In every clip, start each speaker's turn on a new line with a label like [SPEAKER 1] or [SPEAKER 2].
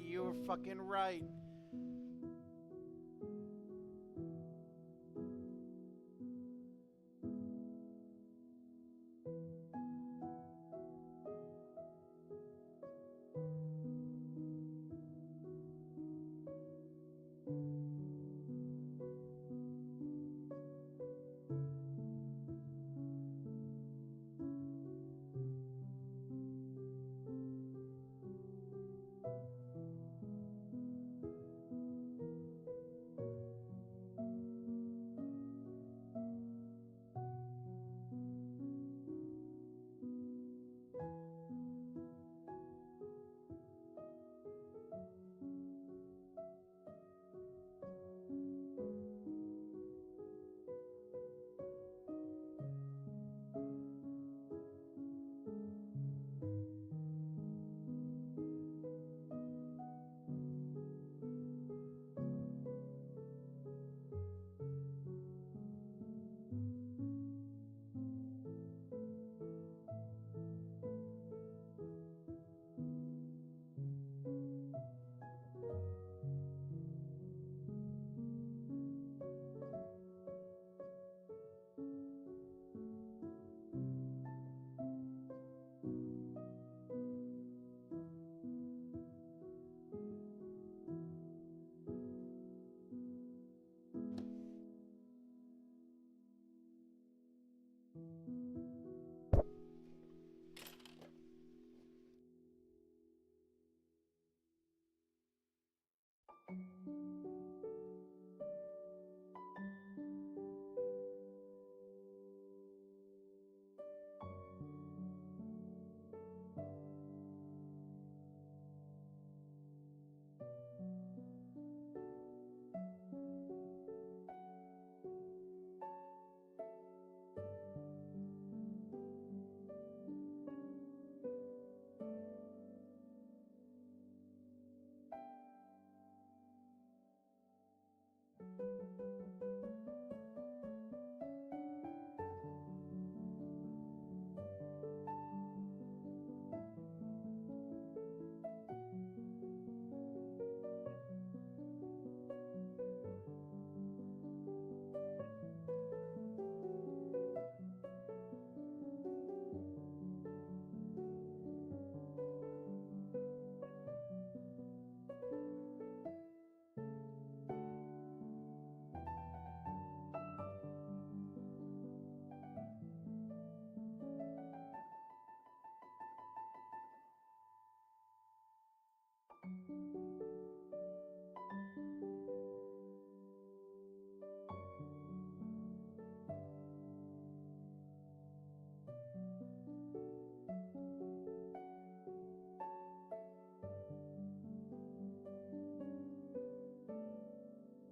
[SPEAKER 1] You're fucking right.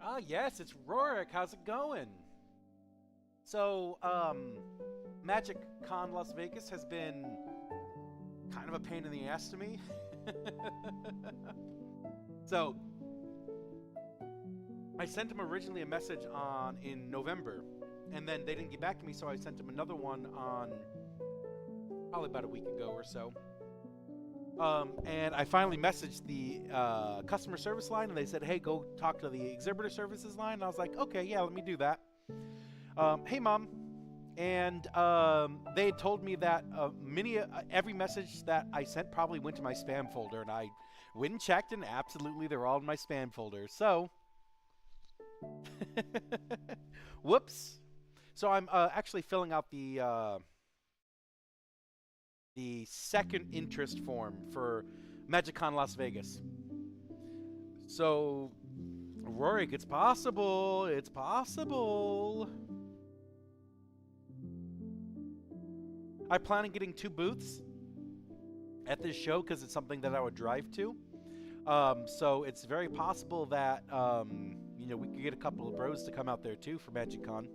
[SPEAKER 1] Ah, yes, it's Rorik. How's it going? So, Magic Con Las Vegas has been kind of a pain in the ass to me. So, I sent him originally a message on in November, and then they didn't get back to me, so I sent him another one on probably about a week ago or so. And I finally messaged the customer service line, and they said, "Hey, go talk to the exhibitor services line." And I was like, "Okay, yeah, let me do that." Hey, mom, and they had told me that every message that I sent probably went to my spam folder, and I went and checked, and absolutely they're all in my spam folder. So, whoops. So I'm actually filling out the second interest form for MagicCon Las Vegas. So, Rorik, it's possible. It's possible. I plan on getting 2 booths at this show because it's something that I would drive to. So it's very possible that we could get a couple of bros to come out there too for MagicCon.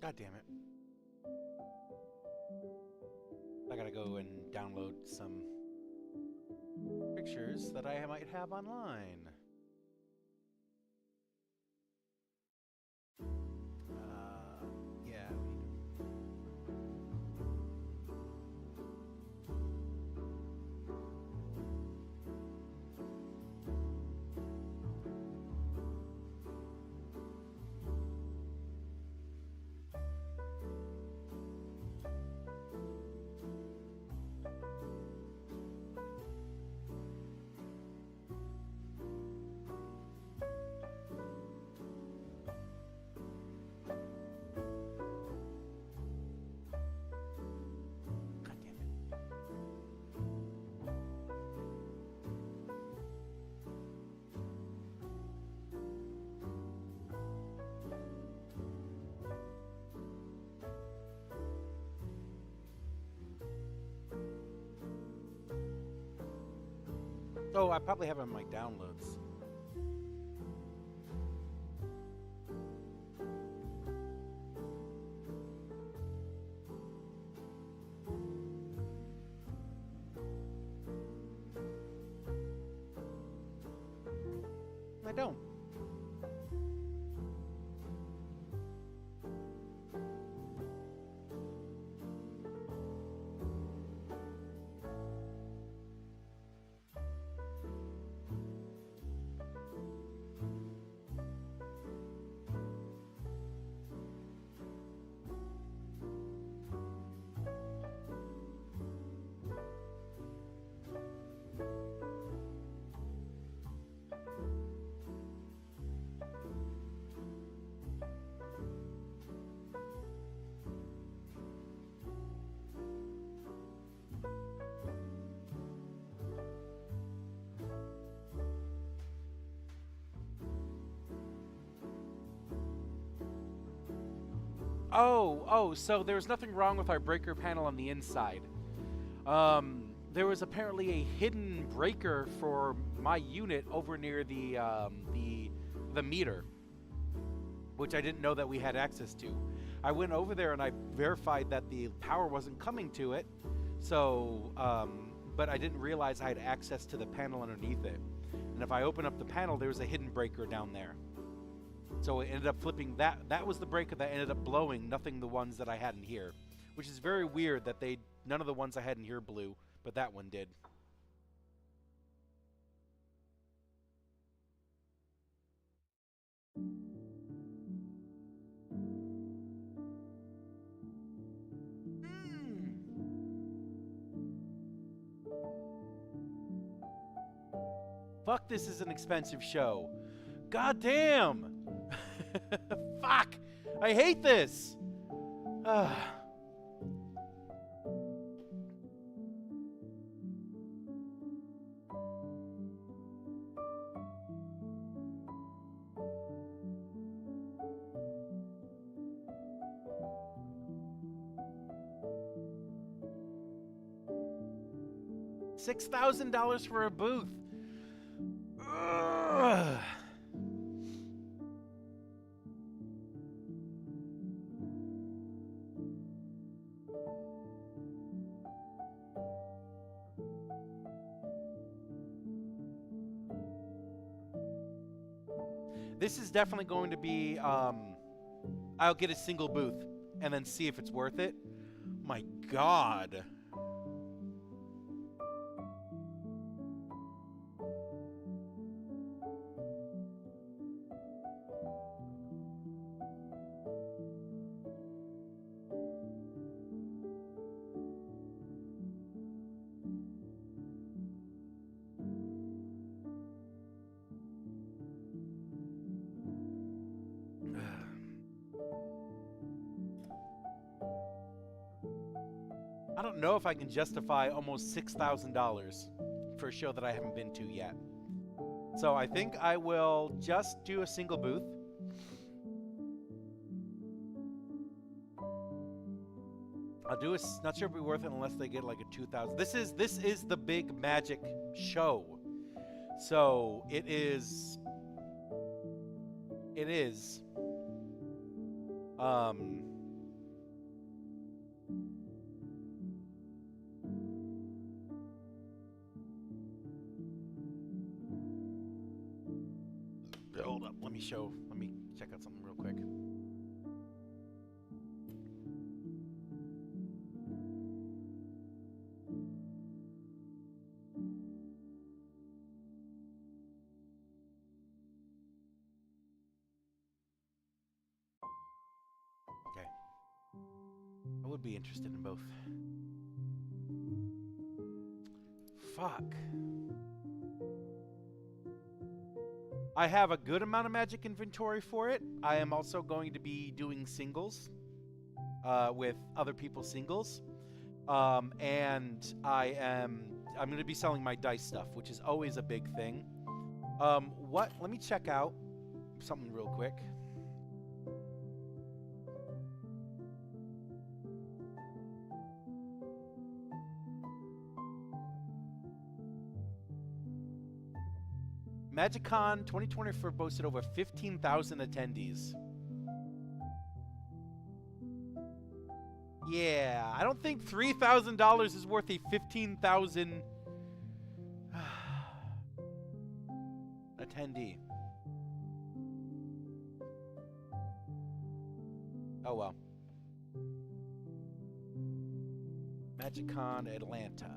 [SPEAKER 1] God damn it. I gotta go and download some pictures that I might have online. Yeah. God damn it. Oh, I probably have it in my downloads. I don't. Oh, so there's nothing wrong with our breaker panel on the inside. There was apparently a hidden breaker for my unit over near the meter, which I didn't know that we had access to. I went over there and I verified that the power wasn't coming to it, so, but I didn't realize I had access to the panel underneath it. And if I open up the panel, there was a hidden breaker down there. So it ended up flipping that. That was the breaker that ended up blowing, nothing the ones that I had in here. Which is very weird that none of the ones I had in here blew, but that one did. Fuck, this is an expensive show. God damn! Fuck! I hate this! $6,000 for a booth. Ugh. This is definitely going to be, I'll get a single booth and then see if it's worth it. My God. I don't know if I can justify almost $6,000 for a show that I haven't been to yet. So I think I will just do a single booth. I'll do a, not sure if it'll be worth it unless they get like a 2,000. This is the big magic show. So it is hold up. Let me check out something real quick. Okay. I would be interested in both. Fuck. I have a good amount of magic inventory for it. I am also going to be doing singles with other people's singles. And I'm going to be selling my dice stuff, which is always a big thing. Let me check out something real quick. MagicCon 2024 boasted over 15,000 attendees. Yeah, I don't think $3,000 is worth a 15,000 attendee. Oh well. MagicCon Atlanta.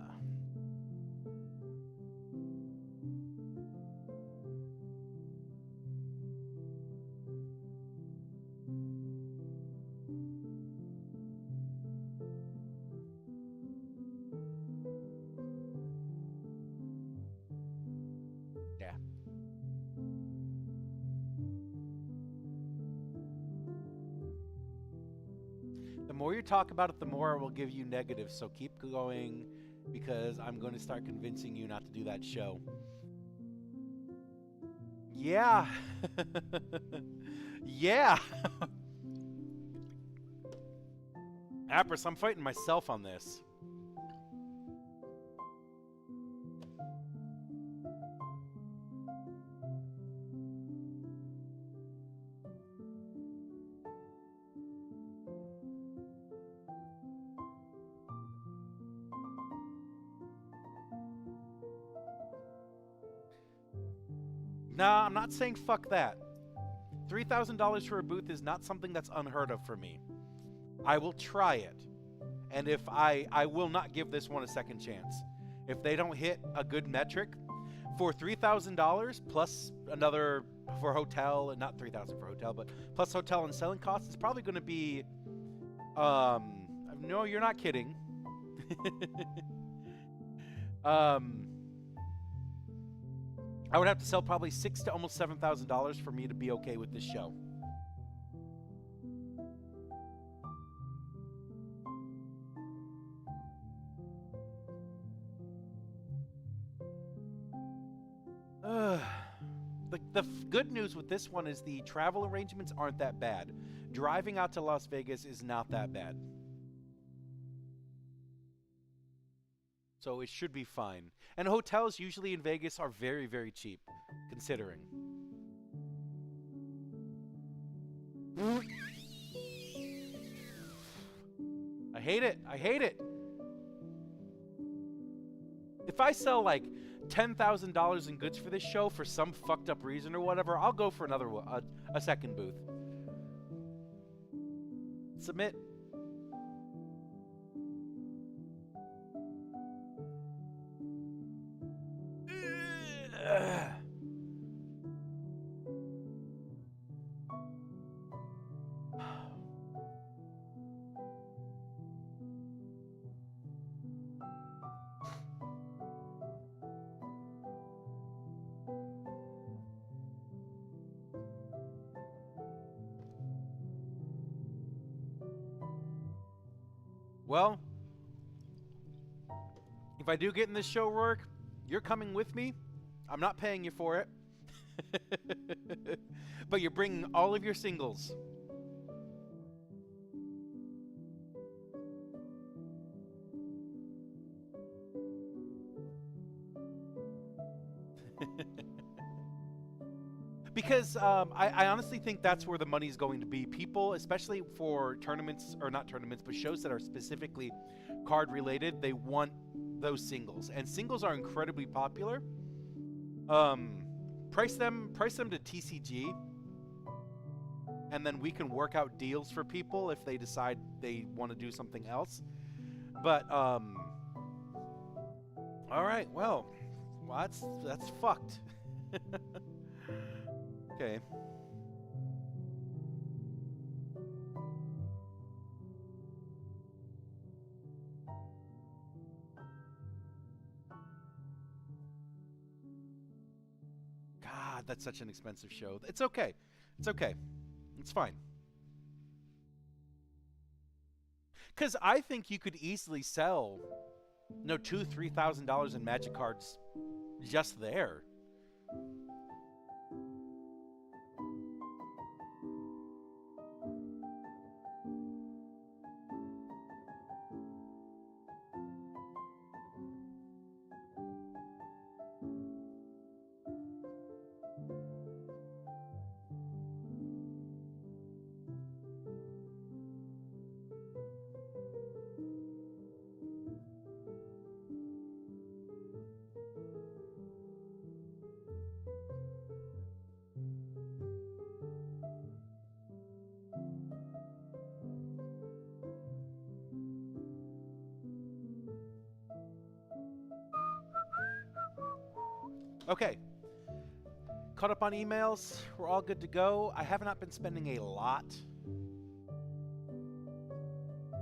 [SPEAKER 1] The more you talk about it, the more it will give you negatives. So keep going, because I'm going to start convincing you not to do that show. Yeah. Yeah. Apris, I'm fighting myself on this. Nah, I'm not saying fuck that. $3,000 for a booth is not something that's unheard of for me. I will try it. And if I will not give this one a second chance. If they don't hit a good metric, for $3,000 plus another for hotel, and not $3,000 for hotel, but plus hotel and selling costs, it's probably going to be, no, you're not kidding. I would have to sell probably $6,000 to almost $7,000 for me to be okay with this show. The good news with this one is the travel arrangements aren't that bad. Driving out to Las Vegas is not that bad. So it should be fine. And hotels usually in Vegas are very, very cheap, considering. I hate it. I hate it. If I sell like $10,000 in goods for this show for some fucked up reason or whatever, I'll go for another a second booth. Submit. Well, if I do get in this show, Rourke, you're coming with me. I'm not paying you for it. But you're bringing all of your singles. Because I honestly think that's where the money's going to be. People, especially for tournaments, or not tournaments, but shows that are specifically card related, they want those singles. And singles are incredibly popular. price them to TCG, and then we can work out deals for people if they decide they want to do something else. But all right, well that's fucked. Okay. God, that's such an expensive show. It's okay. It's okay. It's fine. Because I think you could easily sell, $2,000-$3,000 in Magic cards just there. Okay. Caught up on emails. We're all good to go. I have not been spending a lot.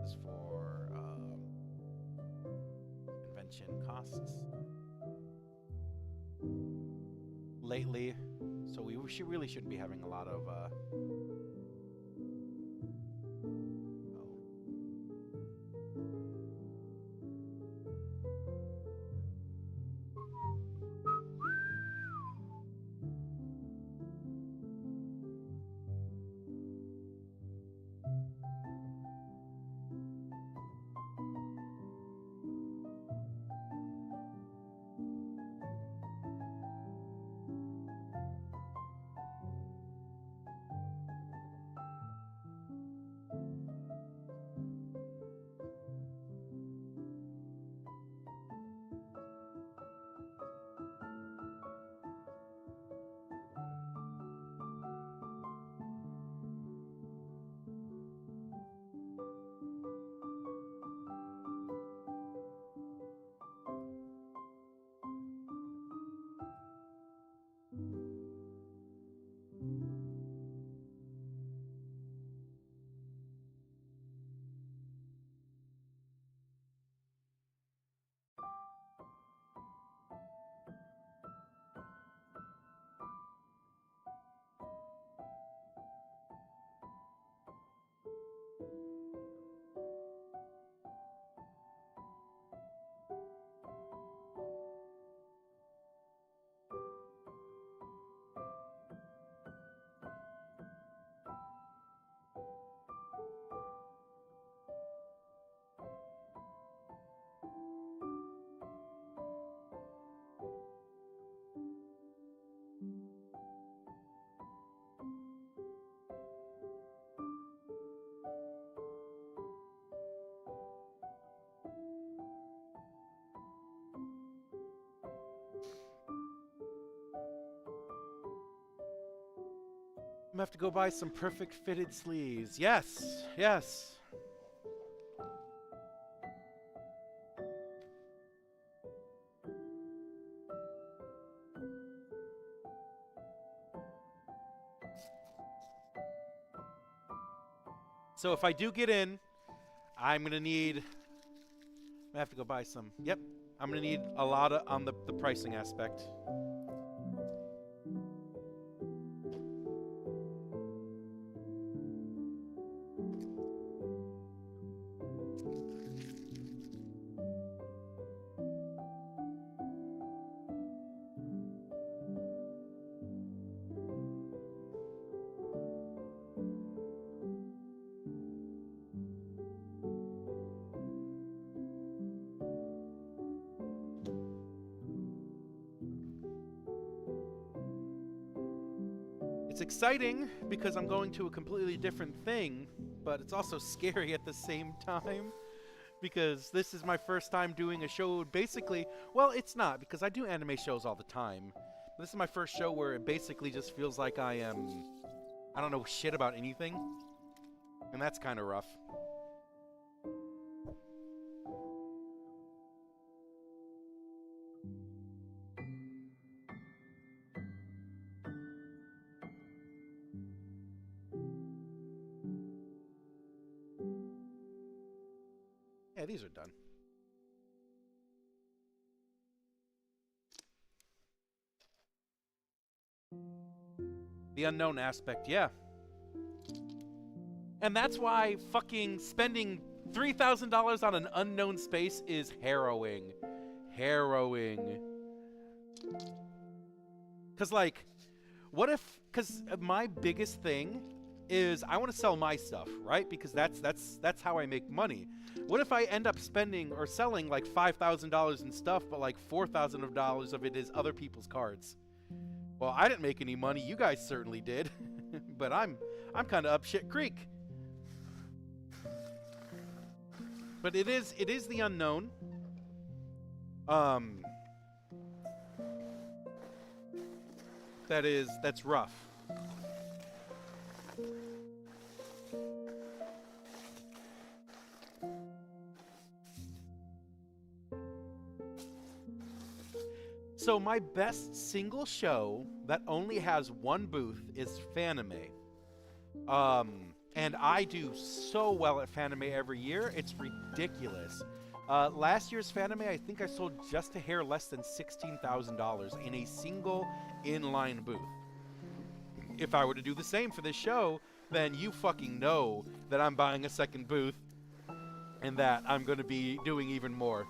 [SPEAKER 1] This is for convention costs lately, so we really shouldn't be having a lot of I'm gonna have to go buy some perfect fitted sleeves. Yes, yes. So if I do get in, I'm gonna have to go buy some. Yep, I'm gonna need a lot on the pricing aspect. It's exciting because I'm going to a completely different thing, but it's also scary at the same time because this is my first time doing a show basically, well, it's not because I do anime shows all the time, This is my first show where it basically just feels like I don't know shit about anything. And that's kind of rough. Yeah, these are done. The unknown aspect, yeah. And that's why fucking spending $3,000 on an unknown space is harrowing. Harrowing. Because, like, what if... Because my biggest thing is I want to sell my stuff, right? Because that's how I make money. What if I end up spending or selling, like, $5,000 in stuff, but, like, $4,000 of it is other people's cards? Well, I didn't make any money. You guys certainly did. But I'm kind of up shit creek. But it is the unknown. That's rough. So my best single show that only has one booth is Fanime. And I do so well at Fanime every year, it's ridiculous. Last year's Fanime, I think I sold just a hair less than $16,000 in a single inline booth. If I were to do the same for this show, then you fucking know that I'm buying a second booth and that I'm going to be doing even more.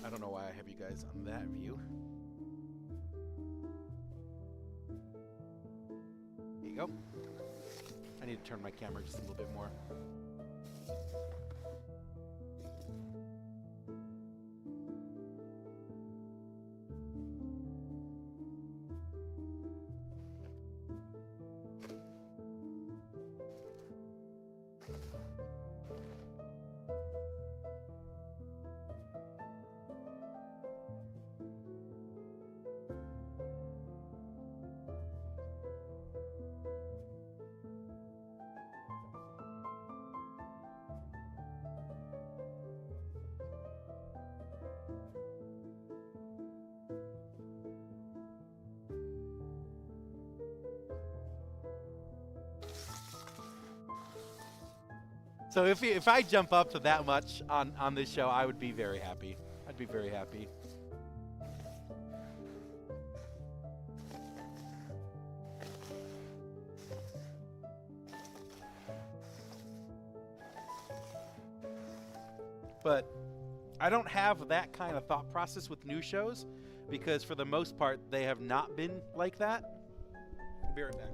[SPEAKER 1] I don't know why I have you guys on that view. There you go. I need to turn my camera just a little bit more. So if I jump up to that much on this show, I would be very happy. I'd be very happy. But I don't have that kind of thought process with new shows because for the most part, they have not been like that. I'll be right back.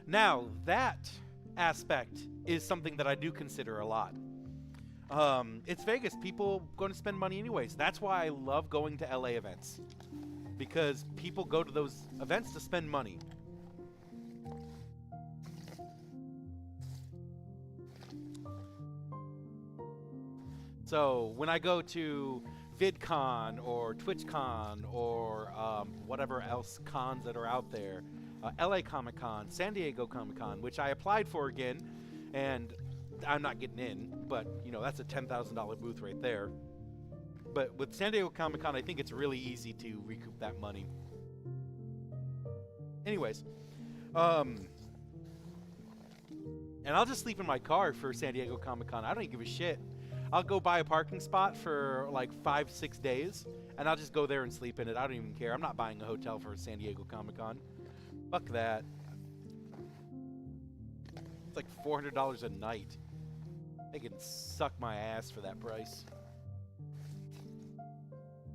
[SPEAKER 1] Now, that aspect is something that I do consider a lot. It's Vegas. People going to spend money anyways. That's why I love going to LA events, because people go to those events to spend money. So when I go to VidCon or TwitchCon or whatever else cons that are out there, LA Comic Con, San Diego Comic Con, which I applied for again, and I'm not getting in, but you know, that's a $10,000 booth right there. But with San Diego Comic Con, I think it's really easy to recoup that money. Anyways, and I'll just sleep in my car for San Diego Comic Con. I don't even give a shit. I'll go buy a parking spot for like 5-6 days, and I'll just go there and sleep in it. I don't even care. I'm not buying a hotel for San Diego Comic Con. Fuck that. It's like $400 a night. They can suck my ass for that price.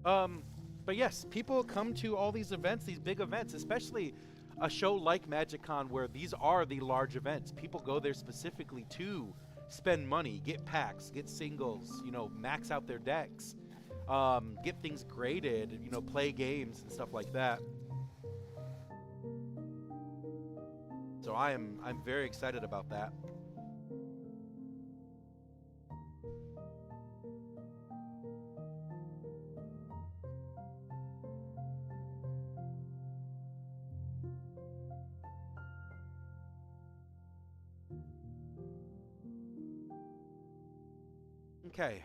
[SPEAKER 1] But yes, people come to all these events, these big events, especially a show like MagicCon, where these are the large events. People go there specifically to spend money, get packs, get singles, you know, max out their decks, get things graded, you know, play games and stuff like that. So I'm very excited about that. Okay.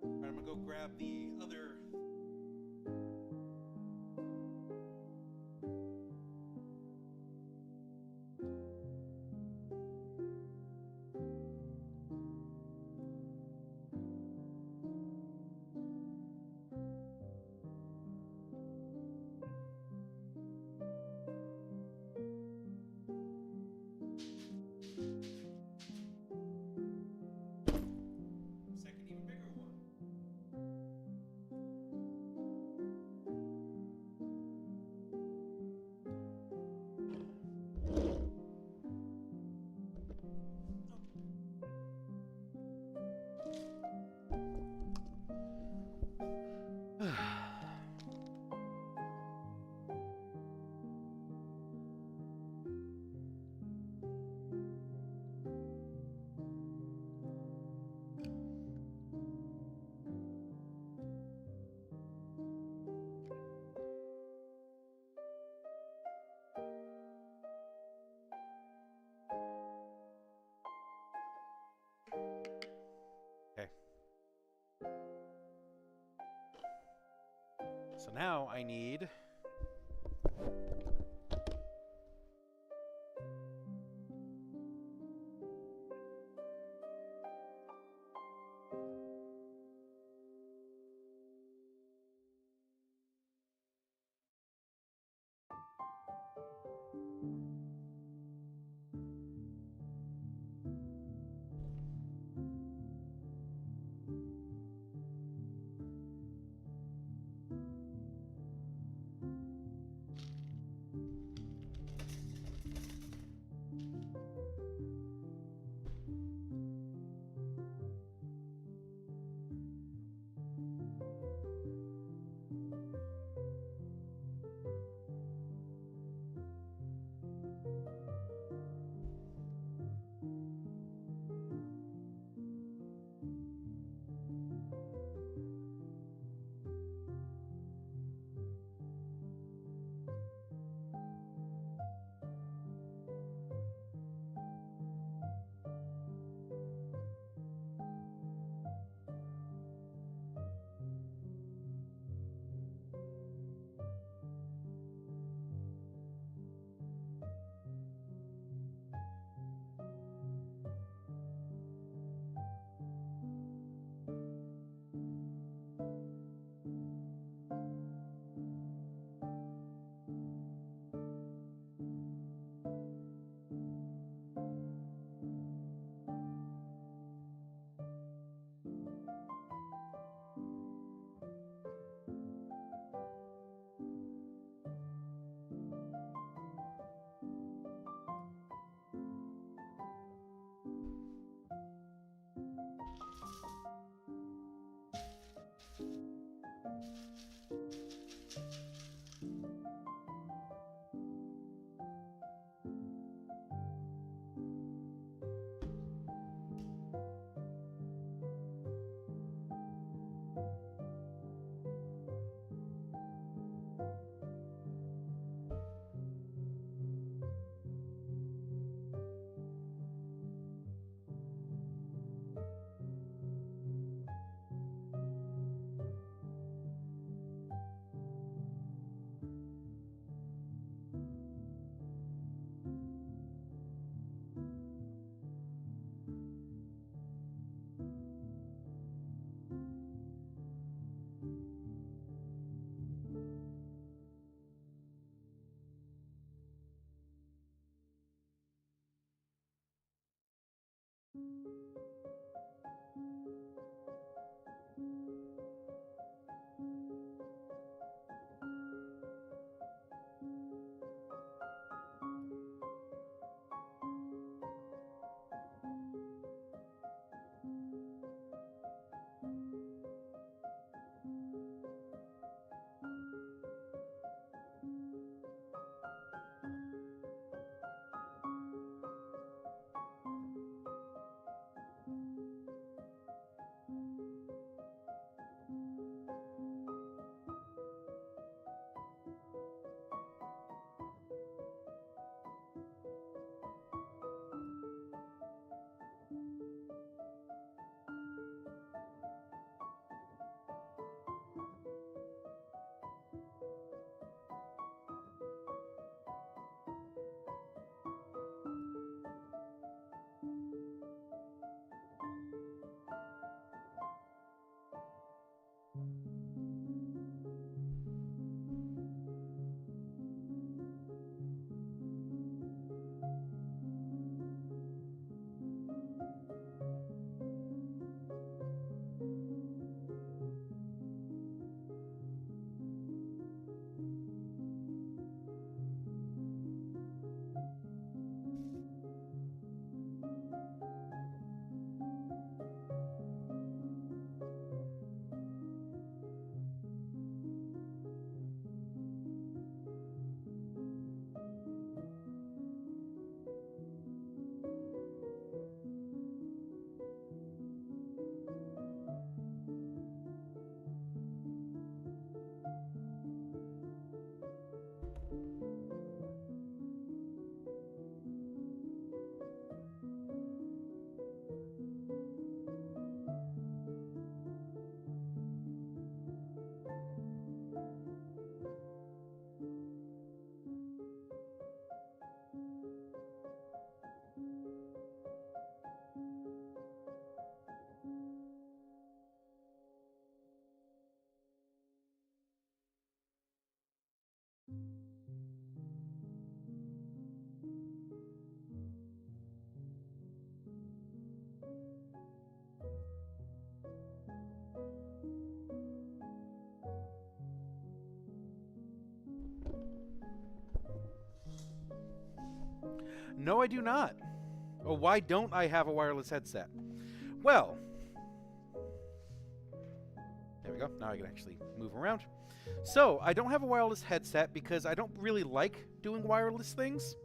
[SPEAKER 1] All right, I'm gonna go grab the other. So now I need... No, I do not. Oh, why don't I have a wireless headset? Well, there we go. Now I can actually move around. So, I don't have a wireless headset because I don't really like doing wireless things.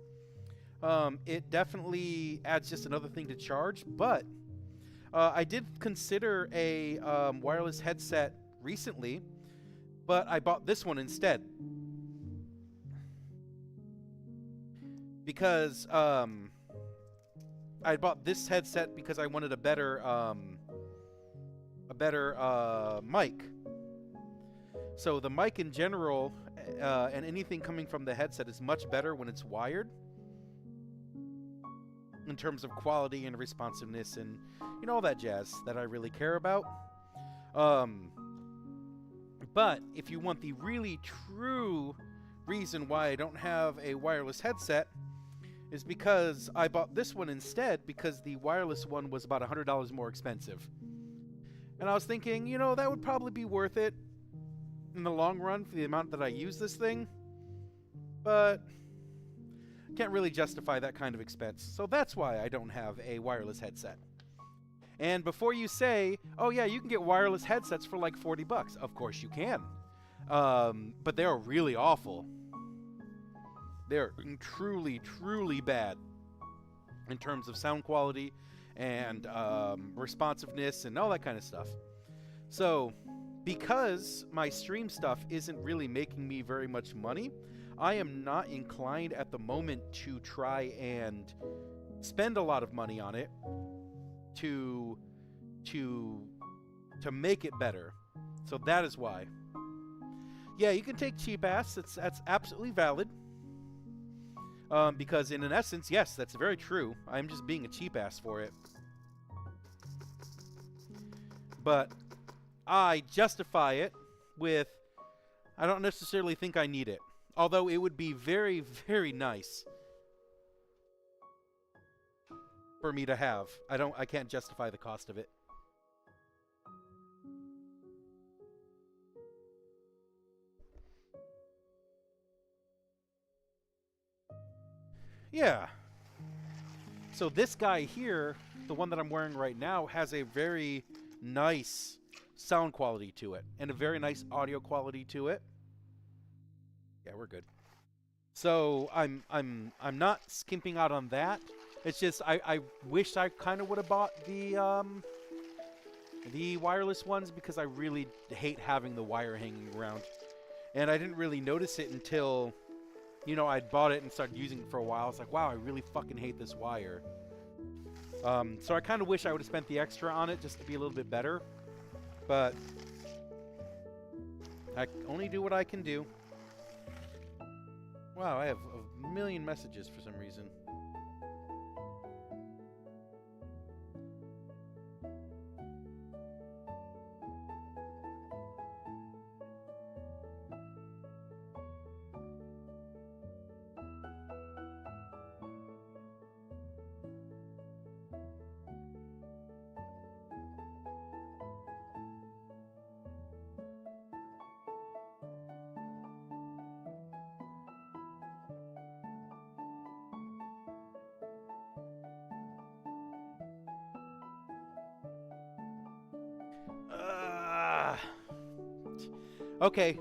[SPEAKER 1] It definitely adds just another thing to charge, but I did consider a wireless headset recently, but I bought this one instead. Because I bought this headset because I wanted a better mic. So the mic in general and anything coming from the headset is much better when it's wired in terms of quality and responsiveness and, you know, all that jazz that I really care about. But if you want the really true reason why I don't have a wireless headset is because I bought this one instead because the wireless one was about $100 more expensive. And I was thinking, you know, that would probably be worth it in the long run for the amount that I use this thing. But can't really justify that kind of expense. So that's why I don't have a wireless headset. And before you say, oh yeah, you can get wireless headsets for like $40. Of course you can. But they're really awful. They're truly, truly bad in terms of sound quality and responsiveness and all that kind of stuff. So, because my stream stuff isn't really making me very much money, I am not inclined at the moment to try and spend a lot of money on it to make it better. So that is why. Yeah, you can take cheap ass. That's absolutely valid. Because in essence, yes, that's very true. I'm just being a cheap ass for it. But I justify it with, I don't necessarily think I need it. Although it would be very, very nice for me to have. I can't justify the cost of it. Yeah. So this guy here, the one that I'm wearing right now, has a very nice sound quality to it and a very nice audio quality to it. Yeah, we're good. So I'm not skimping out on that. It's just I wish I kind of would have bought the wireless ones because I really hate having the wire hanging around. And I didn't really notice it until, you know, I'd bought it and started using it for a while. It's like, wow, I really fucking hate this wire. So I kind of wish I would have spent the extra on it just to be a little bit better. But I only do what I can do. Wow, I have a million messages for some reason. Okay.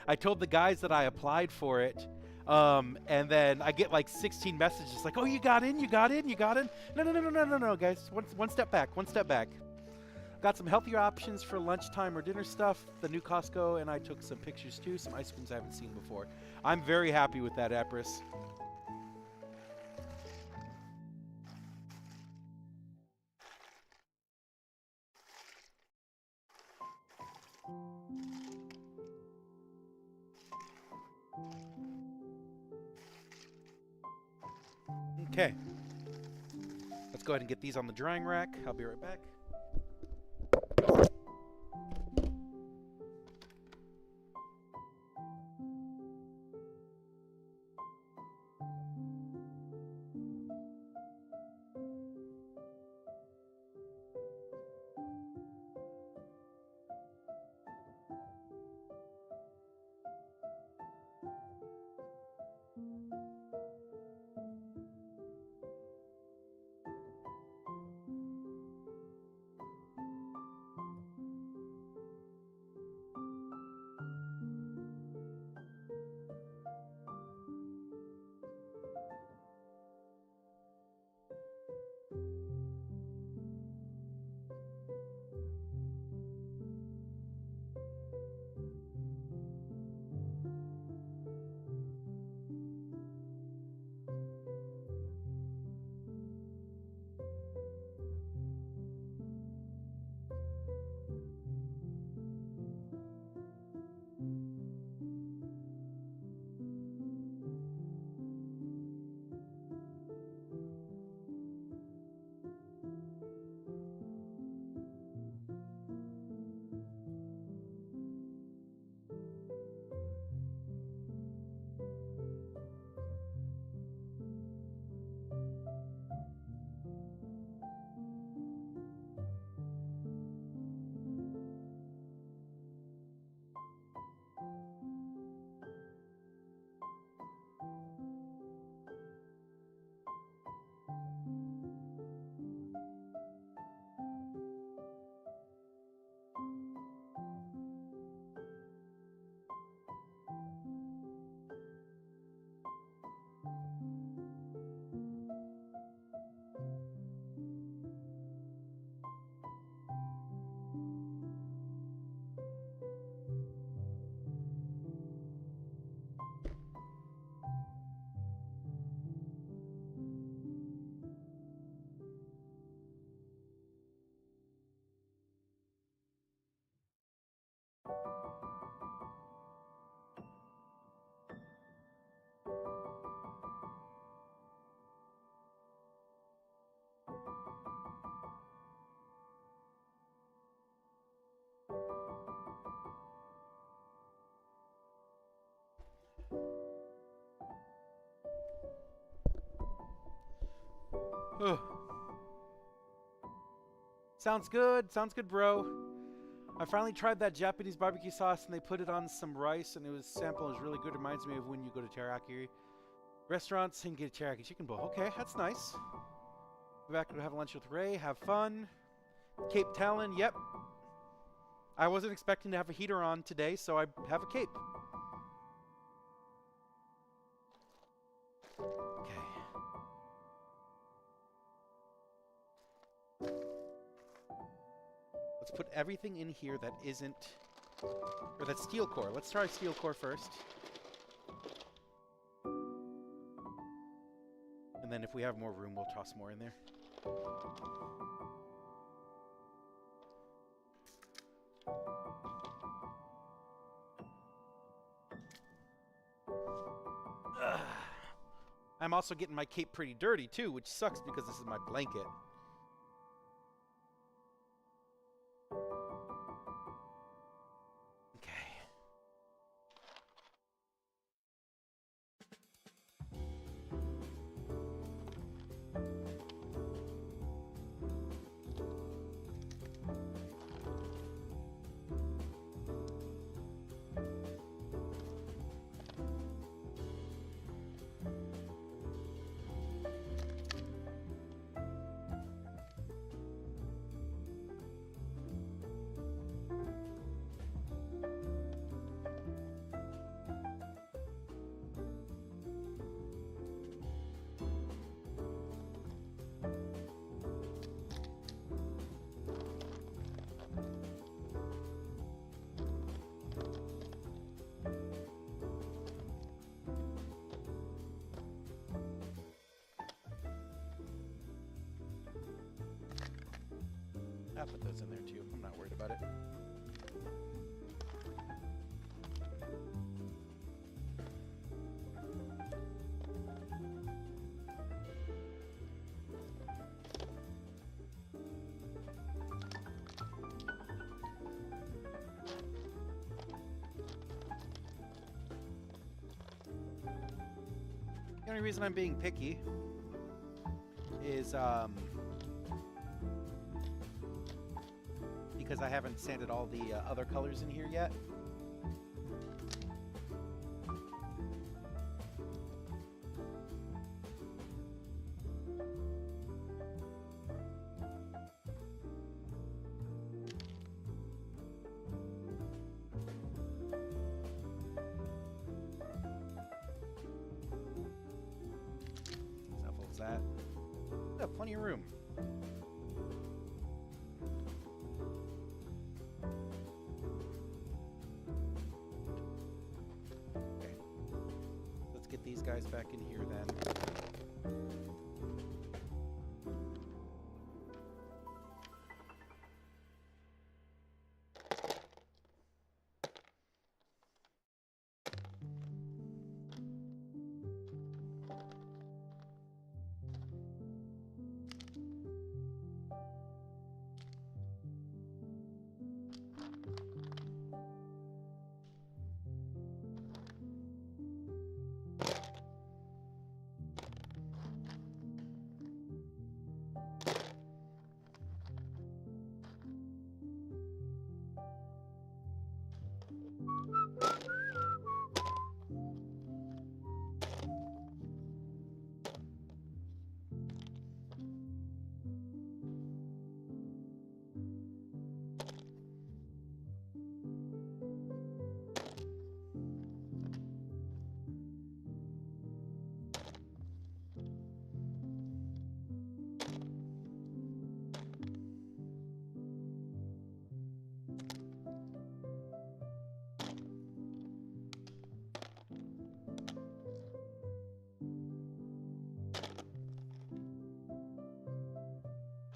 [SPEAKER 1] I told the guys that I applied for it, and then I get like 16 messages like, "Oh, you got in, you got in, you got in." No, guys, one step back, one step back. Got some healthier options for lunchtime or dinner stuff. The new Costco, and I took some pictures too. Some ice creams I haven't seen before. I'm very happy with that, Empress. Okay. Let's go ahead and get these on the drying rack. I'll be right back. Ugh. Sounds good. Sounds good, bro. I finally tried that Japanese barbecue sauce, and they put it on some rice, and it was sample. It was really good. Reminds me of when you go to teriyaki restaurants and get a teriyaki chicken bowl. Okay, that's nice. Go back and have lunch with Ray. Have fun. Cape Talon. Yep. I wasn't expecting to have a heater on today, so I have a cape. Okay. Let's put everything in here that isn't... or that's steel core. Let's try steel core first. And then if we have more room, we'll toss more in there. Ugh. I'm also getting my cape pretty dirty too, which sucks because this is my blanket. I'll put those in there too. I'm not worried about it. The only reason I'm being picky is because I haven't sanded all the other colors in here yet. Shuffles that. Yeah, plenty of room. These guys back in here then.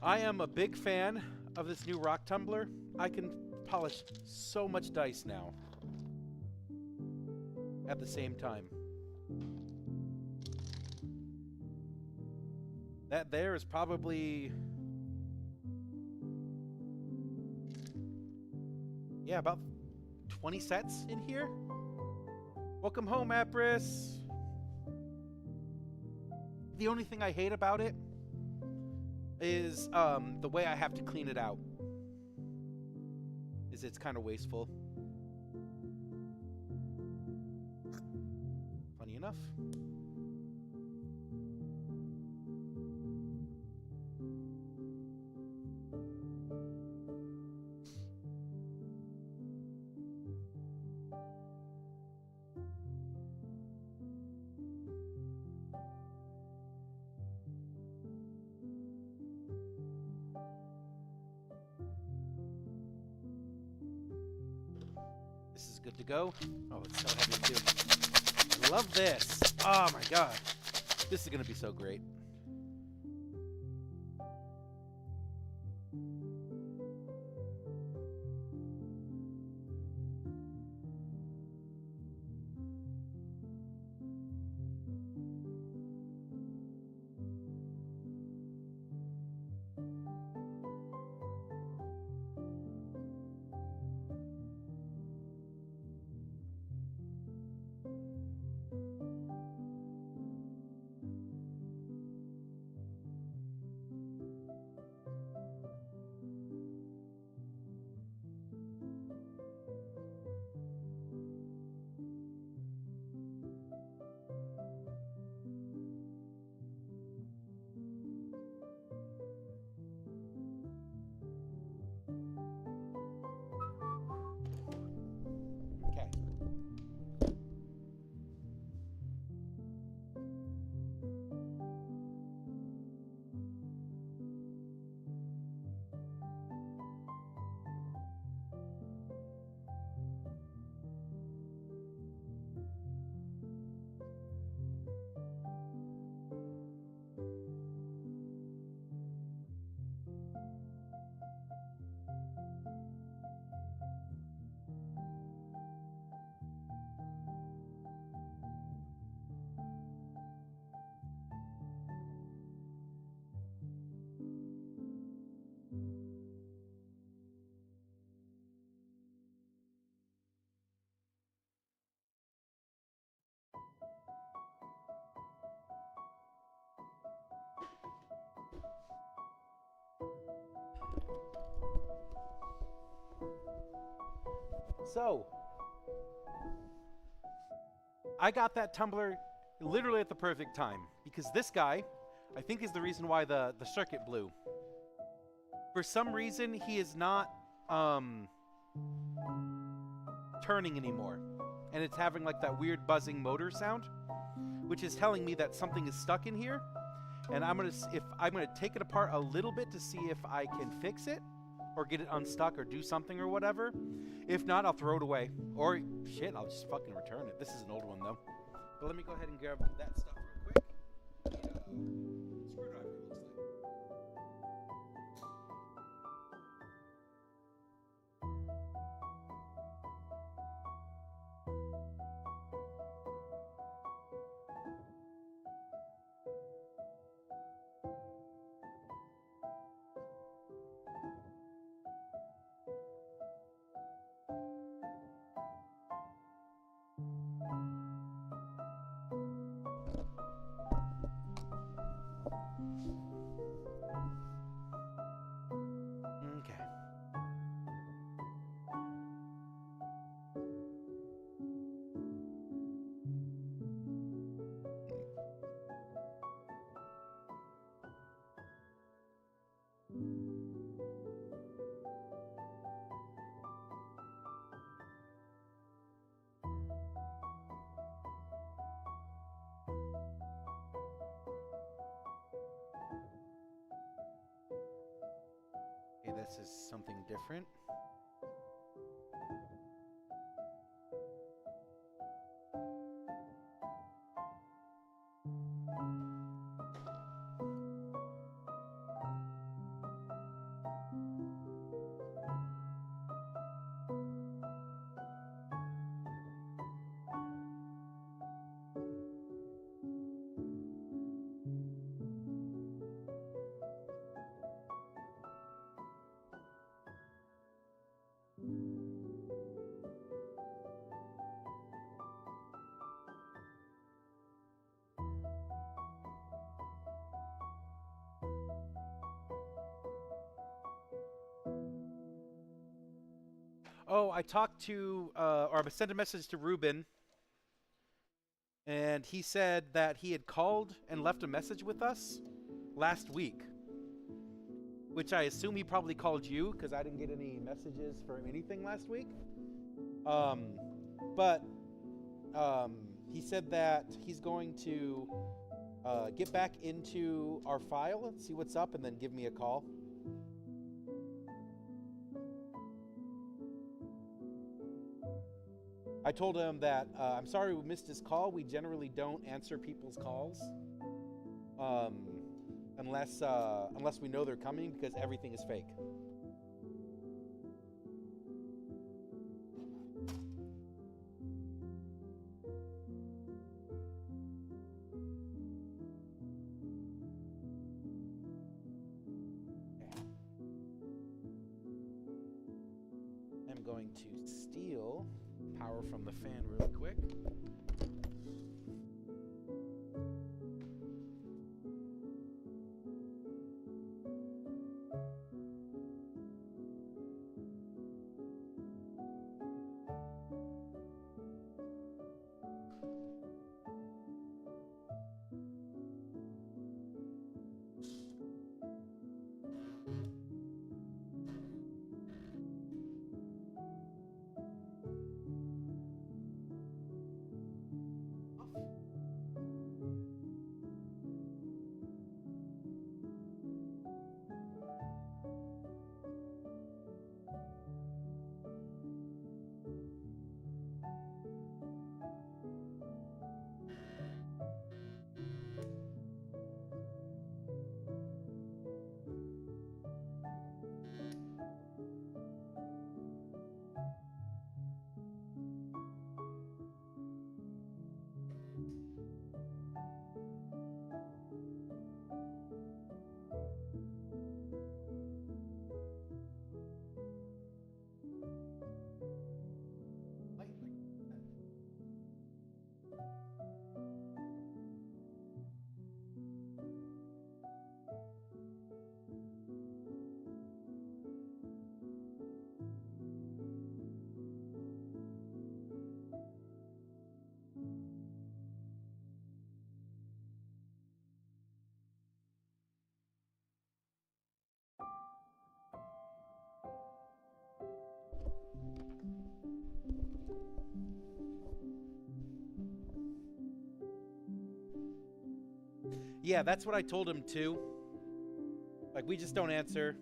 [SPEAKER 1] I am a big fan of this new rock tumbler. I can polish so much dice now at the same time. That there is probably, yeah, about 20 sets in here. Welcome home, Apris. The only thing I hate about it is the way I have to clean it out. It's kind of wasteful. Funny enough. This is good to go. Oh, it's so heavy too. I love this. Oh my god. This is going to be so great. So, I got that tumbler literally at the perfect time because this guy, I think, is the reason why the circuit blew. For some reason, he is not turning anymore, and it's having like that weird buzzing motor sound, which is telling me that something is stuck in here. And I'm gonna take it apart a little bit to see if I can fix it, or get it unstuck, or do something or whatever. If not, I'll throw it away, or shit, I'll just fucking return it. This is an old one though. But let me go ahead and grab that stuff real quick. Screwdriver, it looks like. Okay. Okay, this is something different. Oh, I talked to, or I sent a message to Ruben, and he said that he had called and left a message with us last week, which I assume he probably called you because I didn't get any messages for anything last week. But he said that he's going to get back into our file and see what's up and then give me a call. I told him that I'm sorry we missed his call. We generally don't answer people's calls unless we know they're coming, because everything is fake. I'm going to steal power from the fan really quick. Yeah, that's what I told him too. Like, we just don't answer.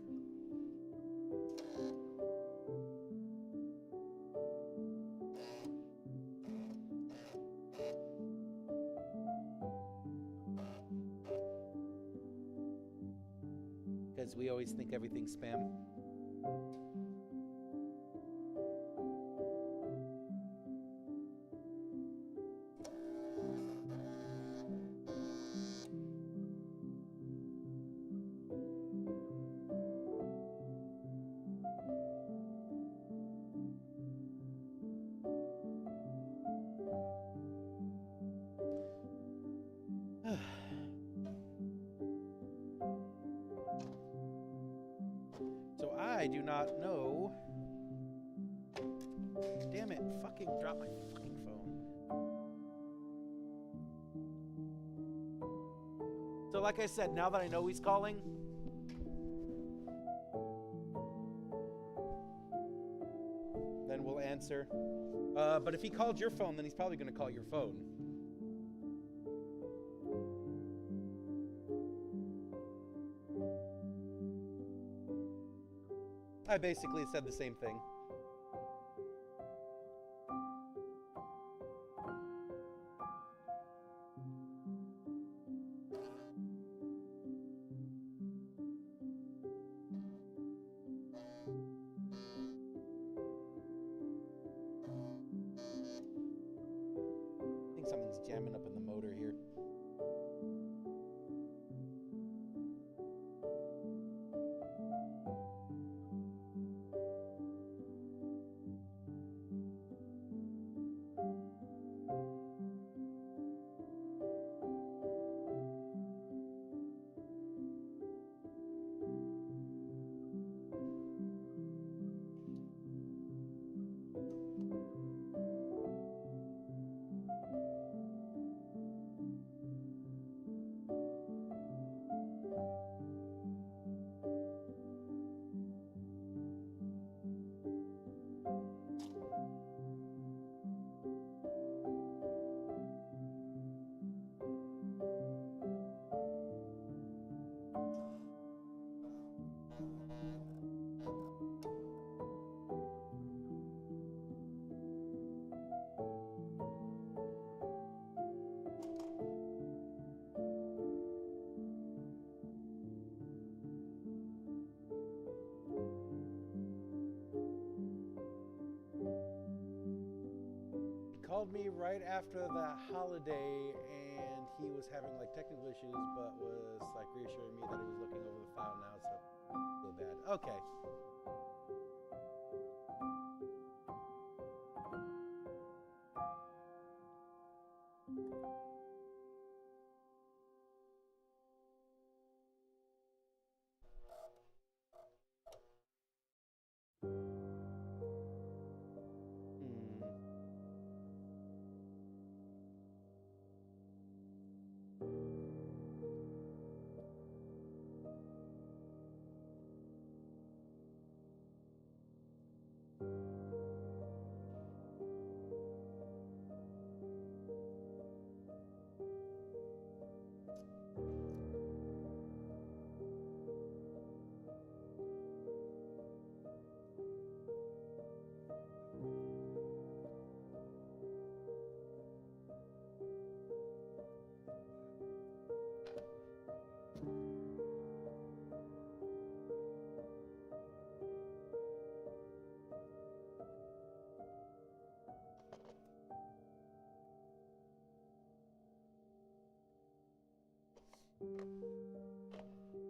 [SPEAKER 1] Because we always think everything's spam. So I do not know. Damn it, fucking drop my fucking phone. So like I said, now that I know he's calling, then we'll answer. But if he called your phone, then he's probably going to call your phone. I basically said the same thing. I think something's jamming up in the motor here. Called me right after the holiday, and he was having like technical issues, but was like reassuring me that he was looking over the file now, so I feel bad. Okay.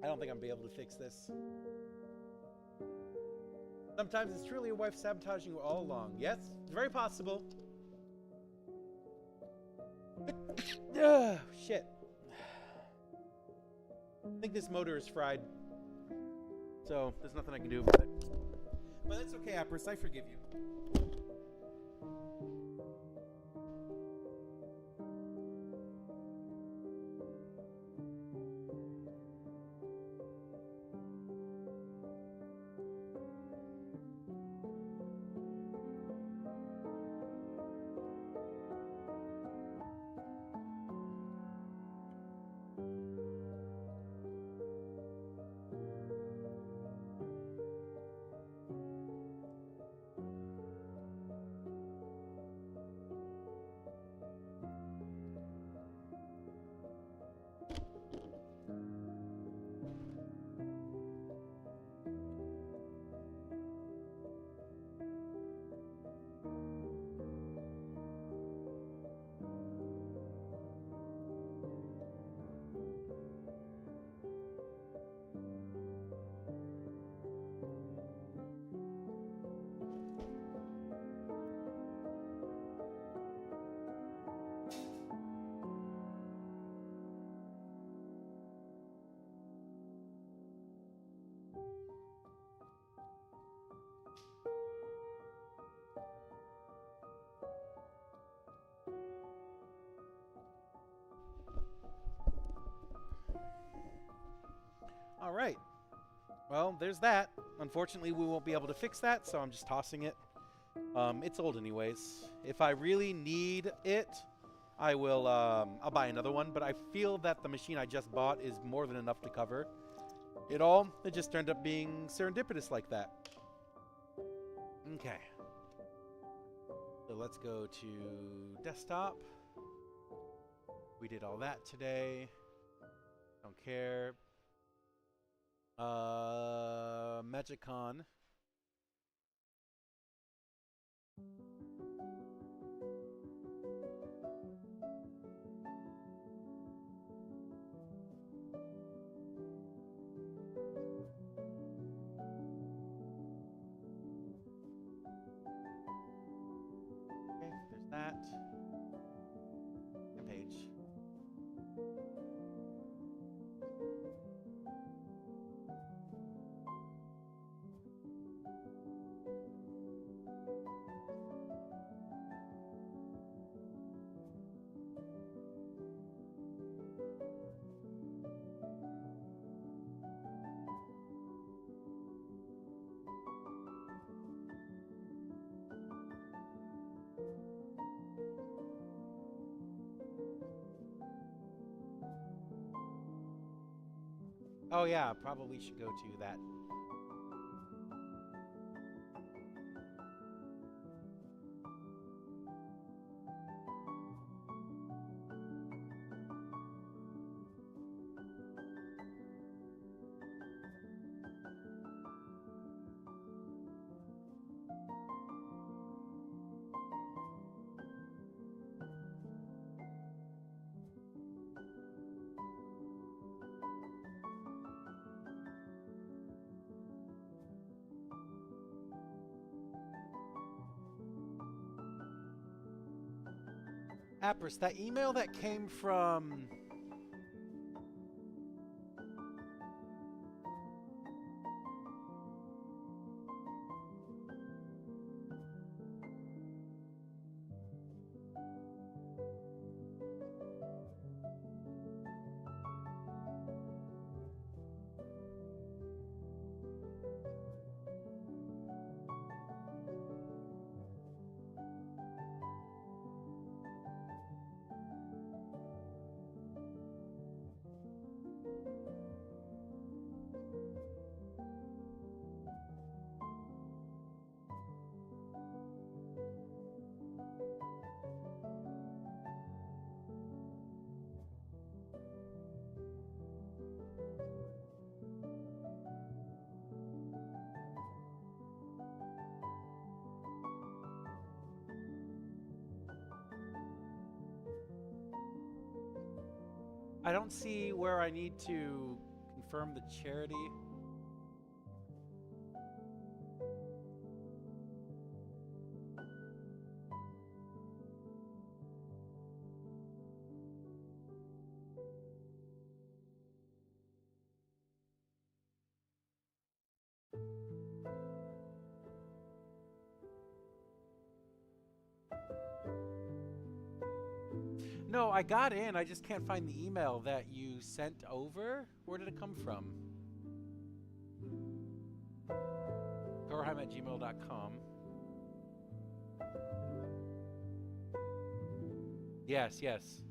[SPEAKER 1] I don't think I'm gonna be able to fix this. Sometimes it's truly your wife sabotaging you all along. Yes, it's very possible. Shit. I think this motor is fried. So there's nothing I can do about it. But that's okay, Apris. I forgive you. Well, there's that. Unfortunately, we won't be able to fix that, so I'm just tossing it. It's old anyways. If I really need it, I will, I'll buy another one, but I feel that the machine I just bought is more than enough to cover it all. It just turned up being serendipitous like that. Okay. So let's go to desktop. We did all that today. Don't care. Magicon. Okay, there's that. And page. Oh yeah, probably should go to that. Apris, that email that came from... I don't see where I need to confirm the charity. No, I got in. I just can't find the email that you sent over. Where did it come from? Torheim@gmail.com. Yes, yes.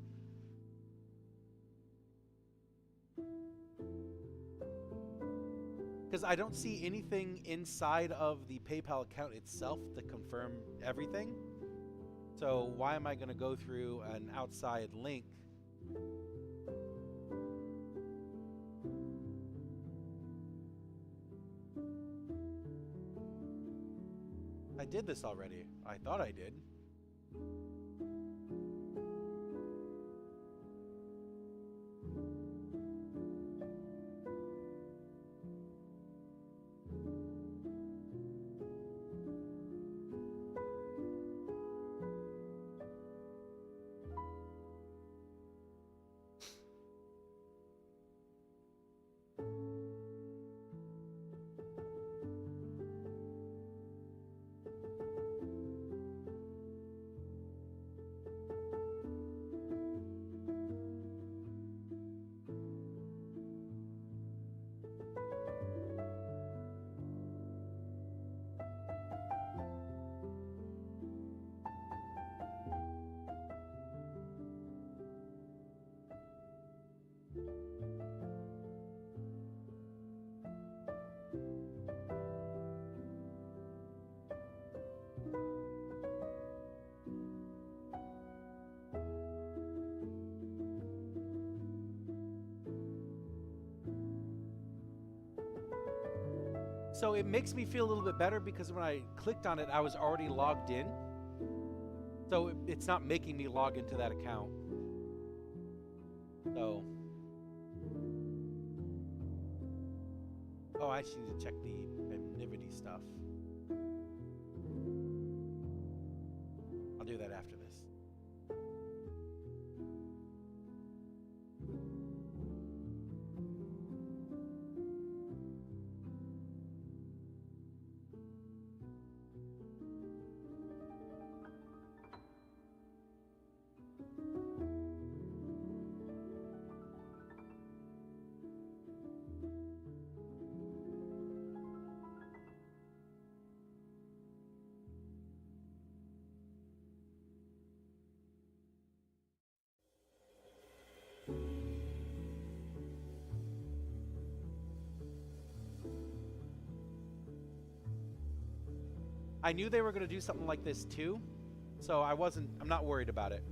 [SPEAKER 1] Because I don't see anything inside of the PayPal account itself to confirm everything. So why am I going to go through an outside link? I did this already. I thought I did. So it makes me feel a little bit better because when I clicked on it, I was already logged in. So it's not making me log into that account. So. Oh, I actually need to check the Errybody stuff. I'll do that after this. I knew they were going to do something like this too, so I'm not worried about it.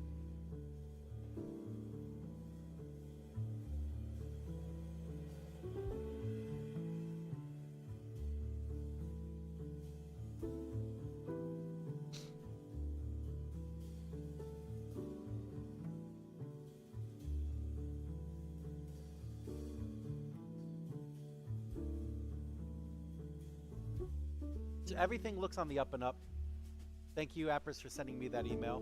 [SPEAKER 1] Everything looks on the up and up. Thank you, Appers, for sending me that email.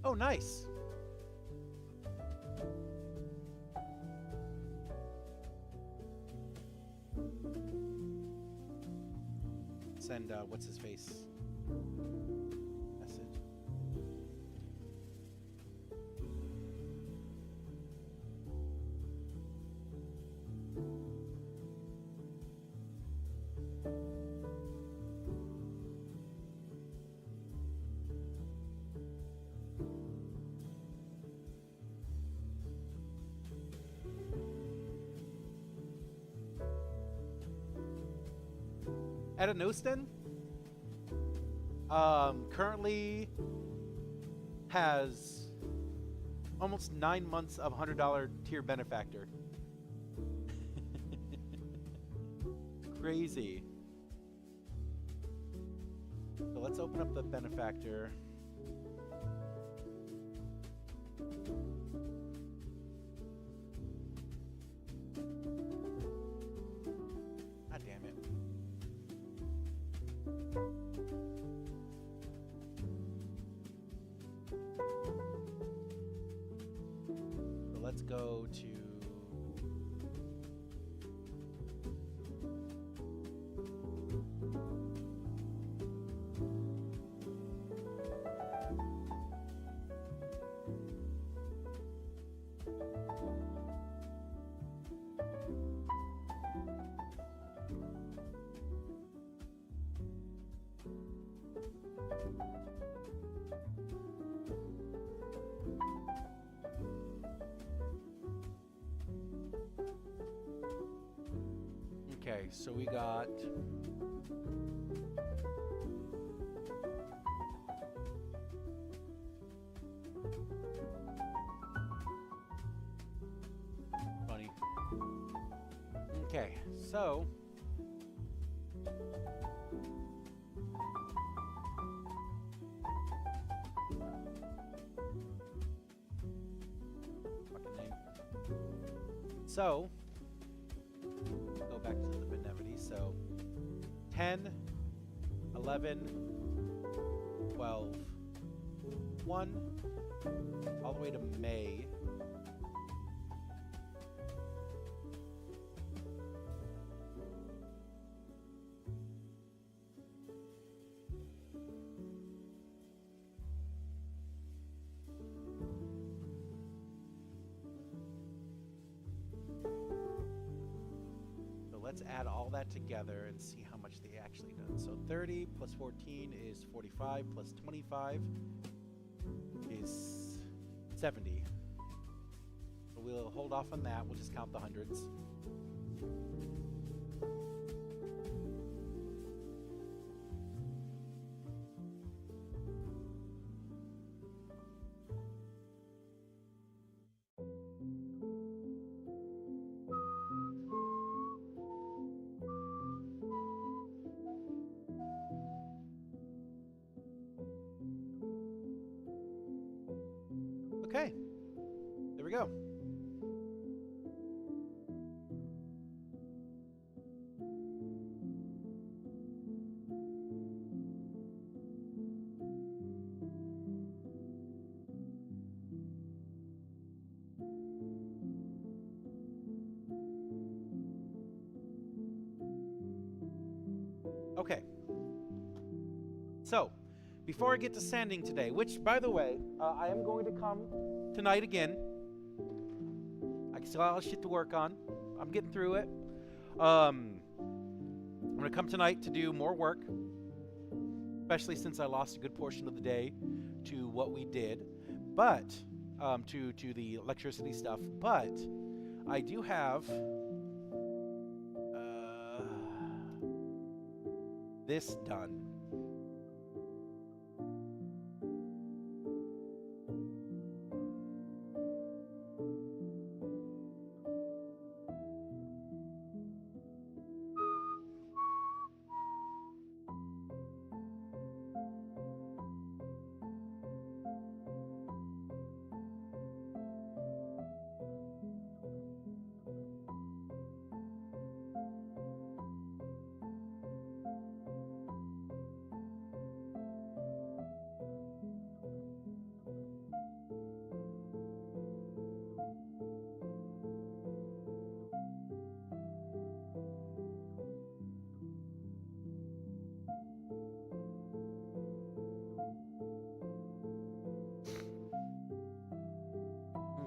[SPEAKER 1] Oh, nice. Send, what's his face? Message. At Anoston, currently has almost 9 months of $100 tier benefactor. Crazy. So let's open up the benefactor. God damn it. So let's go to okay, so we got funny. Okay, so fucking name. So go back to the Benevity. So 10, 11, 12, 1, all the way to May. let's add all that together and see how much they actually done. So 30 plus 14 is 45 plus 25 is 70. So we'll hold off on that. We'll just count the hundreds. Okay, there we go. Okay. So, before I get to sanding today, which, by the way, I am going to come tonight again. I still have a lot of shit to work on. I'm getting through it. I'm going to come tonight to do more work, especially since I lost a good portion of the day to what we did, but to the electricity stuff. But I do have this done.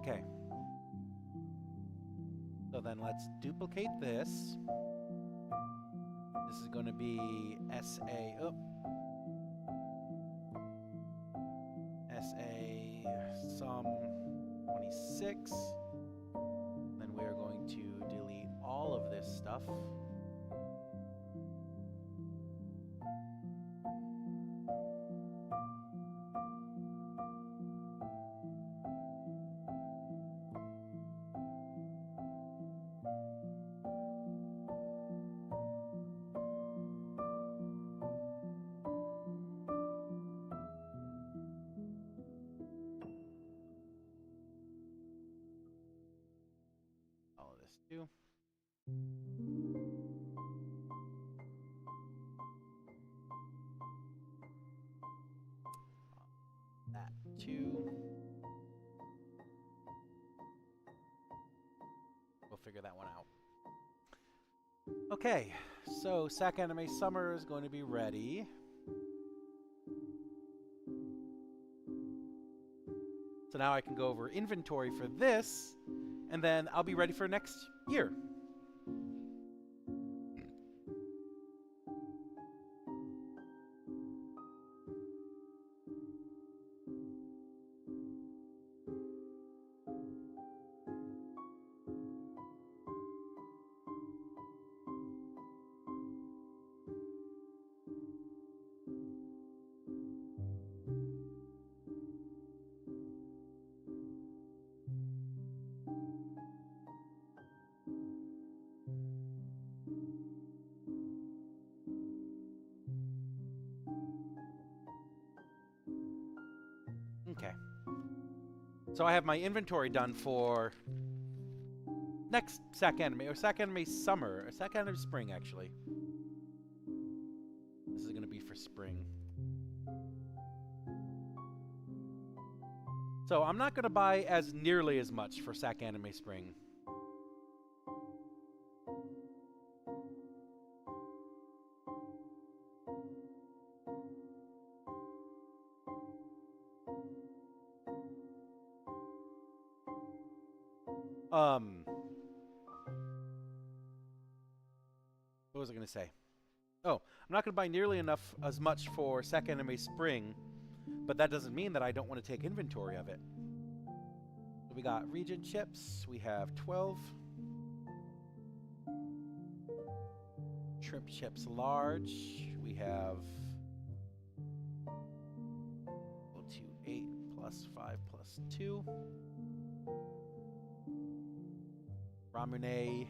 [SPEAKER 1] Okay. So then let's duplicate this. This is going to be SA. Oh. SA sum 26. Then we are going to delete all of this stuff. All of this too. That too. We'll figure that one out. Okay, so Sac Anime Summer is going to be ready. So now I can go over inventory for this, and then I'll be ready for next year. Okay. So I have my inventory done for next Sac Anime, or Sac Anime Summer, or Sac Anime Spring, actually. This is going to be for spring. So I'm not going to buy as nearly as much for Sac Anime Spring. was I going to say? Oh, I'm not going to buy nearly enough as much for Sec Anime Spring, but that doesn't mean that I don't want to take inventory of it. So we got Regent chips. We have 12. Shrimp chips large. We have 8 plus 5 plus 2. Ramune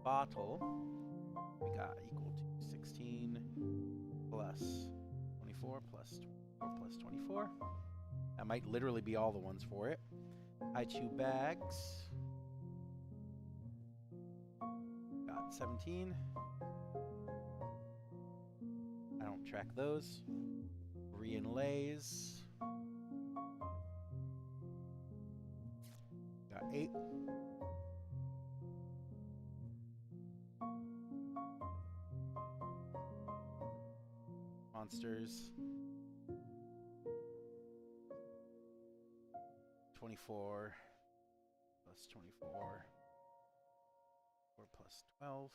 [SPEAKER 1] bottle. We got equal to 16 plus 24 plus 24 plus 24. That might literally be all the ones for it. Haichu bags. Got 17. I don't track those. Korean Lays. Got 8. Monsters. 24 plus 24. 4 plus 12.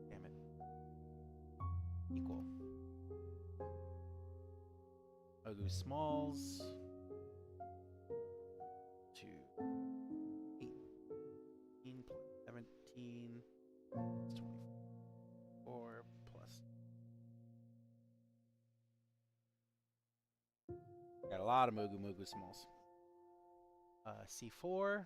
[SPEAKER 1] Damn it. Equal. Ogu Smalls. 2. 18 plus 17. Plus 24 plus. Got a lot of Mogu Smalls. C4.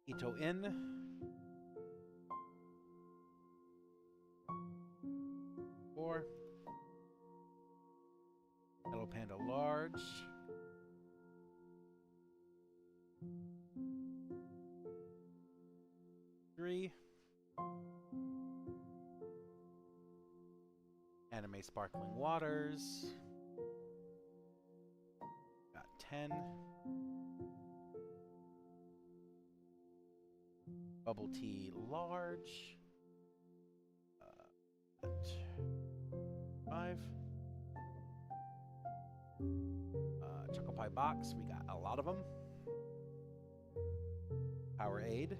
[SPEAKER 1] Ito in. 4. Yellow Panda large. 3. Anime Sparkling Waters. Got 10. Bubble tea large. 5. Choco Pie box. We got a lot of them. Powerade.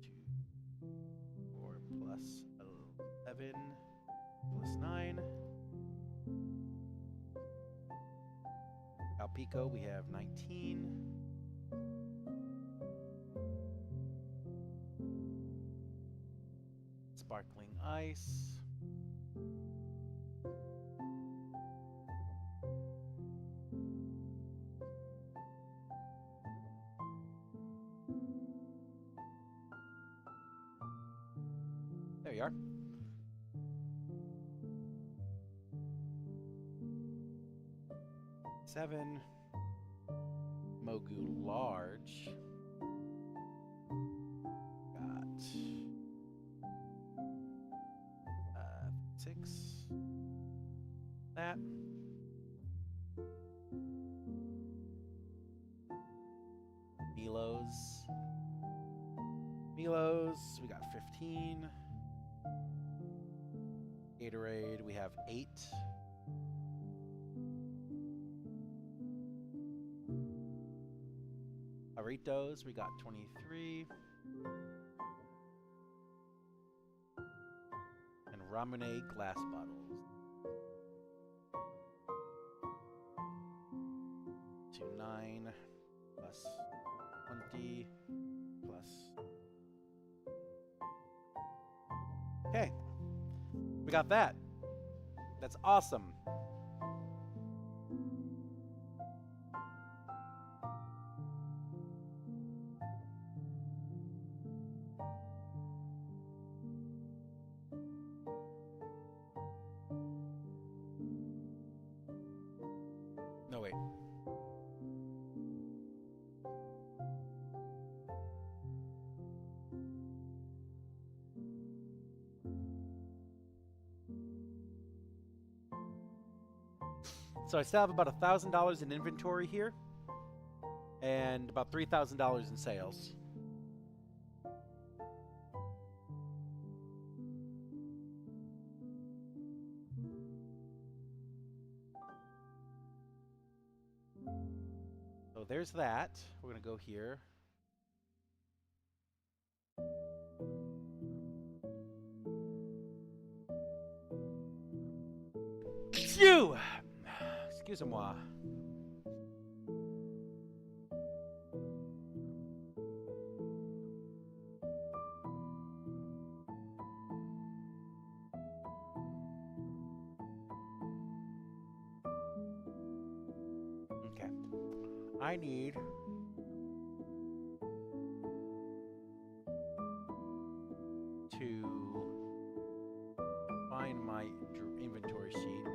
[SPEAKER 1] 2, 4 plus 11 plus 9. Alpico, we have 19. Sparkling ice. There you are. Seven. Mogu large. Got 6. That. Milos, we got 15. Gatorade, we have 8. Aritos, we got 23. And Ramune glass bottles. 9 plus 20 plus. Okay. We got that. That's awesome. No, wait. So I still have about $1,000 in inventory here. and about $3,000 in sales. So there's that. We're going to go here. Phew! Excusez-moi. Okay. I need to find my inventory sheet.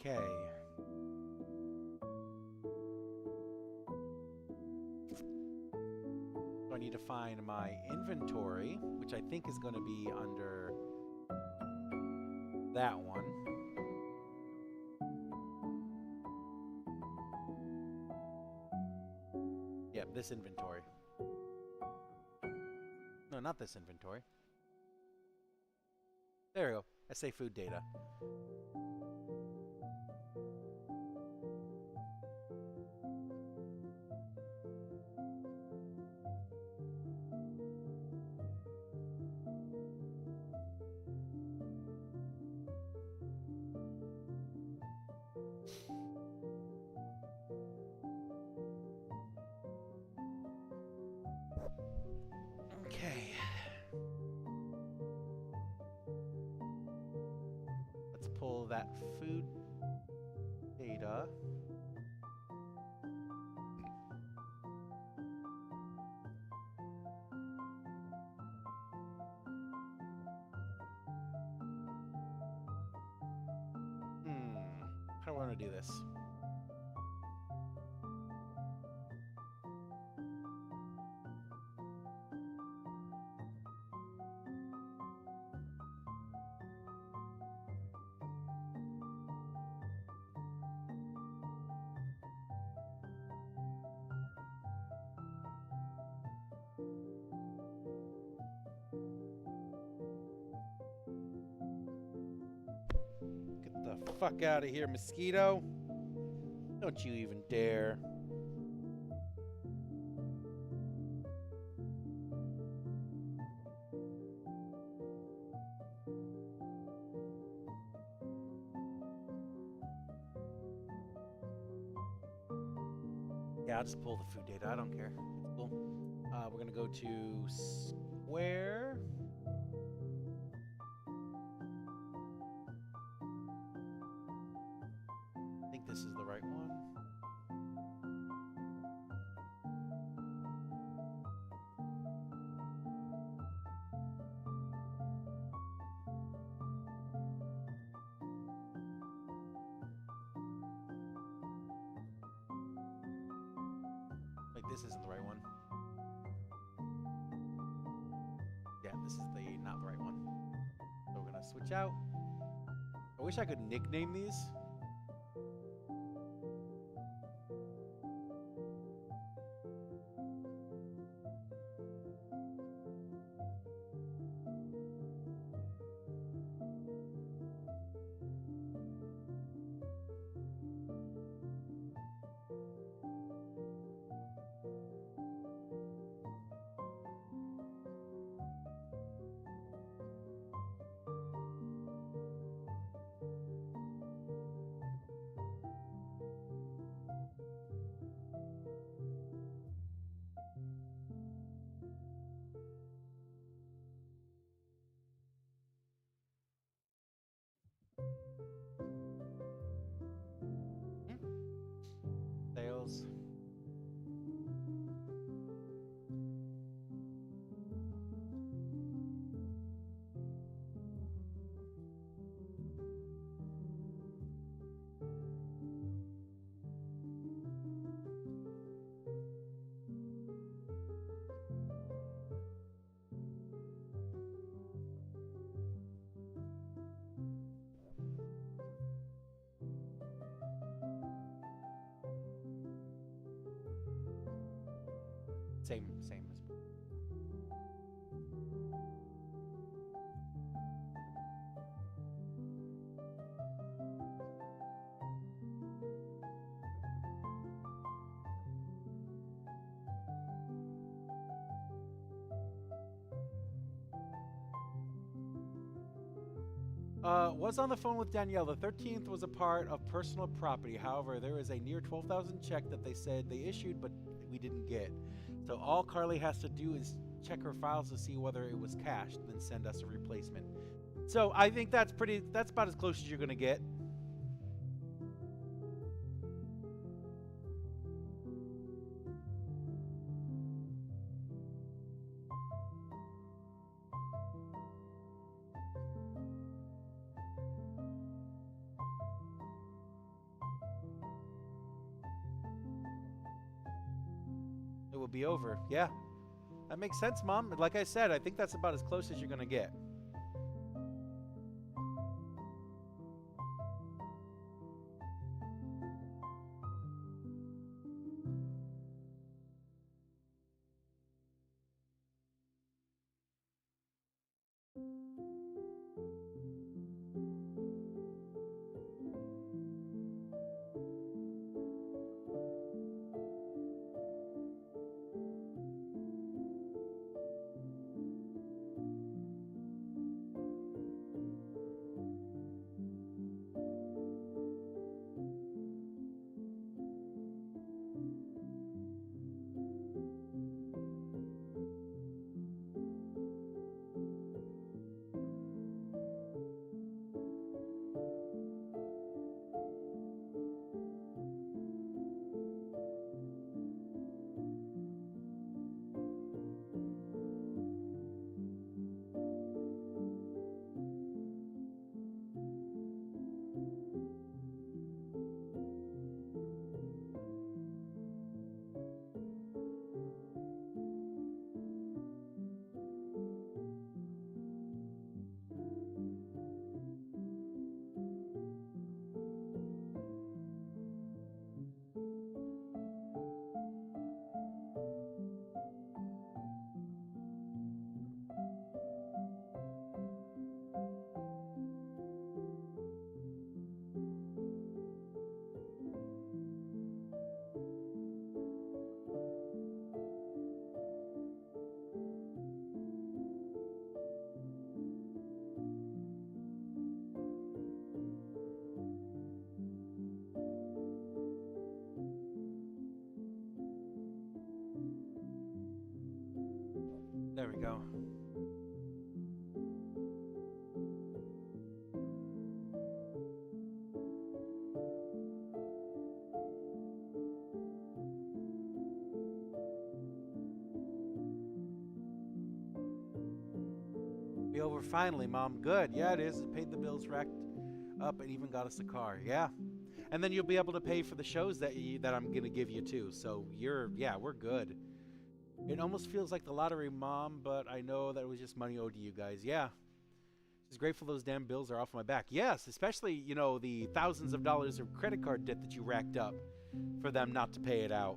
[SPEAKER 1] Okay. So I need to find my inventory, which I think is going to be under that one. Yep, this inventory. No, not this inventory. There we go. I say food data. Okay. Let's pull that food data. How do I want to do this? Get the fuck out of here, mosquito. Don't you even dare. Yeah, I'll just pull the food data. I don't care. It's cool. We're going to go to Square. I think this is the right one. Like, this isn't the right one. Yeah, this is not the right one. So we're going to switch out. I wish I could nickname these. Same. Was on the phone with Danielle. The 13th was a part of personal property. However, there is a near 12,000 check that they said they issued, but we didn't get. So all Carly has to do is check her files to see whether it was cashed, then send us a replacement. So I think that's about as close as you're going to get. It will be over. Yeah. That makes sense, Mom. Like I said, I think that's about as close as you're going to get. There we go. Be over finally, Mom. Good. Yeah, it is. It paid the bills, racked up, and even got us a car. Yeah. And then you'll be able to pay for the shows that I'm going to give you too. So we're good. It almost feels like the lottery, Mom, but I know that it was just money owed to you guys. Yeah. Just grateful those damn bills are off my back. Yes, especially, the thousands of dollars of credit card debt that you racked up for them not to pay it out.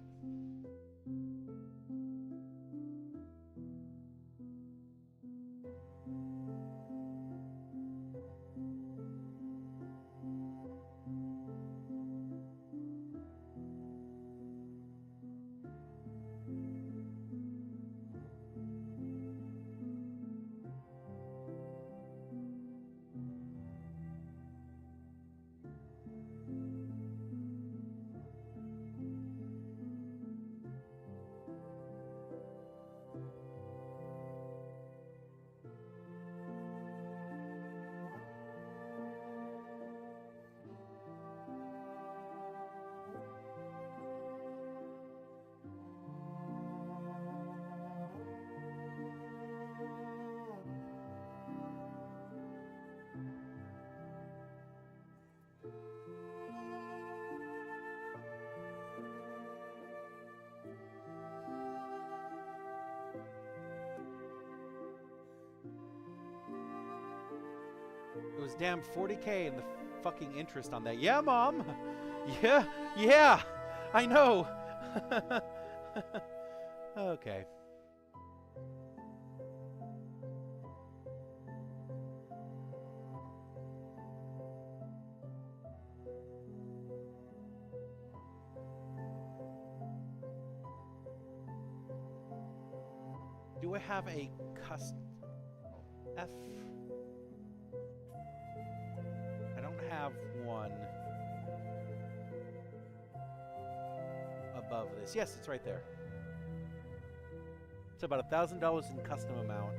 [SPEAKER 1] It was damn $40K in the fucking interest on that. Yeah, Mom. Yeah, I know. Okay. Do I have a custom F? I don't have one above this. Yes, it's right there. It's about $1,000 in custom amount.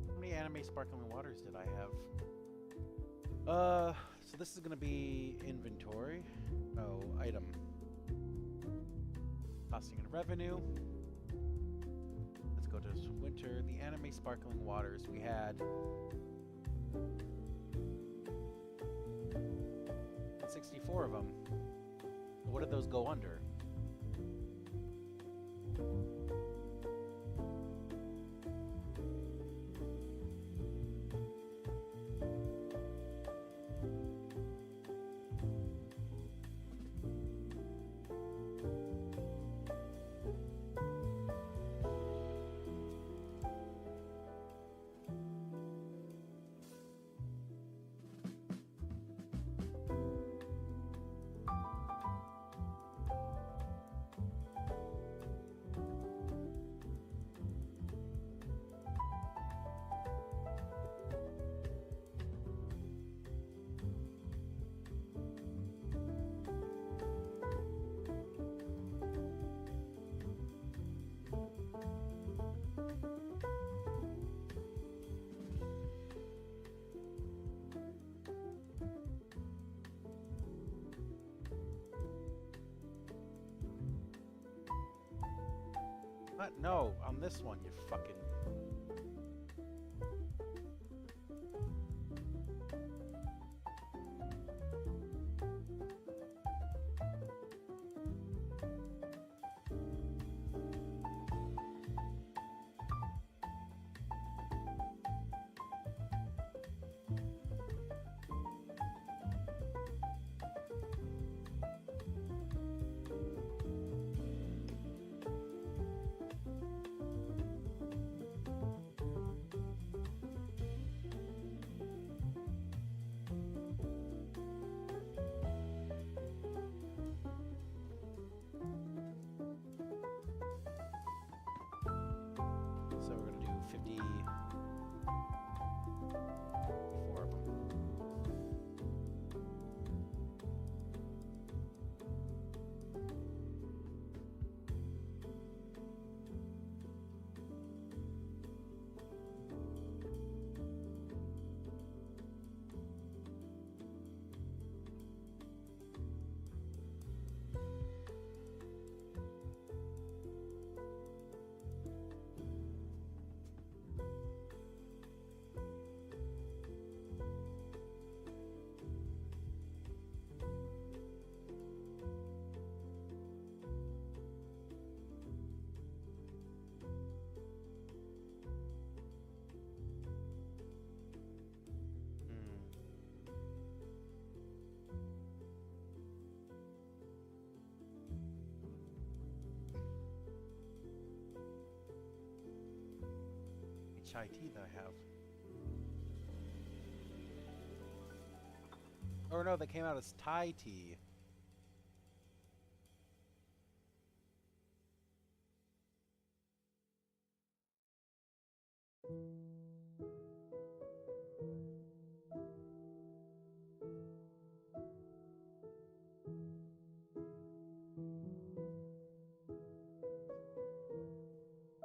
[SPEAKER 1] How many anime sparkling waters did I have? So this is gonna be inventory. Oh, item. Costing and revenue. Let's go to winter. The anime sparkling waters. We had 64 of them. What did those go under? What? No, on this one, you fucking... chai tea that I have? Or no, that came out as Thai tea.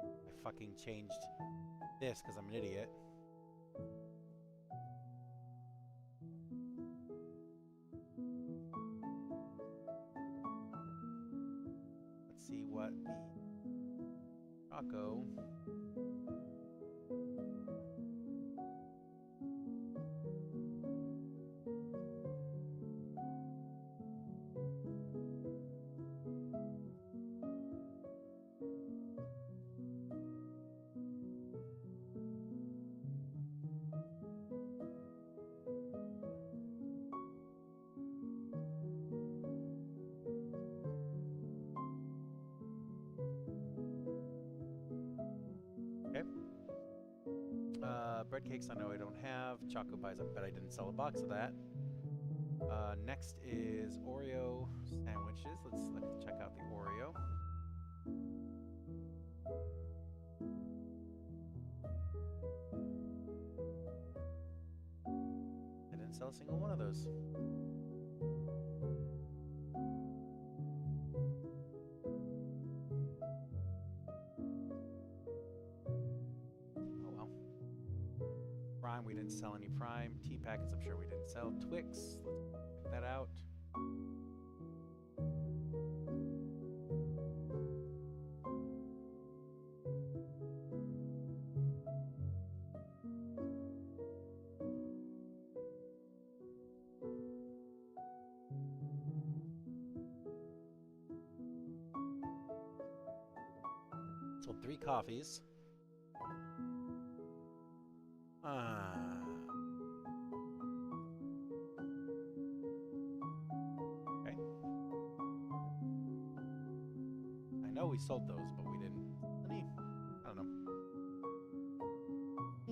[SPEAKER 1] I fucking changed this because I'm an idiot. Let's see what the Rocco. Okay. Bread cakes I know I don't have. Choco pies I bet I didn't sell a box of that. Next is Oreo sandwiches. Let's check out the Oreo. I didn't sell a single one of those. Oh well. Prime, we didn't sell any Prime. Tea packets, I'm sure we didn't sell. Twix, let's check that out. Sold 3 coffees. Okay. I know we sold those, but we didn't. I don't know.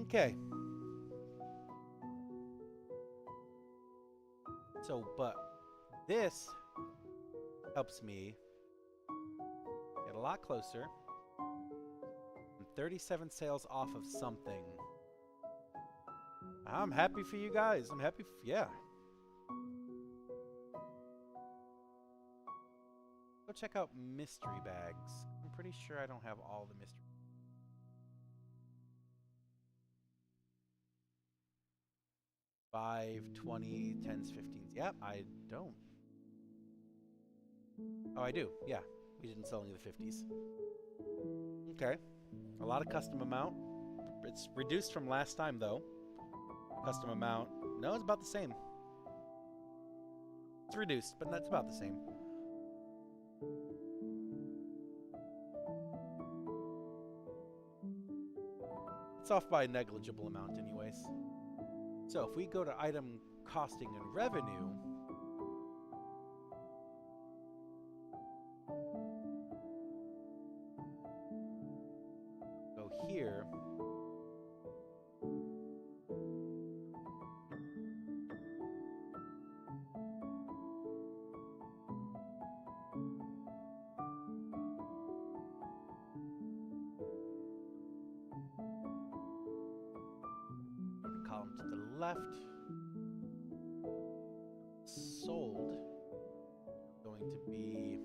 [SPEAKER 1] Okay. So, but this helps me get a lot closer. 37 sales off of something. I'm happy for you guys. I'm happy. Yeah. Go check out mystery bags. I'm pretty sure I don't have all the mystery. 5, 20, 10s, 15s. Yep, I don't. Oh, I do. Yeah. We didn't sell any of the 50s. Okay. A lot of custom amount. It's reduced from last time, though. Custom amount. No, it's about the same. It's reduced, but that's about the same. It's off by a negligible amount anyways. So if we go to item costing and revenue, go here. Column to the left. Sold. Going to be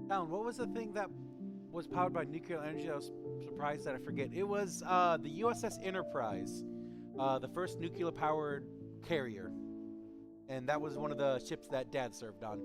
[SPEAKER 1] down. What was the thing that was powered by nuclear energy? I was surprised that I forget. It was the USS Enterprise, the first nuclear-powered carrier, and that was one of the ships that Dad served on.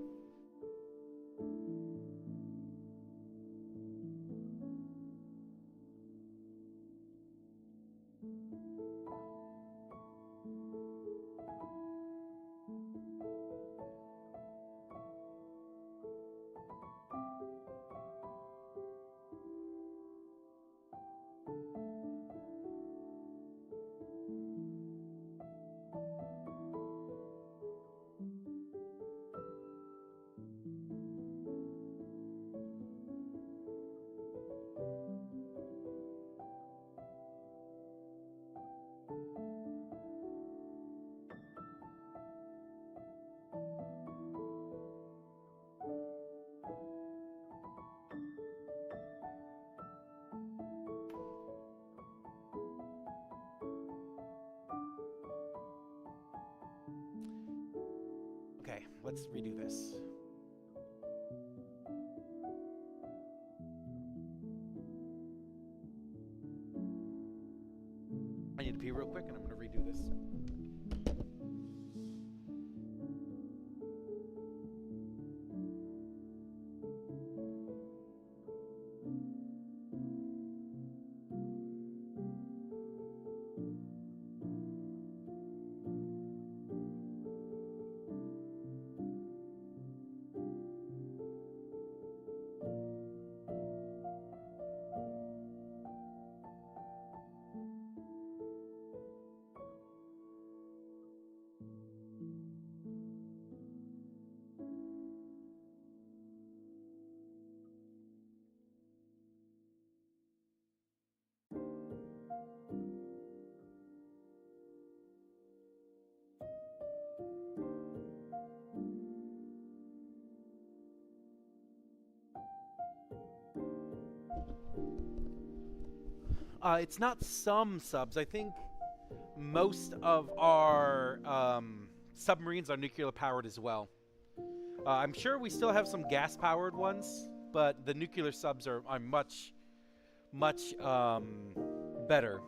[SPEAKER 1] let's redo this. I need to pee real quick, and I'm going to redo this. It's not some subs. I think most of our submarines are nuclear powered as well. I'm sure we still have some gas powered ones, but the nuclear subs are much, much better.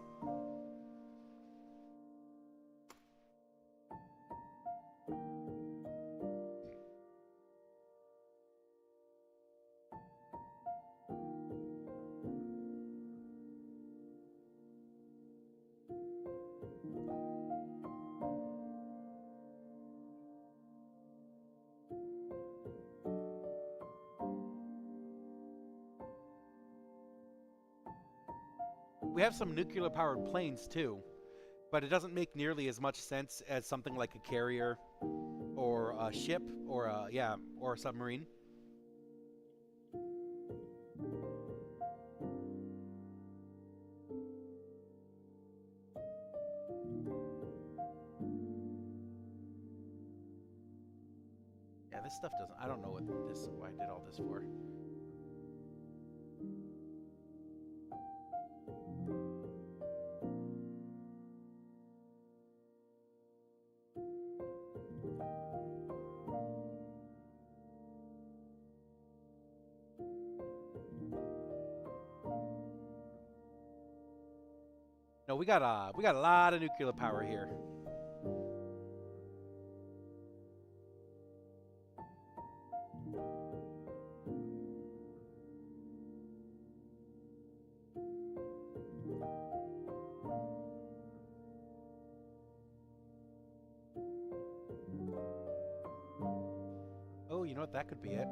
[SPEAKER 1] We have some nuclear powered planes too, but it doesn't make nearly as much sense as something like a carrier or a ship or a submarine. Yeah, this stuff doesn't. I don't know why I did all this for. No, we got a lot of nuclear power here. Oh, you know what? That could be it.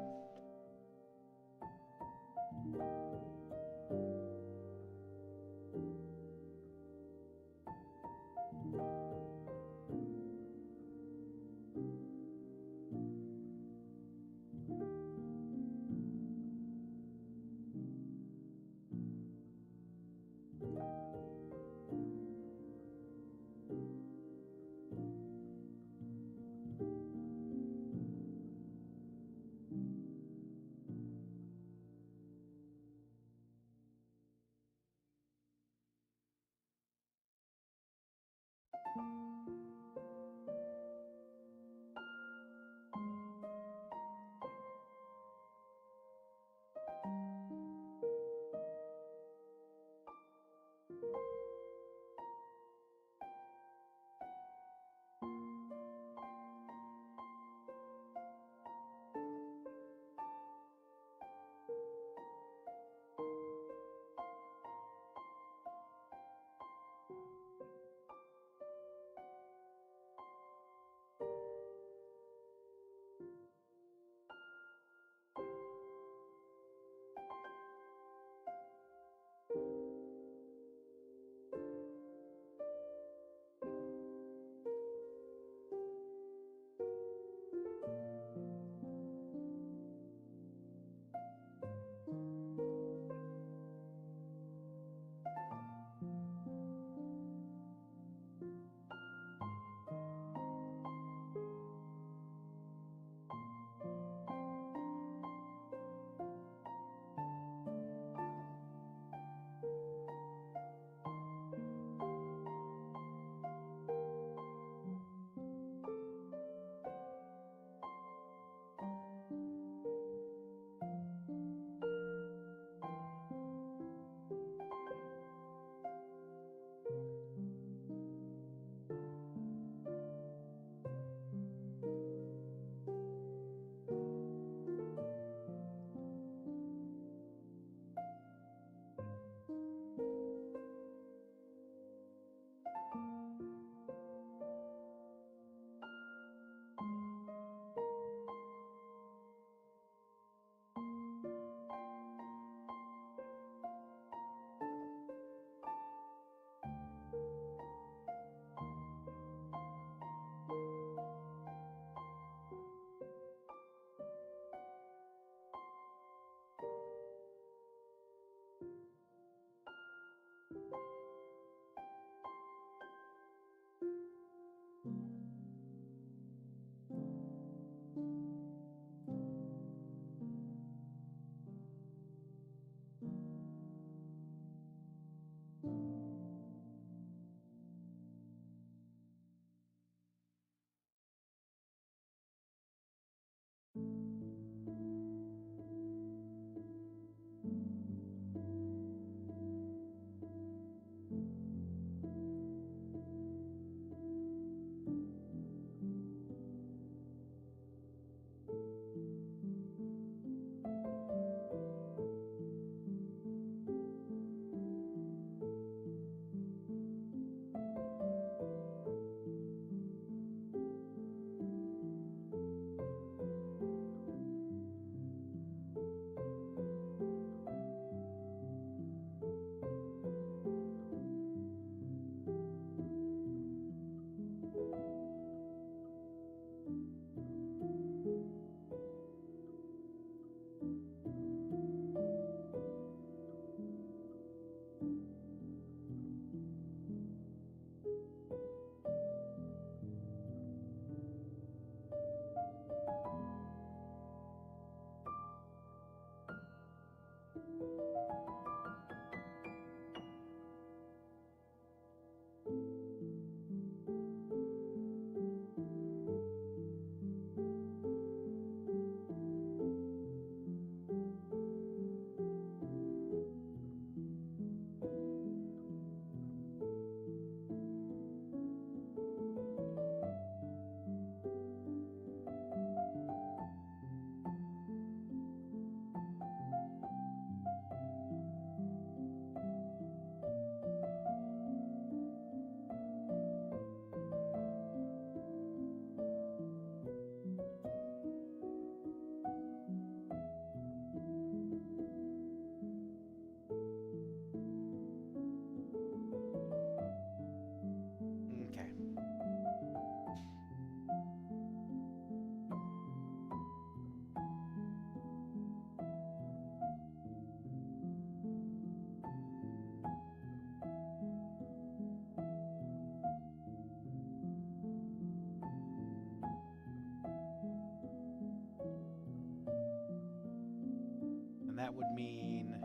[SPEAKER 1] that would mean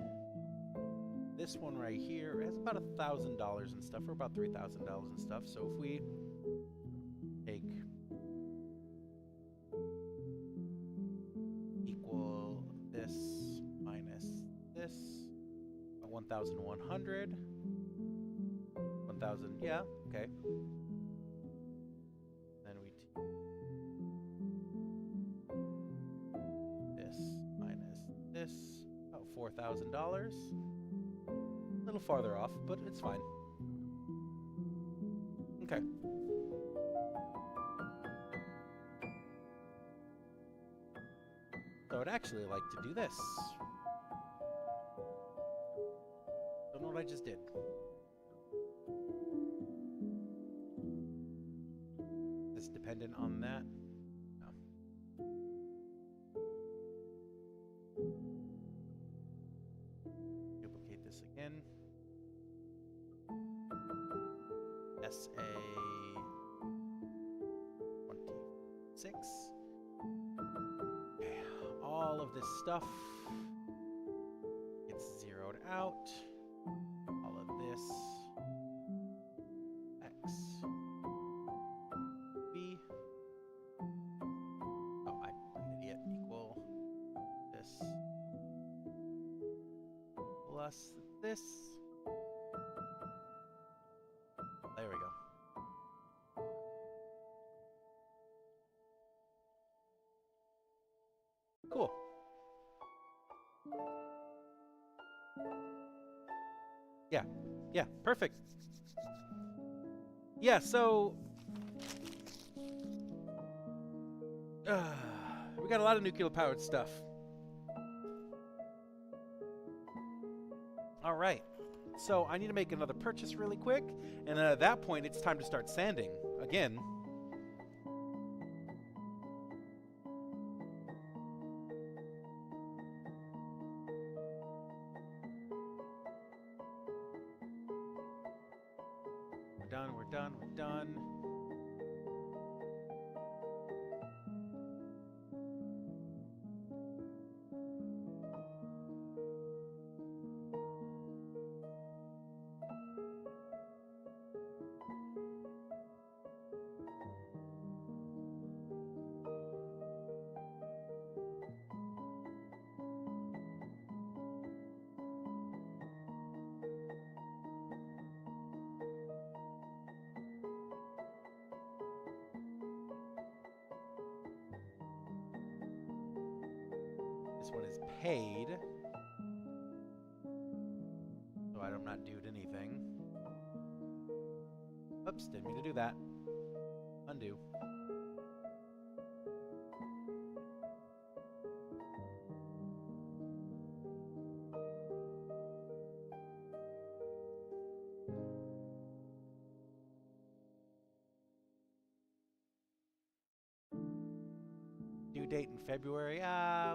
[SPEAKER 1] this one right here has about $1,000 and stuff, or about $3,000 and stuff. So if we take equal this minus this, 1,100, 1,000, yeah, okay. Then we this minus this, about $4,000. A little farther off, but it's fine. Okay. So I'd actually like to do this. Don't know what I just did. Is this dependent on that? No. Duplicate this again. SA 26. Okay, all of this stuff gets zeroed out. All of this X B. Oh, I'm an idiot. Equal this plus this. There we go. Cool. Yeah, perfect. Yeah, so we got a lot of nuclear-powered stuff. All right. So I need to make another purchase really quick, and at that point, it's time to start sanding again. We're done. This one is paid, so I'm not due anything. Oops, didn't mean to do that. Undo. Due date in February.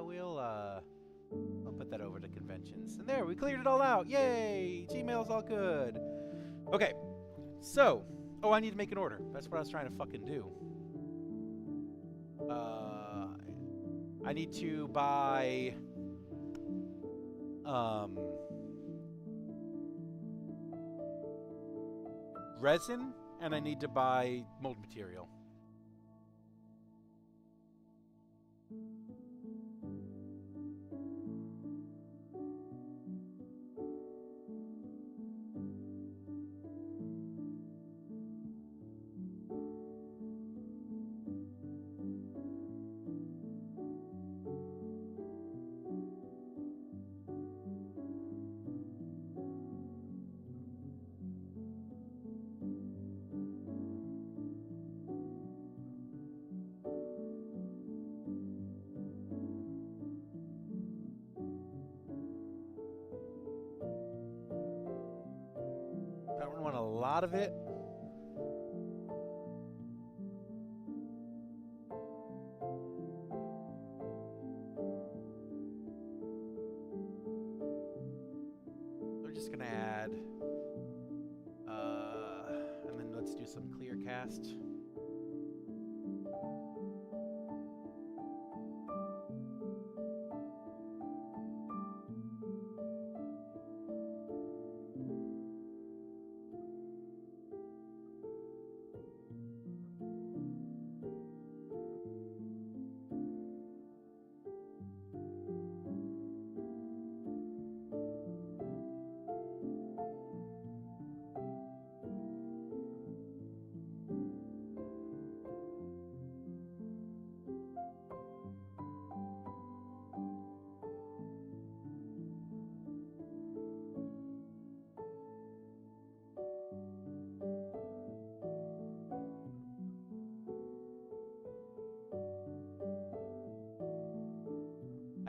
[SPEAKER 1] We'll put that over to conventions. And there, we cleared it all out. Yay! Gmail's all good. Okay, so, I need to make an order. That's what I was trying to fucking do. I need to buy resin, and I need to buy mold material. I don't want a lot of it. We're just gonna add, and then let's do some clear cast.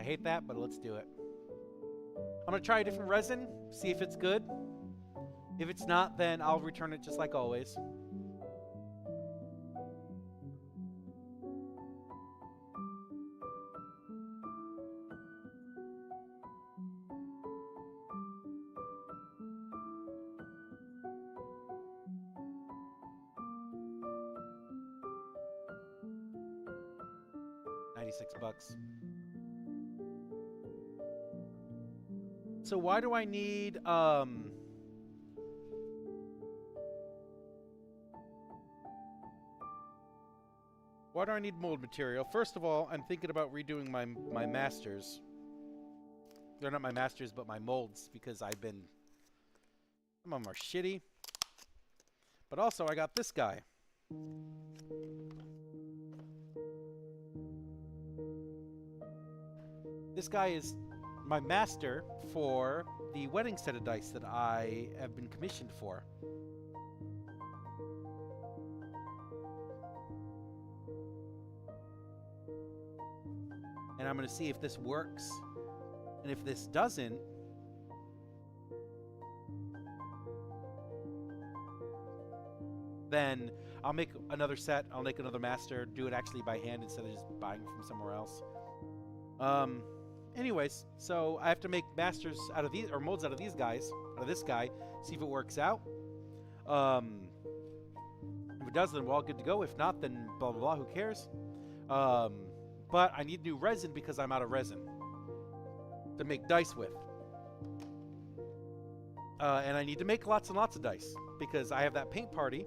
[SPEAKER 1] hate that, but let's do it. I'm going to try a different resin, see if it's good. If it's not, then I'll return it just like always. $96. So why do I need why do I need mold material? First of all, I'm thinking about redoing my masters. They're not my masters, but my molds, because some of them are shitty. But also, I got this guy. This guy is my master for the wedding set of dice that I have been commissioned for. And I'm going to see if this works. And if this doesn't, then I'll make another set. I'll make another master, do it actually by hand instead of just buying from somewhere else. Anyways, so I have to make masters out of these, or molds out of these guys, out of this guy, see if it works out. If it does, then we're all good to go. If not, then blah, blah, blah, who cares? But I need new resin because I'm out of resin to make dice with. And I need to make lots and lots of dice because I have that paint party,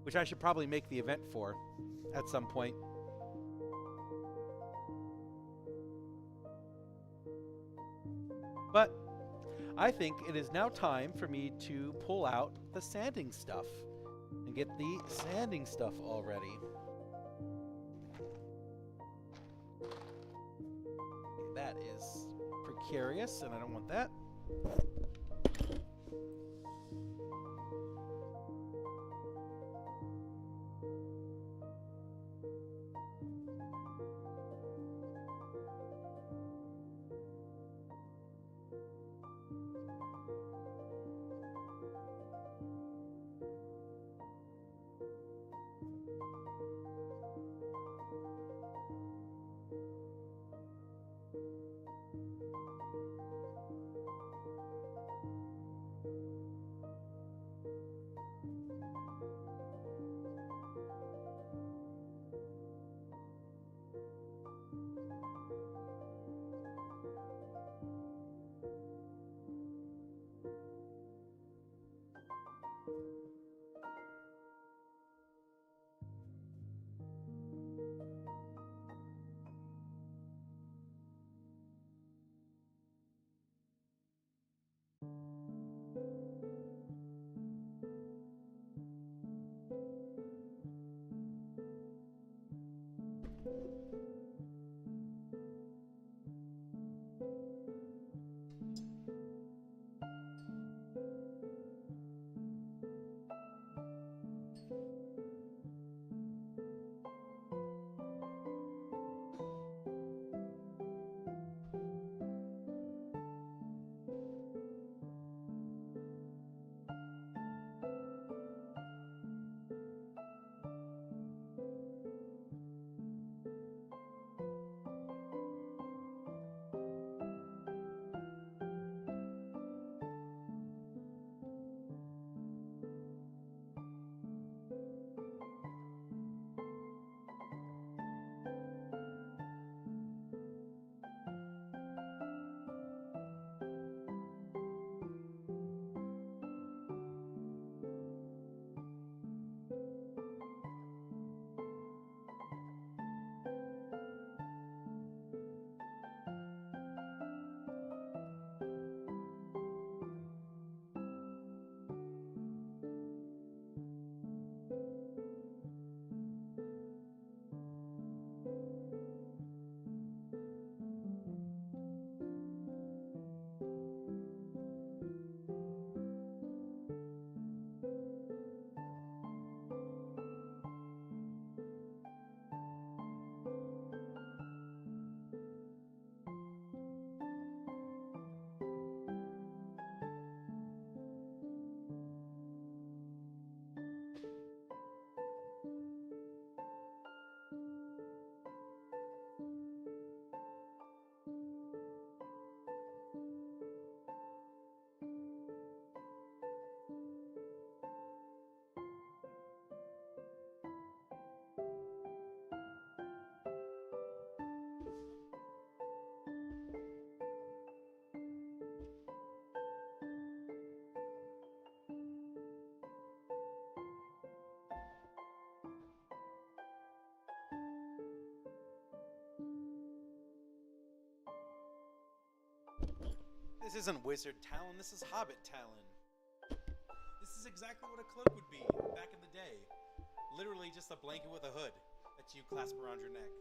[SPEAKER 1] which I should probably make the event for at some point. But I think it is now time for me to pull out the sanding stuff and get the sanding stuff all ready. Okay, that is precarious, and I don't want that. This isn't Wizard Talon, this is Hobbit Talon. This is exactly what a cloak would be back in the day. Literally just a blanket with a hood that you clasp around your neck.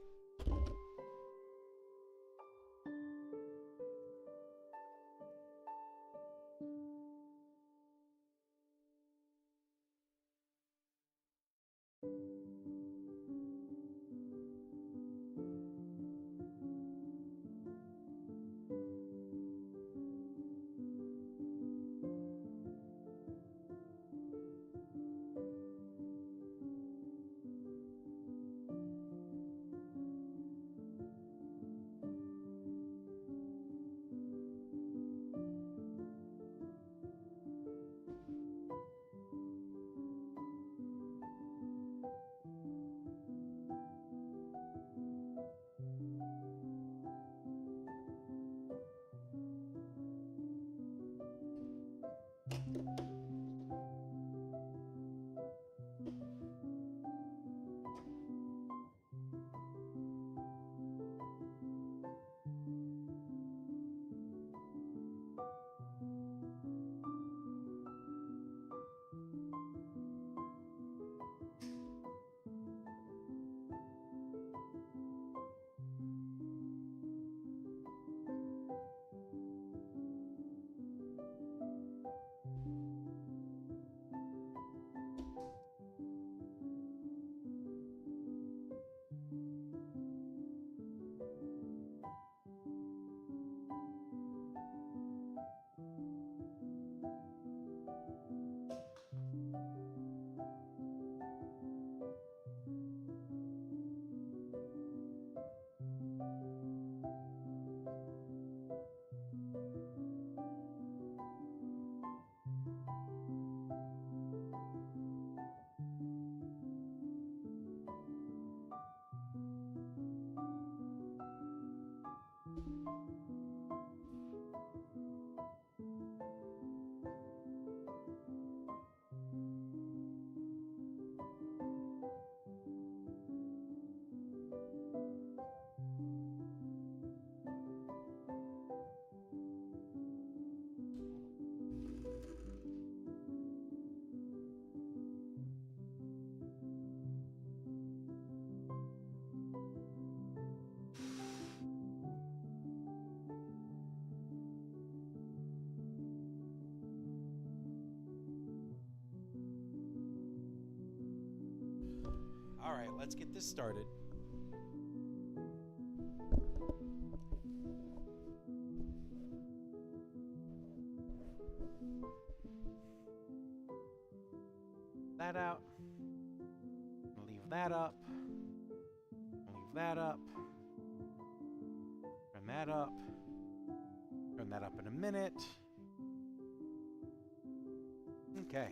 [SPEAKER 1] Alright, let's get this started. That out. Leave that up. Leave that up. Turn that up. Turn that up in a minute. Okay.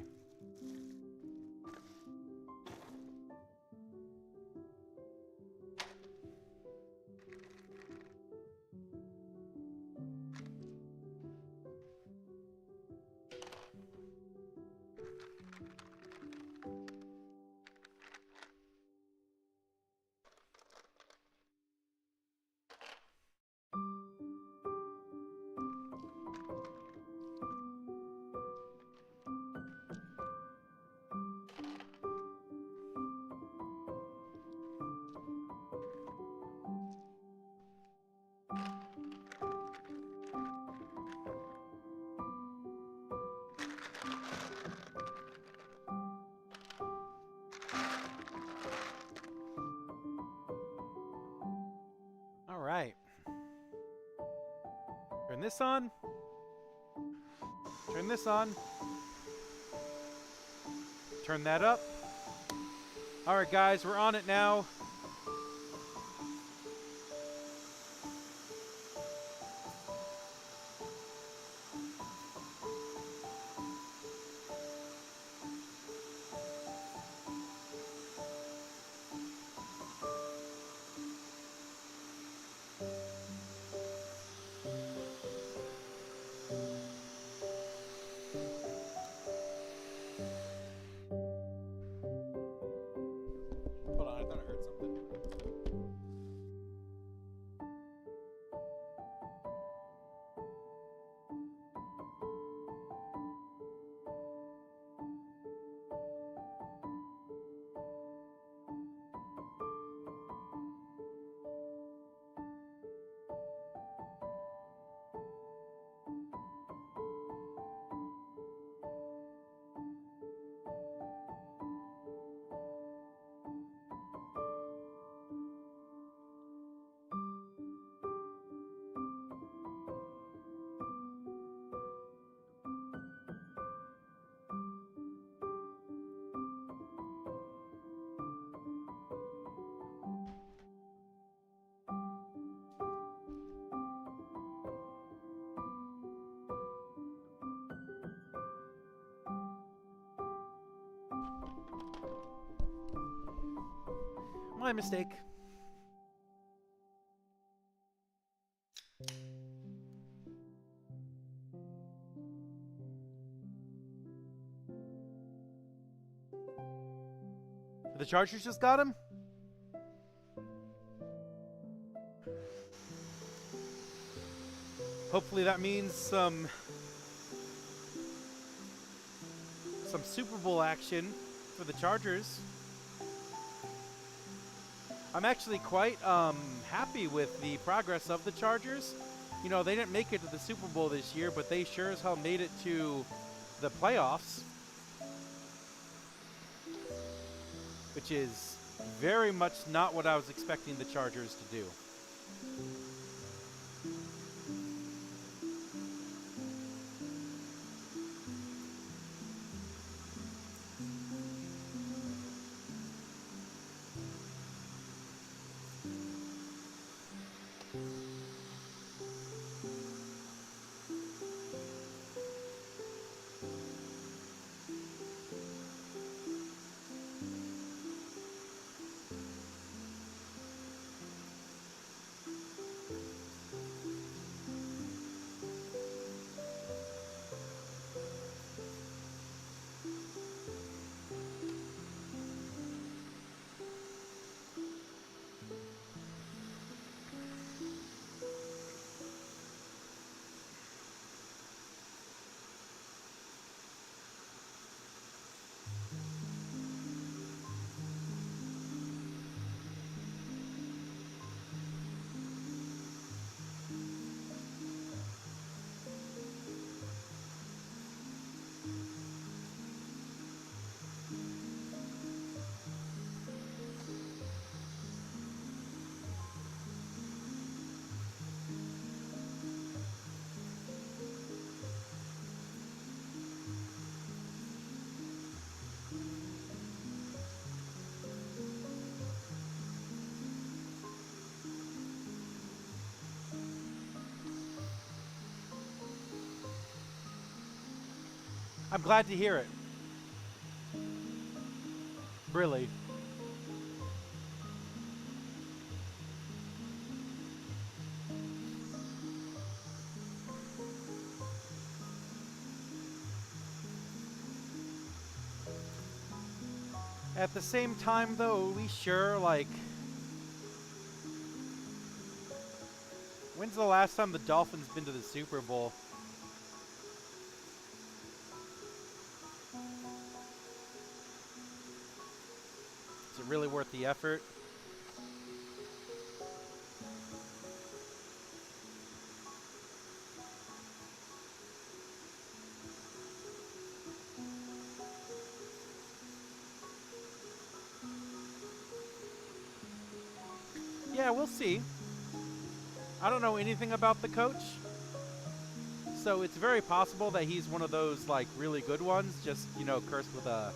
[SPEAKER 1] Alright. Turn this on. Turn this on. Turn that up. Alright guys, we're on it now. Hold on, I thought I heard something. My mistake. The Chargers just got him? Hopefully that means some Super Bowl action for the Chargers. I'm actually quite happy with the progress of the Chargers. You know, they didn't make it to the Super Bowl this year, but they sure as hell made it to the playoffs, which is very much not what I was expecting the Chargers to do. I'm glad to hear it. Really. At the same time, though, we sure, like... When's the last time the Dolphins been to the Super Bowl? Is it really worth the effort? Yeah, we'll see. I don't know anything about the coach, so it's very possible that he's one of those, like, really good ones, just, you know, cursed with the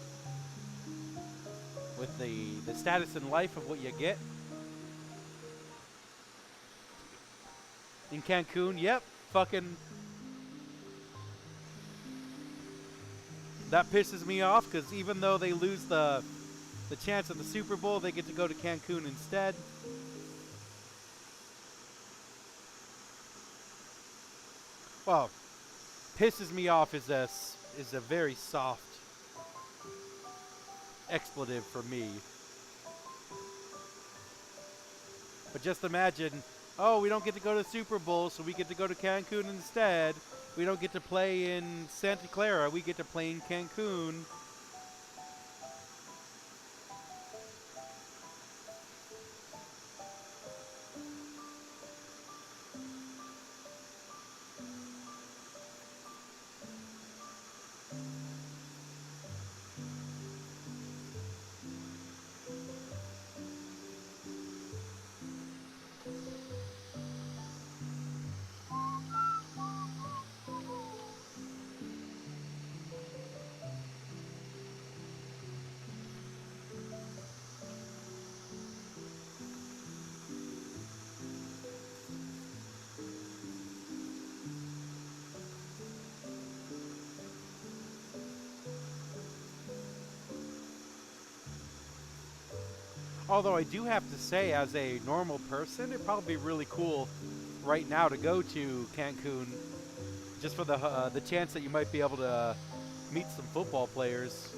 [SPEAKER 1] status in life of what you get. In Cancun, yep, fucking... That pisses me off, because even though they lose the chance at the Super Bowl, they get to go to Cancun instead. Well, pisses me off is a very soft expletive for me. But just imagine, oh, we don't get to go to the Super Bowl, so we get to go to Cancun instead. We don't get to play in Santa Clara, we get to play in Cancun. Although I do have to say, as a normal person, it'd probably be really cool right now to go to Cancun, just for the chance that you might be able to meet some football players.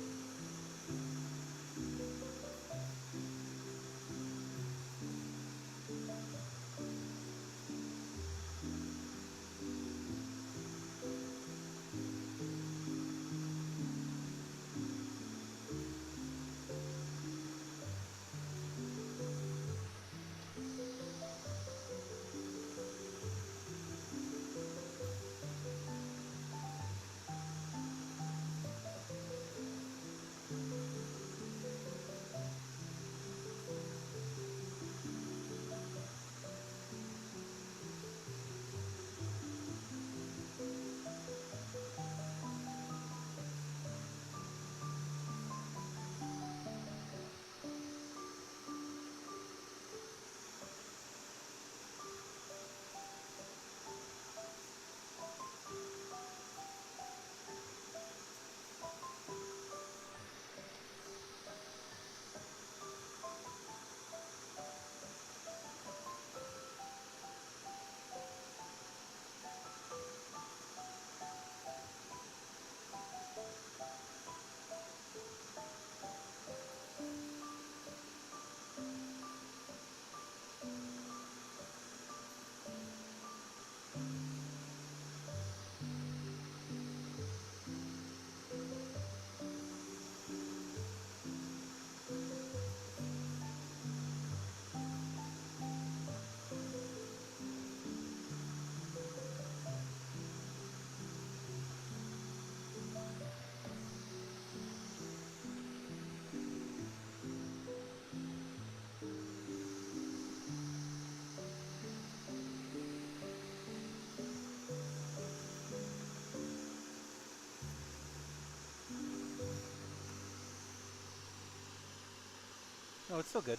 [SPEAKER 1] No, it's still good.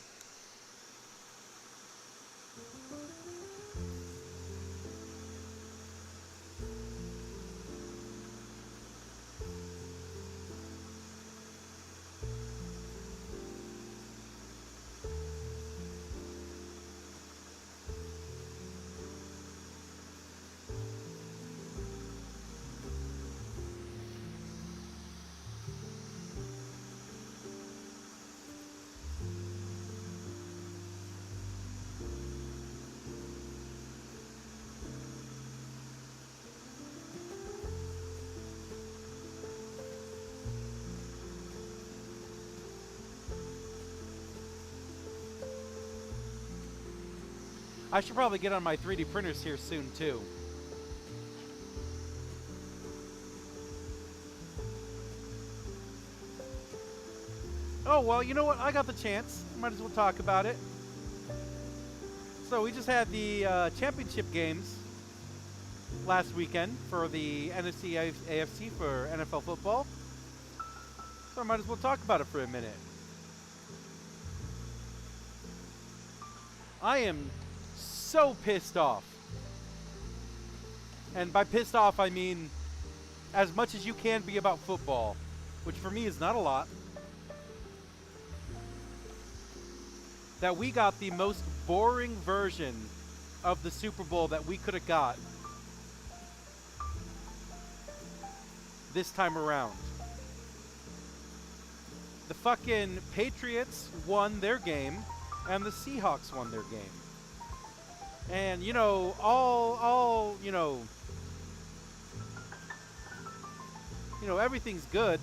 [SPEAKER 1] I should probably get on my 3D printers here soon, too. Oh, well, you know what? I got the chance. Might as well talk about it. So we just had the championship games last weekend for the NFC AFC for NFL football. So I might as well talk about it for a minute. I am so pissed off. And by pissed off, I mean as much as you can be about football, which for me is not a lot. That we got the most boring version of the Super Bowl that we could have got this time around. The fucking Patriots won their game, and the Seahawks won their game. And, you know, everything's good.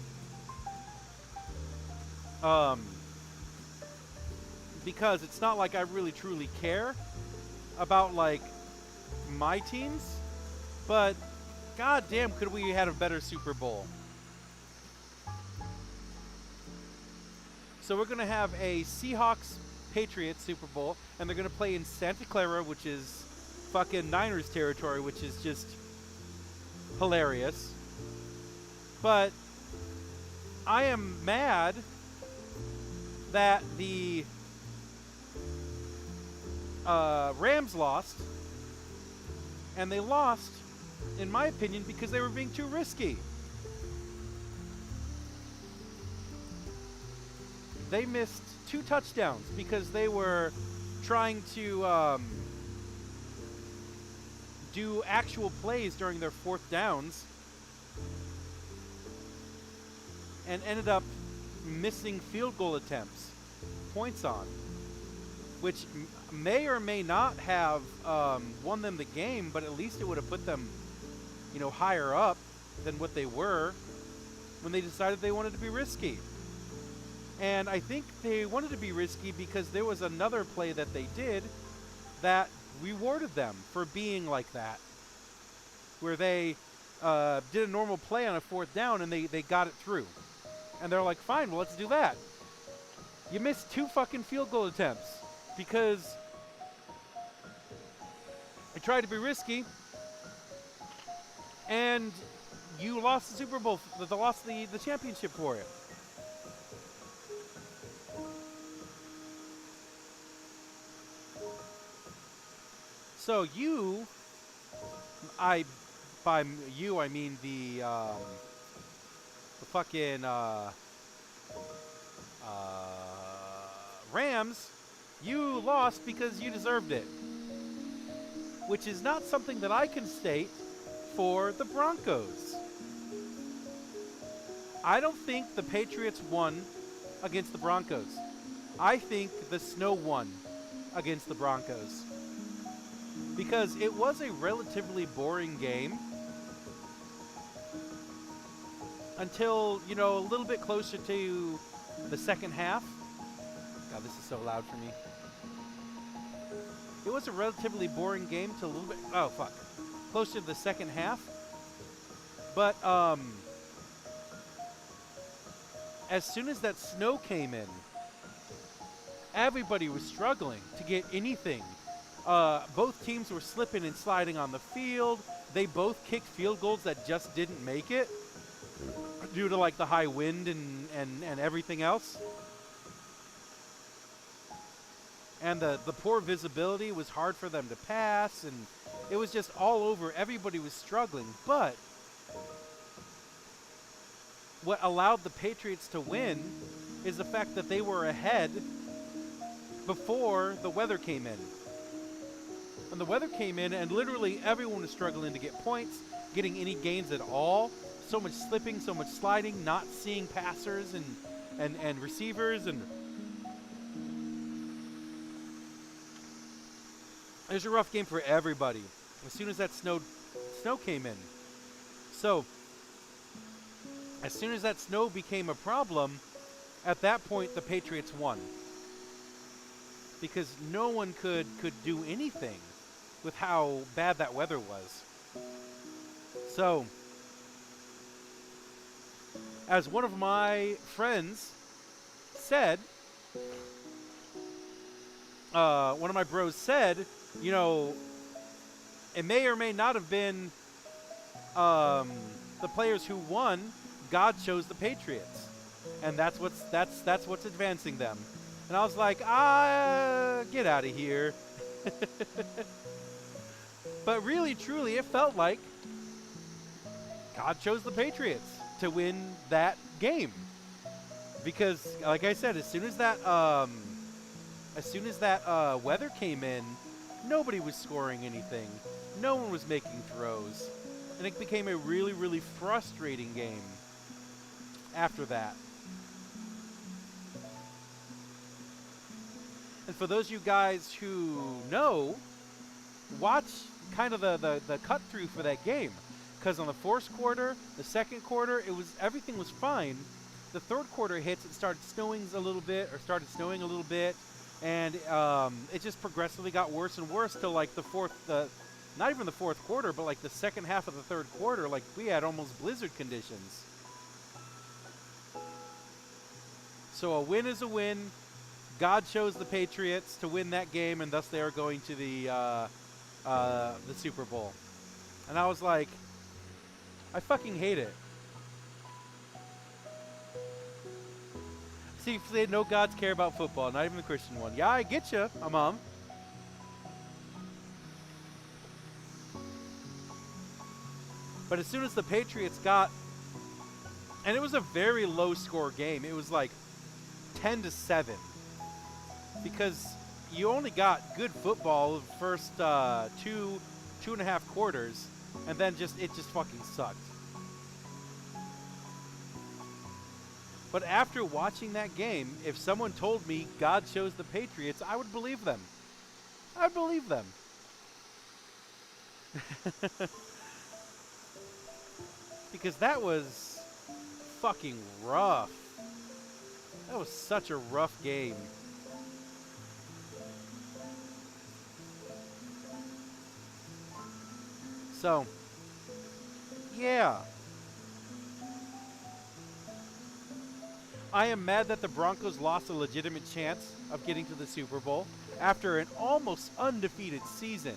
[SPEAKER 1] Because it's not like I really truly care about, like, my teams. But, goddamn, could we have had a better Super Bowl. So we're going to have a Seahawks-Patriots Super Bowl, and they're going to play in Santa Clara, which is fucking Niners territory, which is just hilarious. But I am mad that the Rams lost, and they lost, in my opinion, because they were being too risky. They missed 2 touchdowns because they were trying to do actual plays during their 4th downs and ended up missing field goal attempts, points on, which may or may not have won them the game, but at least it would have put them, you know, higher up than what they were when they decided they wanted to be risky. And I think they wanted to be risky because there was another play that they did that rewarded them for being like that, where they did a normal play on a 4th down and they got it through. And they're like, fine, well, let's do that. You missed 2 fucking field goal attempts because I tried to be risky and you lost the Super Bowl, lost the championship for it. So by you I mean the fucking Rams, you lost because you deserved it. Which is not something that I can state for the Broncos. I don't think the Patriots won against the Broncos. I think the snow won against the Broncos. Because it was a relatively boring game until, you know, a little bit closer to the second half. God, this is so loud for me. It was a relatively boring game till a little bit, closer to the second half. But as soon as that snow came in, everybody was struggling to get anything. Both teams were slipping and sliding on the field. They both kicked field goals that just didn't make it due to like the high wind and everything else. And the poor visibility was hard for them to pass, and it was just all over. Everybody was struggling. But what allowed the Patriots to win is the fact that they were ahead before the weather came in. And the weather came in, and literally everyone was struggling to get points, getting any gains at all. So much slipping, so much sliding, not seeing passers and receivers. And it was a rough game for everybody as soon as that snow came in. So as soon as that snow became a problem, at that point the Patriots won. Because no one could do anything with how bad that weather was. So, as one of my friends said, one of my bros said, you know, it may or may not have been the players who won. God chose the Patriots, and that's what's advancing them. And I was like, get out of here. But really, truly, it felt like God chose the Patriots to win that game. Because, like I said, as soon as that weather came in, nobody was scoring anything. No one was making throws. And it became a really, really frustrating game after that. And for those of you guys who know, watch kind of the cut through for that game. Because on the fourth quarter, the second quarter, everything was fine. The third quarter hits, it started snowing a little bit, and it just progressively got worse and worse till like not even the fourth quarter, but like the second half of the third quarter, like we had almost blizzard conditions. So a win is a win. God chose the Patriots to win that game, and thus they are going to the Super Bowl. And I was like, I fucking hate it. See, no gods care about football, not even the Christian one. Yeah, I get you, Mom. But as soon as the Patriots got, and it was a very low score game. It was like 10-7 because you only got good football the first two and a half quarters, and then it just fucking sucked. But after watching that game, if someone told me God chose the Patriots, I would believe them. I'd believe them. Because that was fucking rough. That was such a rough game. So, yeah. I am mad that the Broncos lost a legitimate chance of getting to the Super Bowl after an almost undefeated season.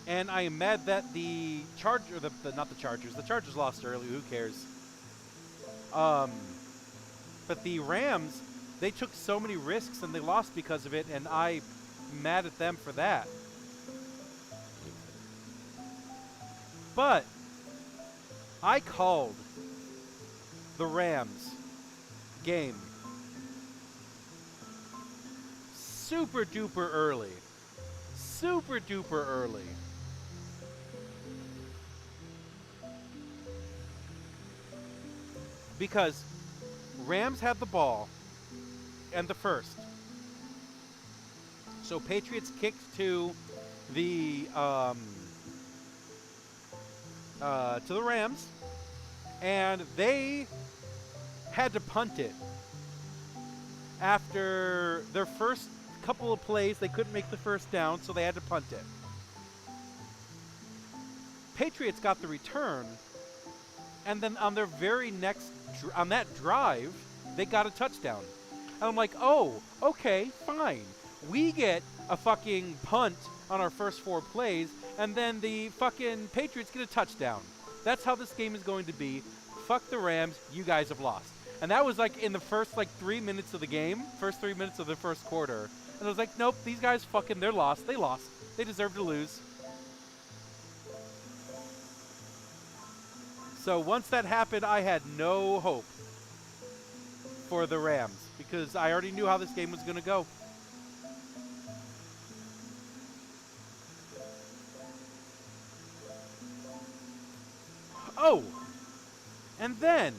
[SPEAKER 1] And I am mad that the Chargers lost early, who cares? But the Rams, they took so many risks and they lost because of it, and I'm mad at them for that. But I called the Rams game super duper early. Super duper early. Because Rams had the ball and the first. So Patriots kicked to the Rams, and they had to punt it. After their first couple of plays, they couldn't make the first down, so they had to punt it. Patriots got the return, and then on their very next on that drive, they got a touchdown. And I'm like, oh, okay, fine. We get a fucking punt on our first 4 plays, and then the fucking Patriots get a touchdown. That's how this game is going to be. Fuck the Rams, you guys have lost. And that was like in the first 3 minutes of the game, first 3 minutes of the first quarter. And I was like, nope, these guys they're lost. They lost. They deserve to lose. So once that happened, I had no hope for the Rams because I already knew how this game was going to go. Oh, and then,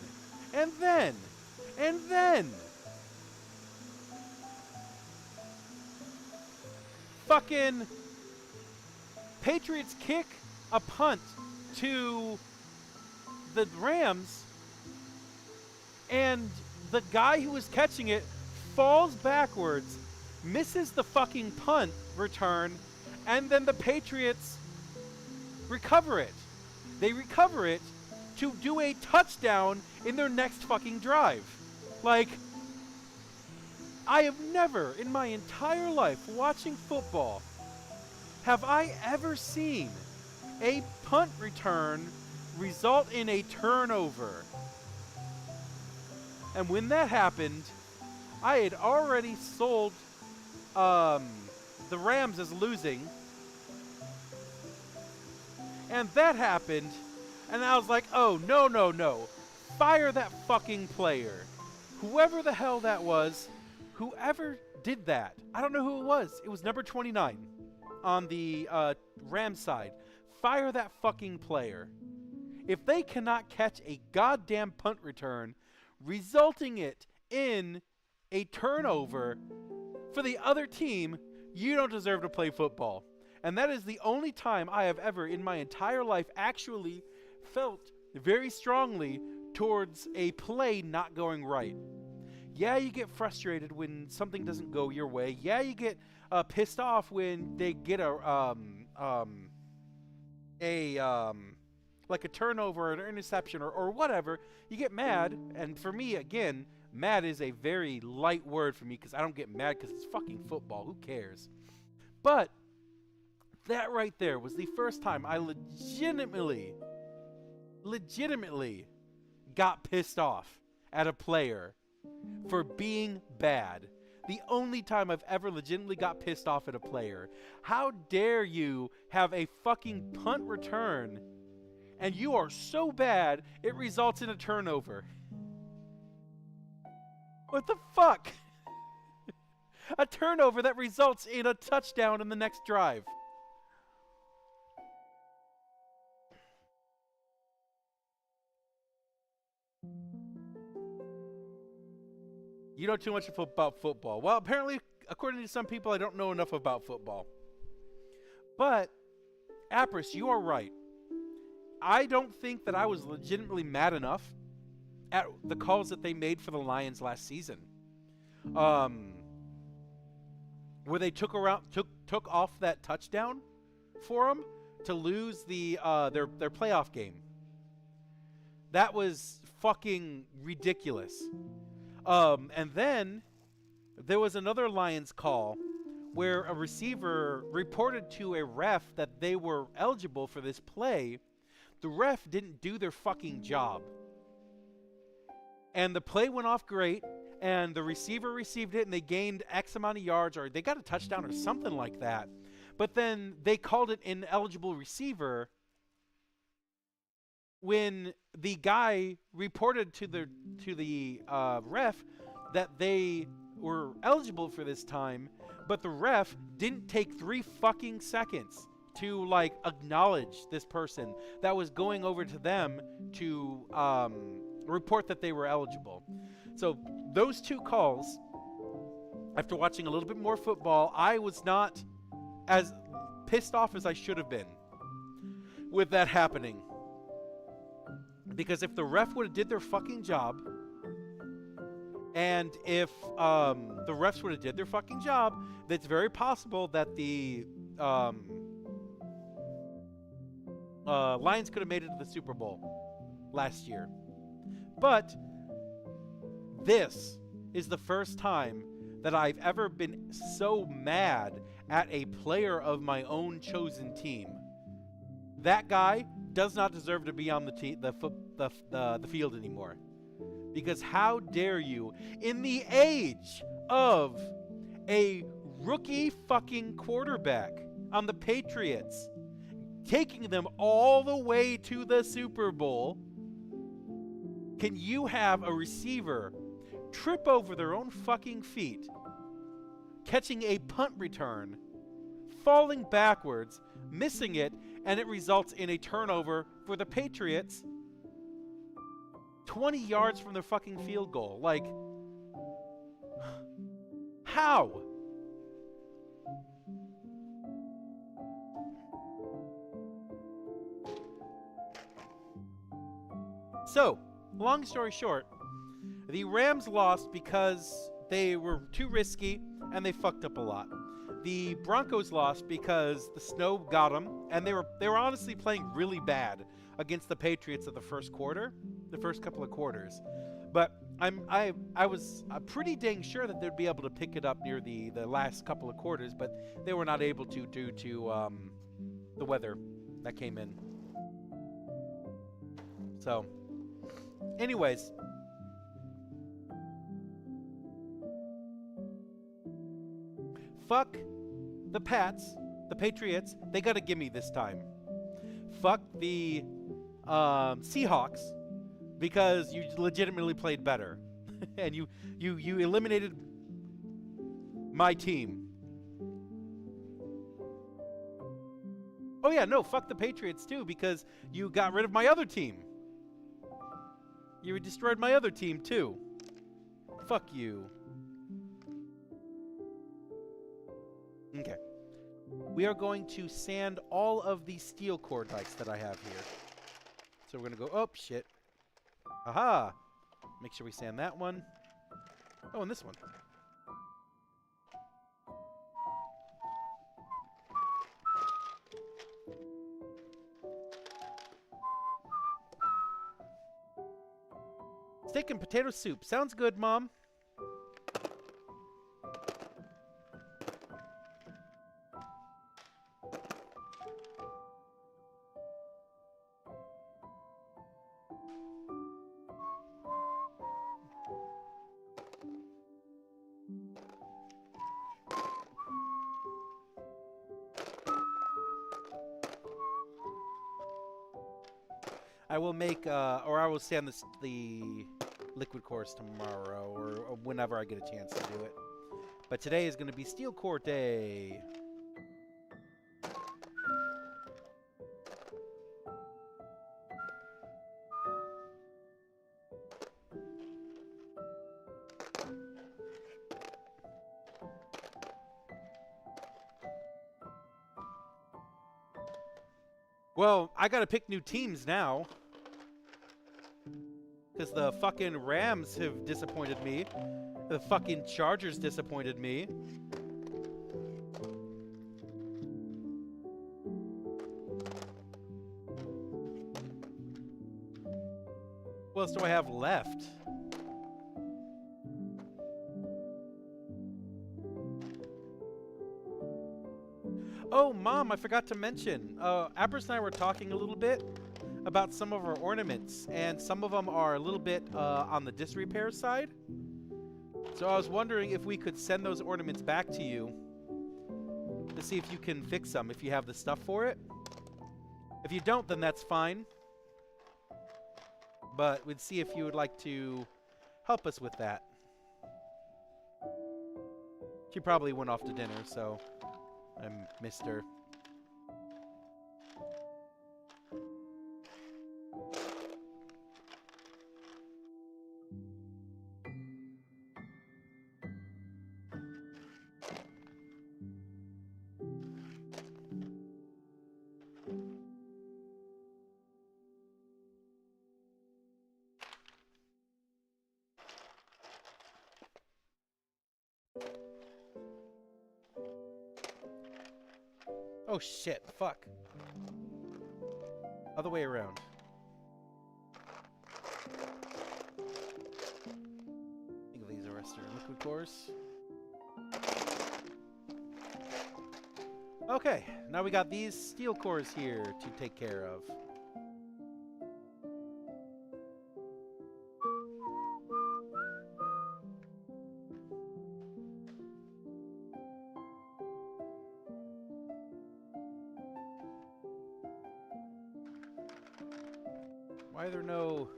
[SPEAKER 1] fucking Patriots kick a punt to the Rams, and the guy who was catching it falls backwards, misses the fucking punt return, and then the Patriots recover it. They recover it to do a touchdown in their next fucking drive. Like, I have never in my entire life watching football have I ever seen a punt return result in a turnover. And when that happened, I had already sold the Rams as losing. And that happened, and I was like, oh, no. Fire that fucking player. Whoever the hell that was, whoever did that, I don't know who it was. It was number 29 on the Rams side. Fire that fucking player. If they cannot catch a goddamn punt return, resulting it in a turnover for the other team, you don't deserve to play football. And that is the only time I have ever in my entire life actually felt very strongly towards a play not going right. Yeah, you get frustrated when something doesn't go your way. Yeah, you get pissed off when they get like a turnover or an interception or whatever. You get mad, and for me, again, mad is a very light word for me because I don't get mad because it's fucking football. Who cares? But that right there was the first time I legitimately got pissed off at a player for being bad. The only time I've ever legitimately got pissed off at a player. How dare you have a fucking punt return and you are so bad it results in a turnover? What the fuck? A turnover that results in a touchdown in the next drive. You know too much about football. Well, apparently, according to some people, I don't know enough about football. But, Apris, you are right. I don't think that I was legitimately mad enough at the calls that they made for the Lions last season. Where they took off that touchdown for them to lose their playoff game. That was fucking ridiculous. And then there was another Lions call where a receiver reported to a ref that they were eligible for this play. The ref didn't do their fucking job. And the play went off great, and the receiver received it, and they gained X amount of yards, or they got a touchdown or something like that. But then they called it an ineligible receiver when the guy reported to the ref that they were eligible for this time, but the ref didn't take 3 fucking seconds to like acknowledge this person that was going over to them to report that they were eligible. So those 2 calls, after watching a little bit more football, I was not as pissed off as I should have been with that happening. Because if the ref would have did their fucking job, and if the refs would have did their fucking job, it's very possible that the Lions could have made it to the Super Bowl last year. But this is the first time that I've ever been so mad at a player of my own chosen team. That guy does not deserve to be on the field anymore. Because how dare you, in the age of a rookie fucking quarterback on the Patriots, taking them all the way to the Super Bowl, can you have a receiver trip over their own fucking feet, catching a punt return, falling backwards, missing it, and it results in a turnover for the Patriots 20 yards from their fucking field goal? Like, how? So, long story short, the Rams lost because they were too risky and they fucked up a lot. The Broncos lost because the snow got them, and they were honestly playing really bad against the Patriots of the first couple of quarters. But I was pretty dang sure that they'd be able to pick it up near the last couple of quarters, but they were not able to due to the weather that came in. So, anyways, fuck the Patriots. They got a gimme this time. Fuck the Seahawks, because you legitimately played better, and you eliminated my team. Oh yeah, no, fuck the Patriots too, because you got rid of my other team. You destroyed my other team too. Fuck you. Okay. We are going to sand all of the steel core dikes that I have here. So we're going to go, oh, shit. Aha! Make sure we sand that one. Oh, and this one. Steak and potato soup. Sounds good, Mom. I will make, or I will sand the liquid cores tomorrow or whenever I get a chance to do it. But today is going to be steel core day. Well, I gotta pick new teams now. Because the fucking Rams have disappointed me. The fucking Chargers disappointed me. What else do I have left? Oh, Mom, I forgot to mention. Abras and I were talking a little bit about some of our ornaments, and some of them are a little bit on the disrepair side. So I was wondering if we could send those ornaments back to you to see if you can fix them, if you have the stuff for it. If you don't, then that's fine. But we'd see if you would like to help us with that. She probably went off to dinner, so I missed her. Oh shit, fuck. Other way around. I think these are rest of liquid cores. Okay, now we got these steel cores here to take care of. Why are there no...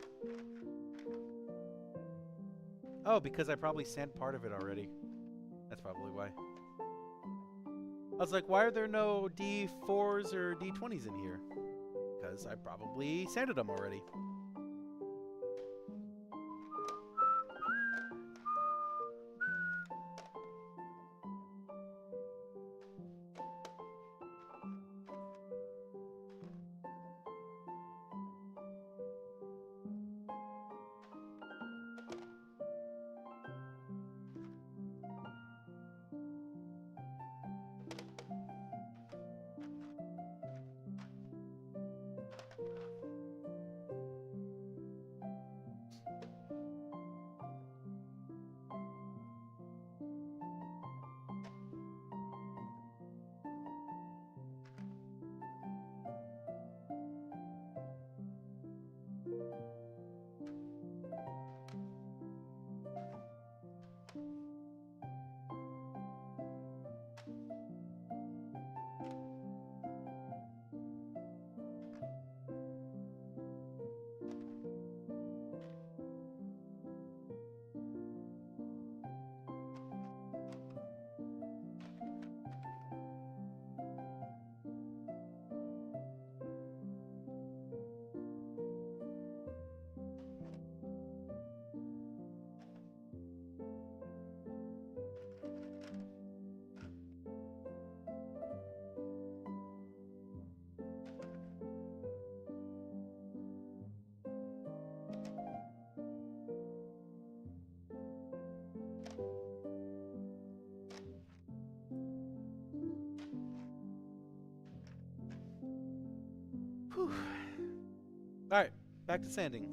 [SPEAKER 1] Oh, because I probably sent part of it already. That's probably why. I was like, why are there no D4s or D20s in here? Because I probably sanded them already. Whew. Alright, back to sanding.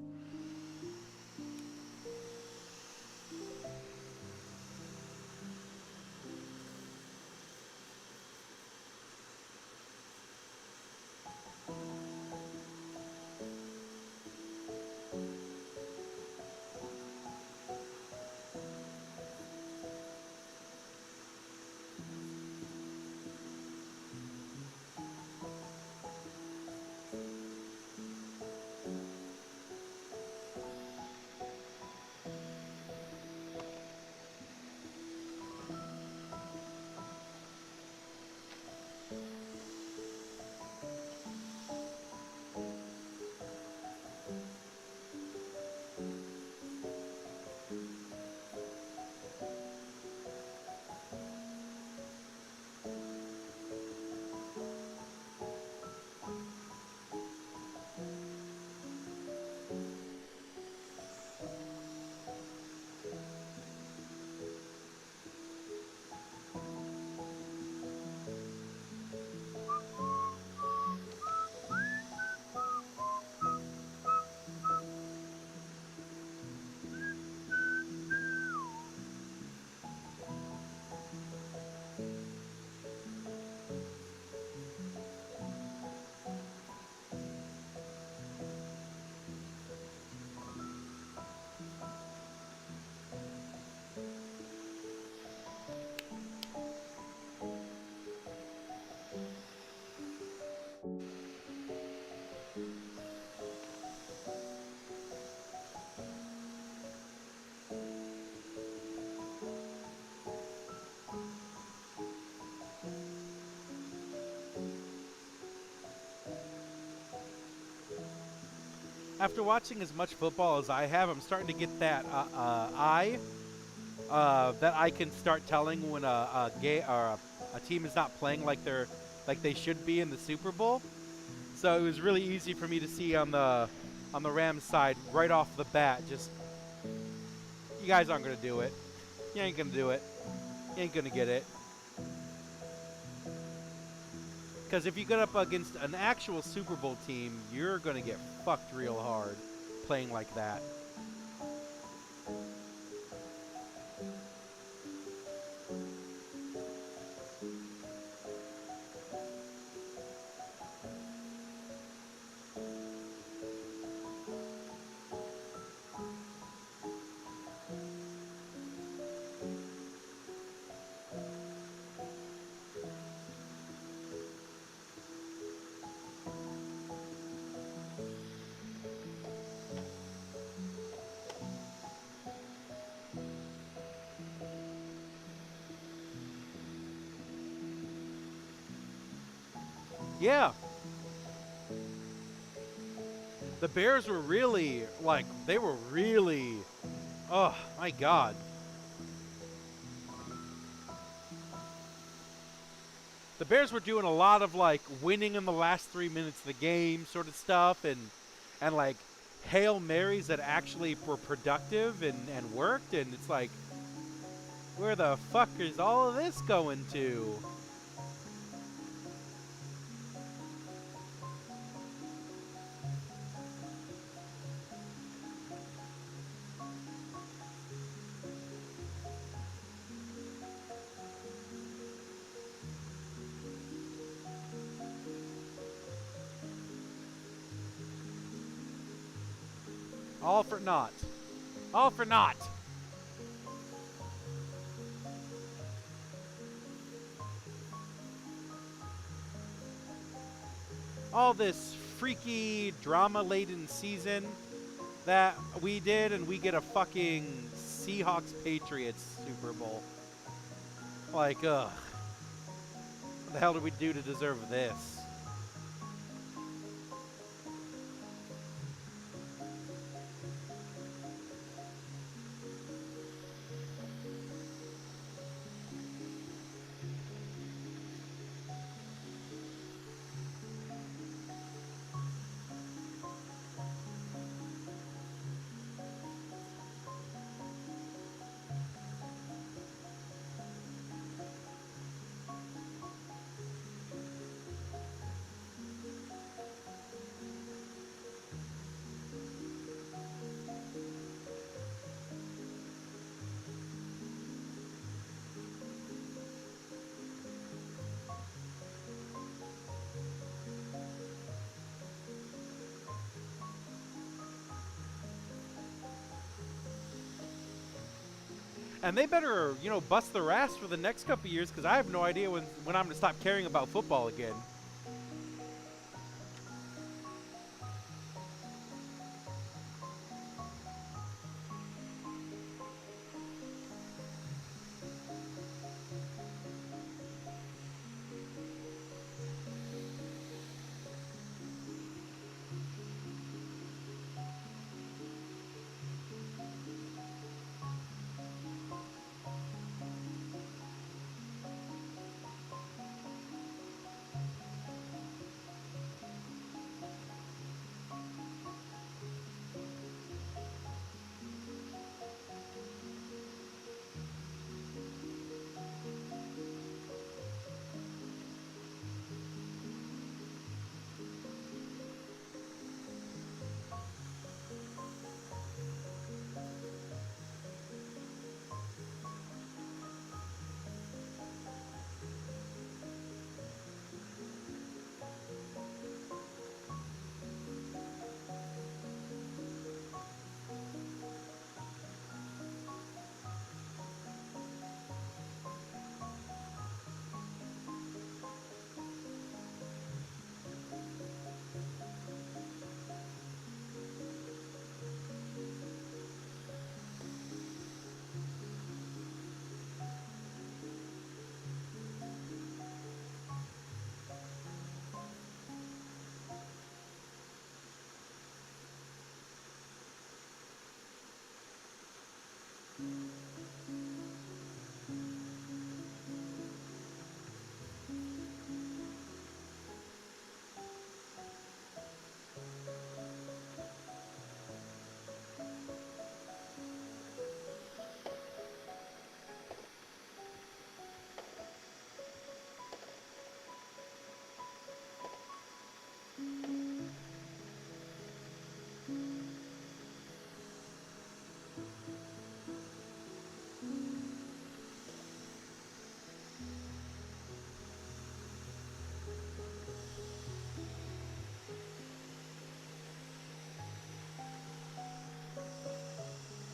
[SPEAKER 1] After watching as much football as I have, I'm starting to get that eye that I can start telling when a team is not playing like they should be in the Super Bowl. So it was really easy for me to see on the Rams side right off the bat. Just you guys aren't gonna do it. You ain't gonna do it. You ain't gonna get it. Because if you get up against an actual Super Bowl team, you're gonna get fucked real hard playing like that. Yeah, the Bears were really they were really. Oh my God. The Bears were doing a lot of winning in the last 3 minutes of the game sort of stuff, and Hail Marys that actually were productive and worked, and it's like, where the fuck is all of this going to? All for naught. All for naught. All this freaky drama-laden season that we did, and we get a fucking Seahawks-Patriots Super Bowl. Ugh. What the hell did we do to deserve this? And they better, bust their ass for the next couple of years, because I have no idea when I'm going to stop caring about football again.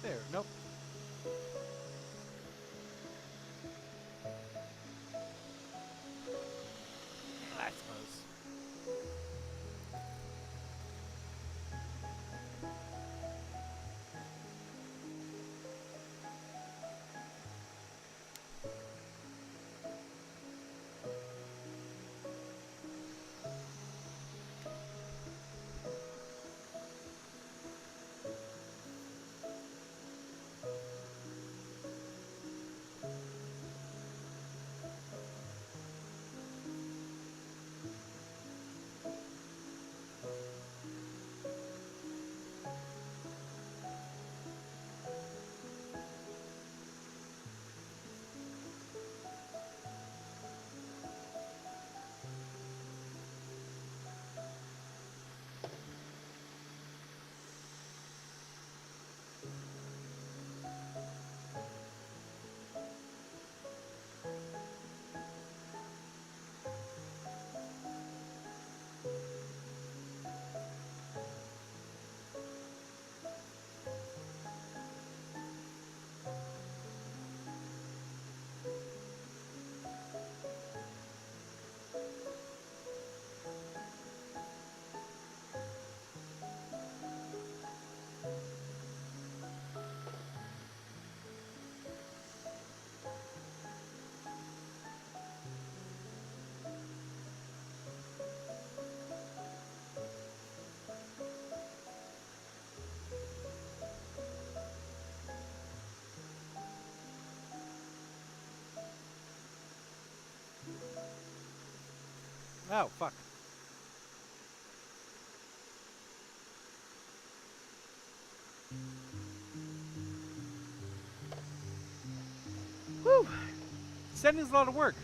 [SPEAKER 1] There. Nope. I suppose. Oh, fuck. Whew. Sending's a lot of work.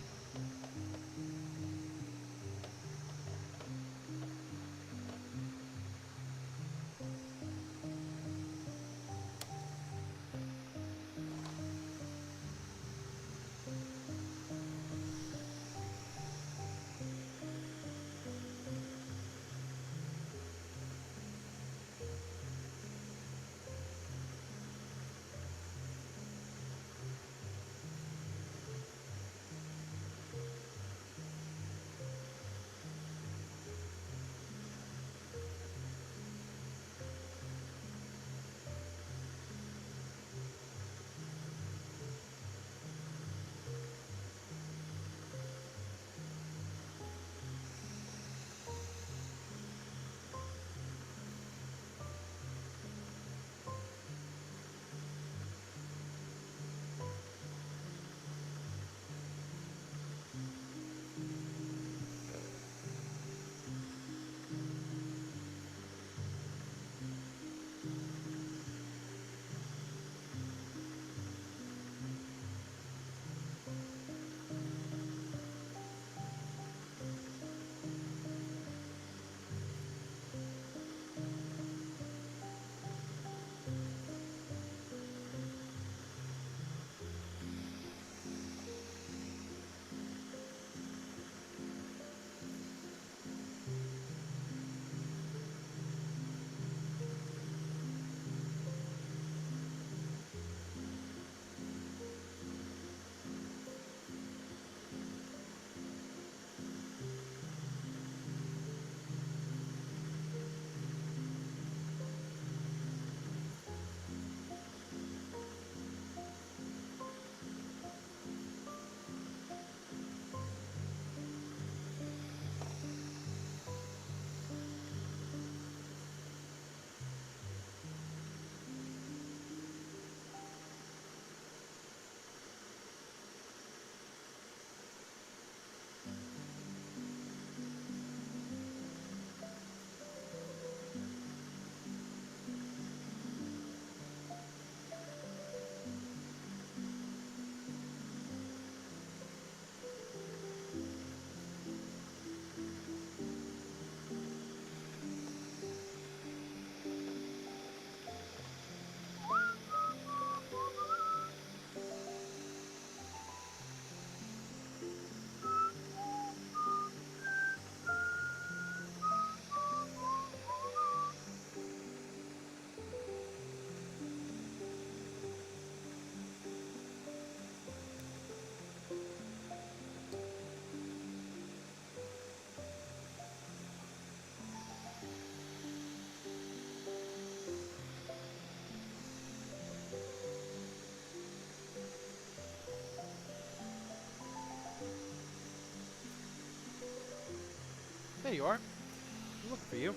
[SPEAKER 1] There you are. I'm looking for you.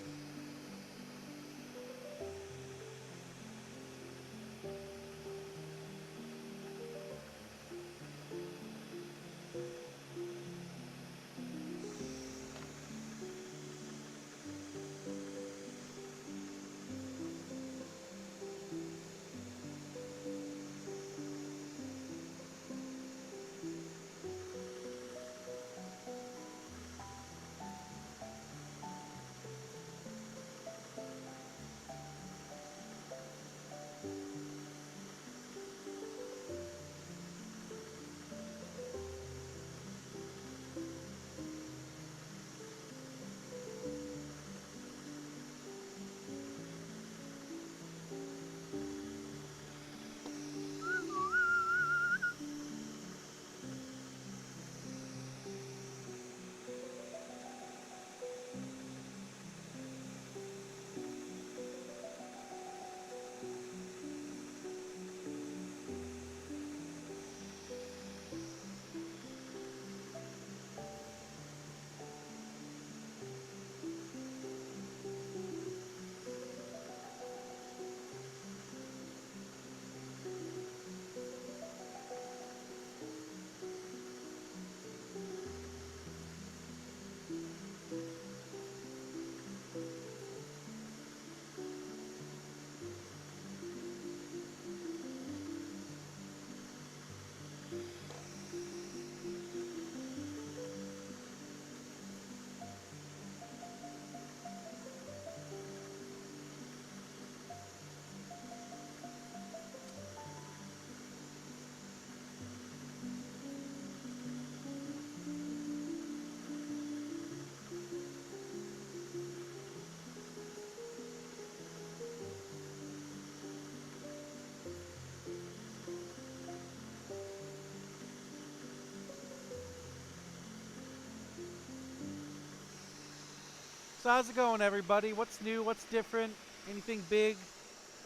[SPEAKER 1] So how's it going, everybody? What's new? What's different? Anything big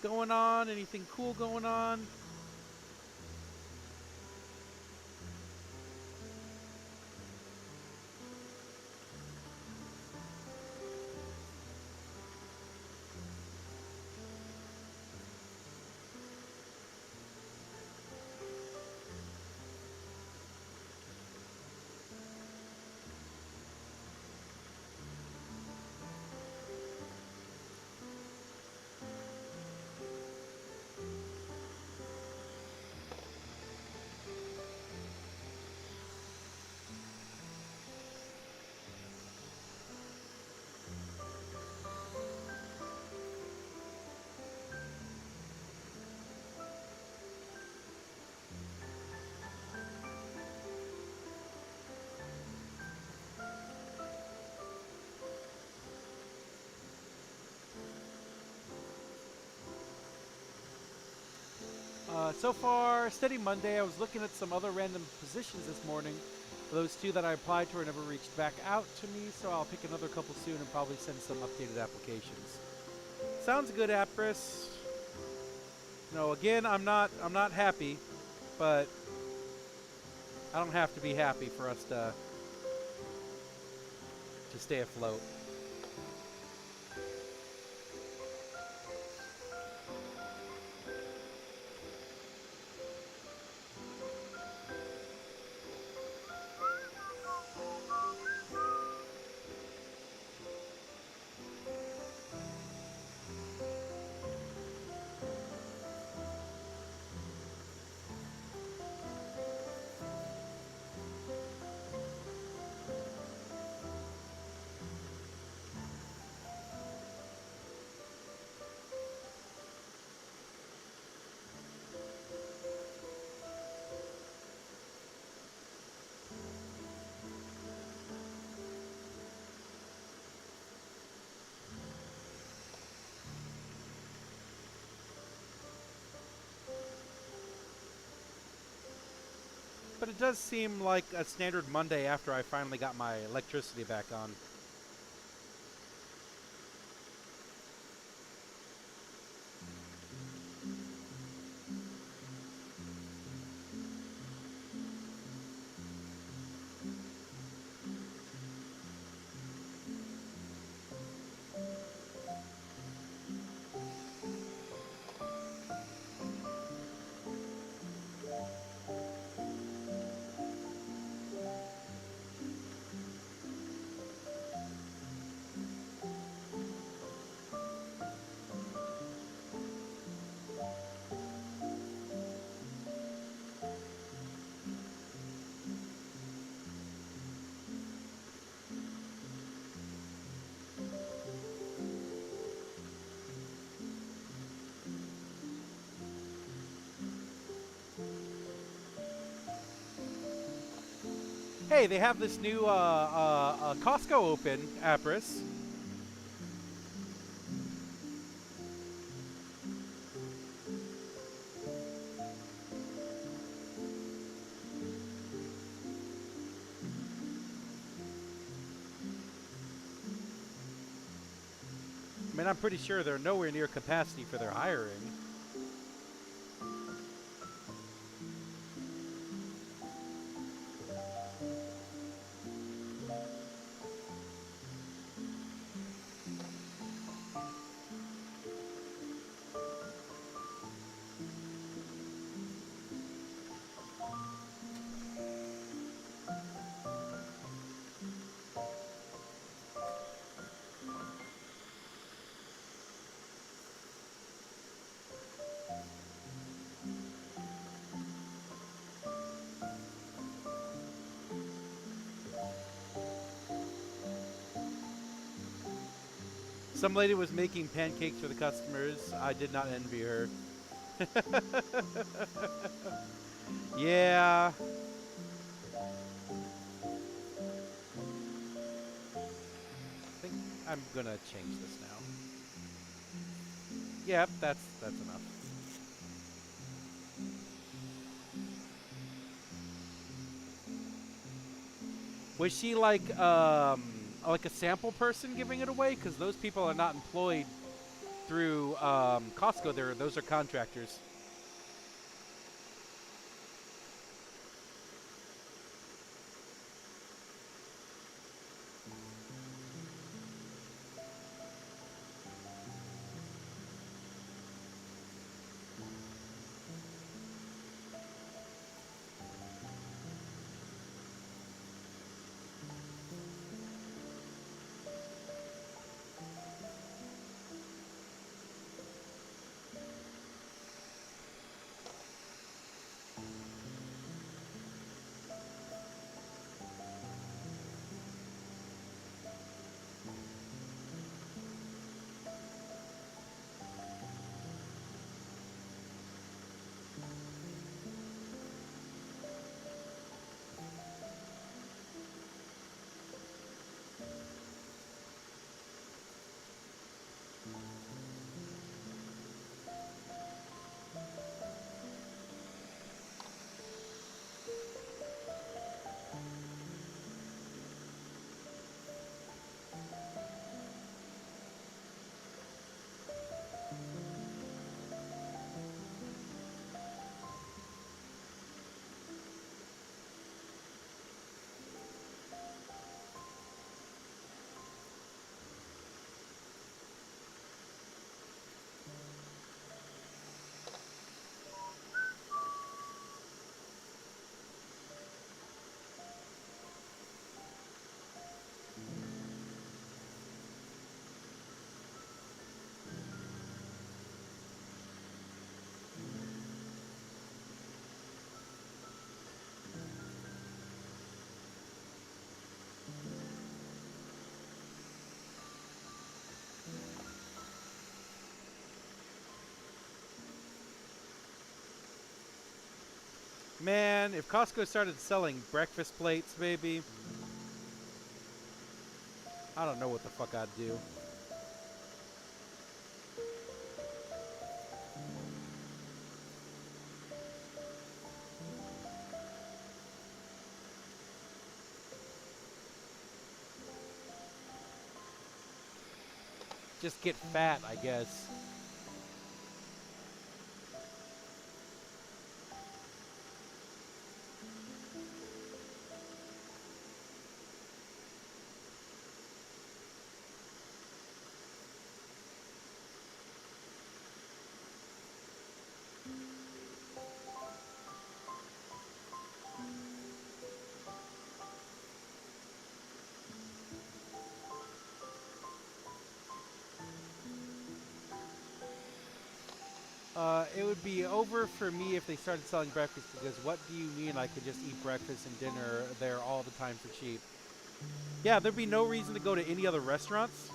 [SPEAKER 1] going on? Anything cool going on? So far, steady Monday. I was looking at some other random positions this morning. Those two that I applied to never reached back out to me, so I'll pick another couple soon and probably send some updated applications. Sounds good, Apris. No, again, I'm not happy, but I don't have to be happy for us to stay afloat. But it does seem like a standard Monday after I finally got my electricity back on. Hey, they have this new Costco open, Apris. I mean, I'm pretty sure they're nowhere near capacity for their hiring. Some lady was making pancakes for the customers. I did not envy her. Yeah. I think I'm gonna change this now. Yep, that's enough. Was she like a sample person giving it away? Because those people are not employed through Costco. Those are contractors. Man, if Costco started selling breakfast plates, baby, I don't know what the fuck I'd do. Just get fat, I guess. It would be over for me if they started selling breakfast, because what do you mean I could just eat breakfast and dinner there all the time for cheap? Yeah, there'd be no reason to go to any other restaurants.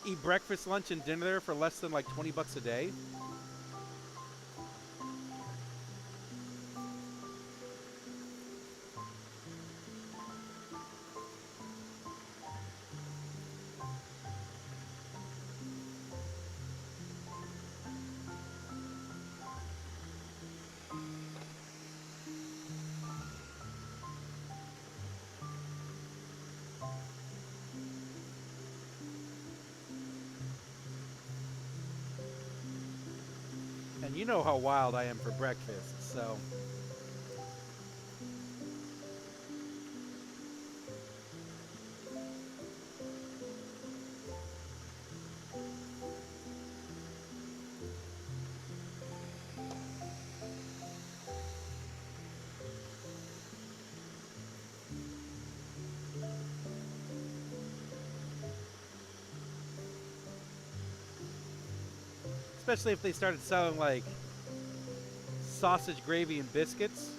[SPEAKER 1] Eat breakfast, lunch, and dinner there for less than like 20 bucks a day. you know how wild I am for breakfast, so. Especially if they started selling like sausage gravy and biscuits.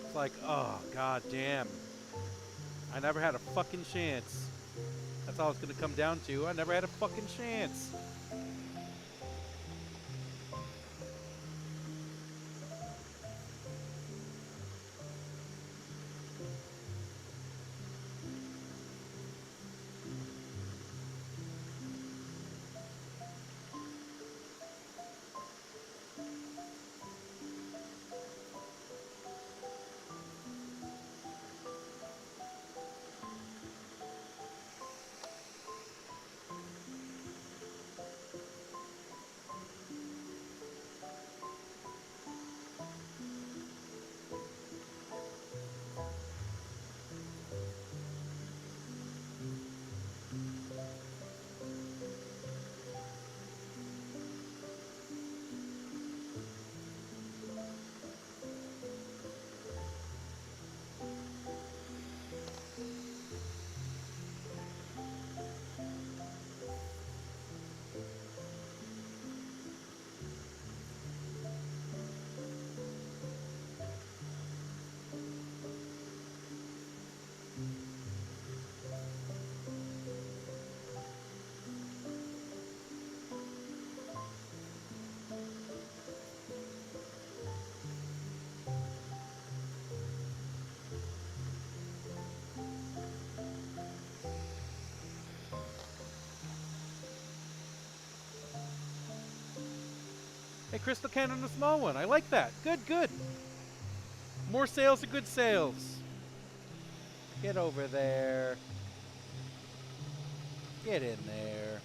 [SPEAKER 1] It's like, oh, god damn. I never had a fucking chance. That's all it's gonna come down to. I never had a fucking chance. Hey, Crystal Can on the small one. I like that. Good, good. More sales are good sales. Get over there. Get in there.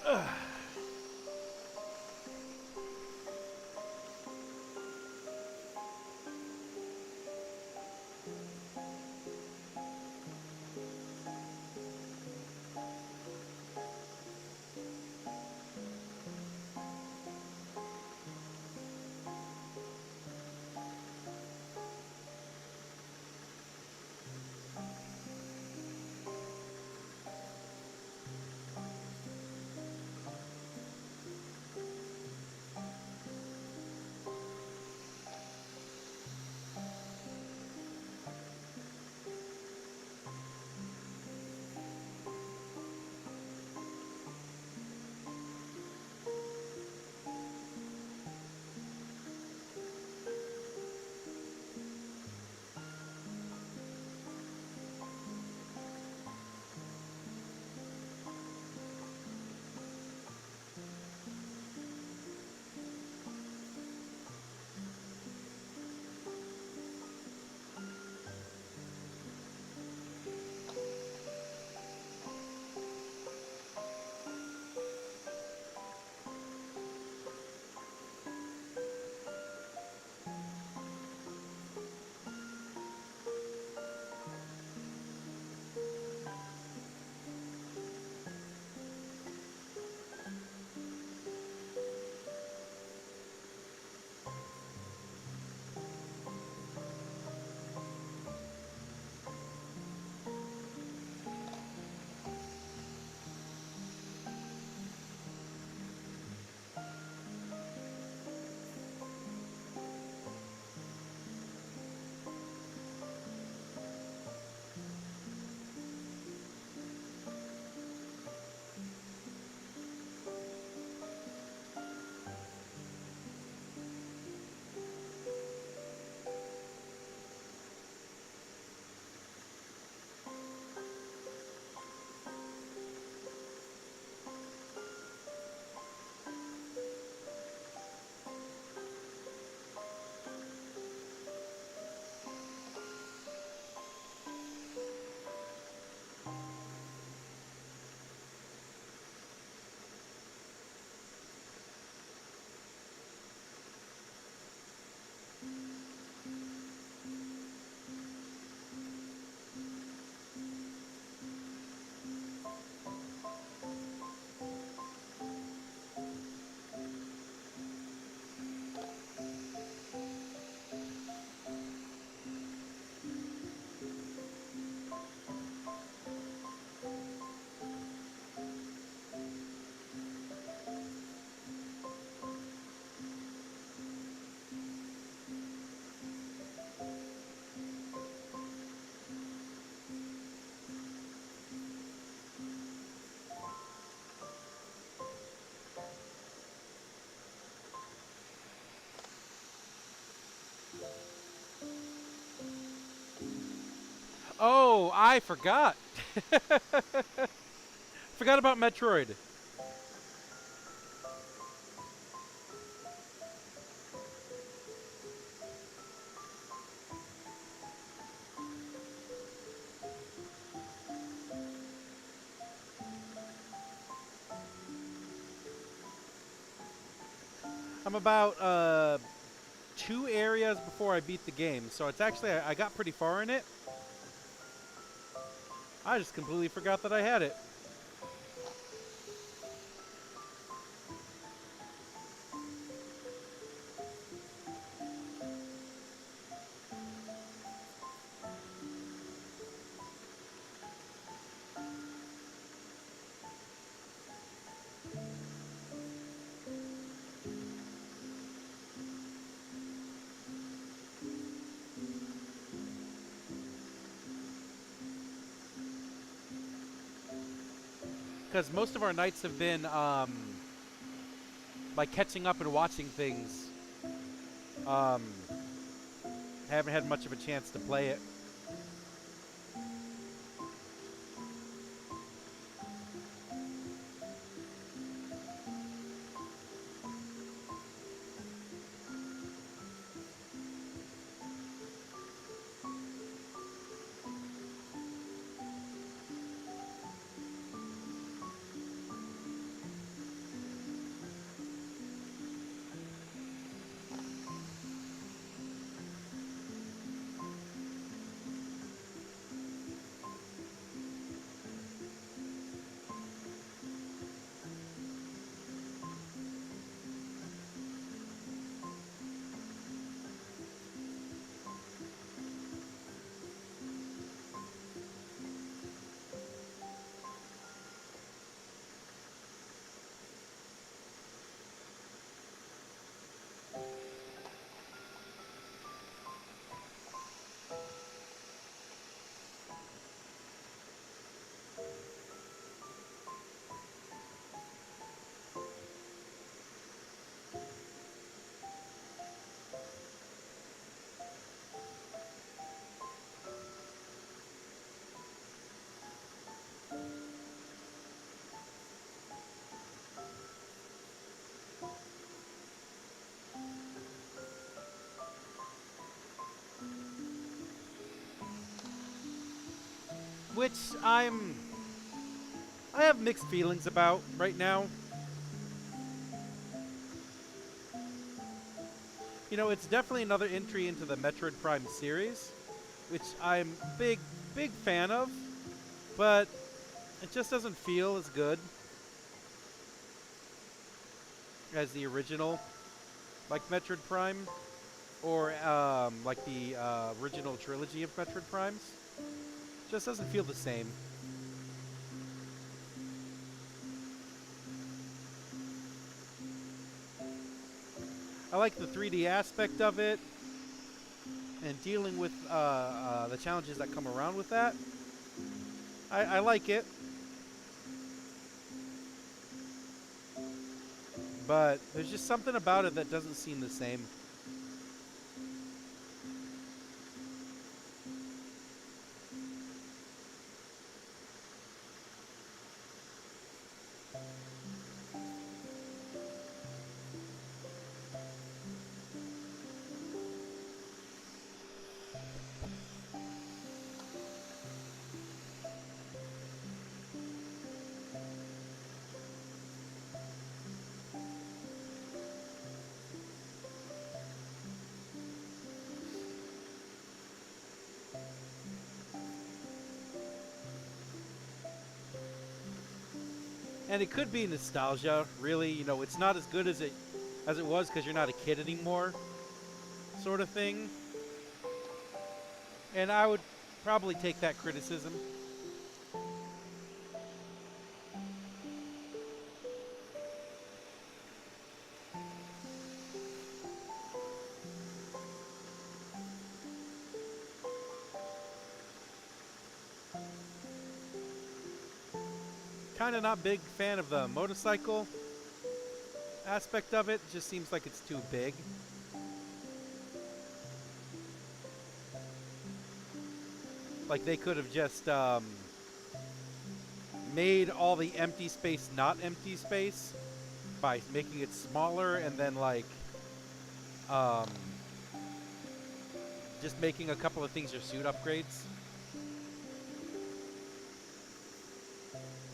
[SPEAKER 1] Ugh. Oh, I forgot. Forgot about Metroid. I'm about 2 areas before I beat the game, so it's actually I got pretty far in it. I just completely forgot that I had it. Because most of our nights have been like catching up and watching things. Um, haven't had much of a chance to play it. Which I have mixed feelings about right now. You know, it's definitely another entry into the Metroid Prime series, which I'm big fan of, but it just doesn't feel as good as the original, like Metroid Prime, or like the original trilogy of Metroid Primes. Just doesn't feel the same. I like the 3D aspect of it and dealing with the challenges that come around with that. I like it, but there's just something about it that doesn't seem the same. And it could be nostalgia, really. You know, it's not as good as it was because you're not a kid anymore, sort of thing. And I would probably take that criticism. Kind of not big fan of the motorcycle aspect of it. It just seems like it's too big. Like, they could have just made all the empty space not empty space by making it smaller, and then, like, um, just making a couple of things your suit upgrades.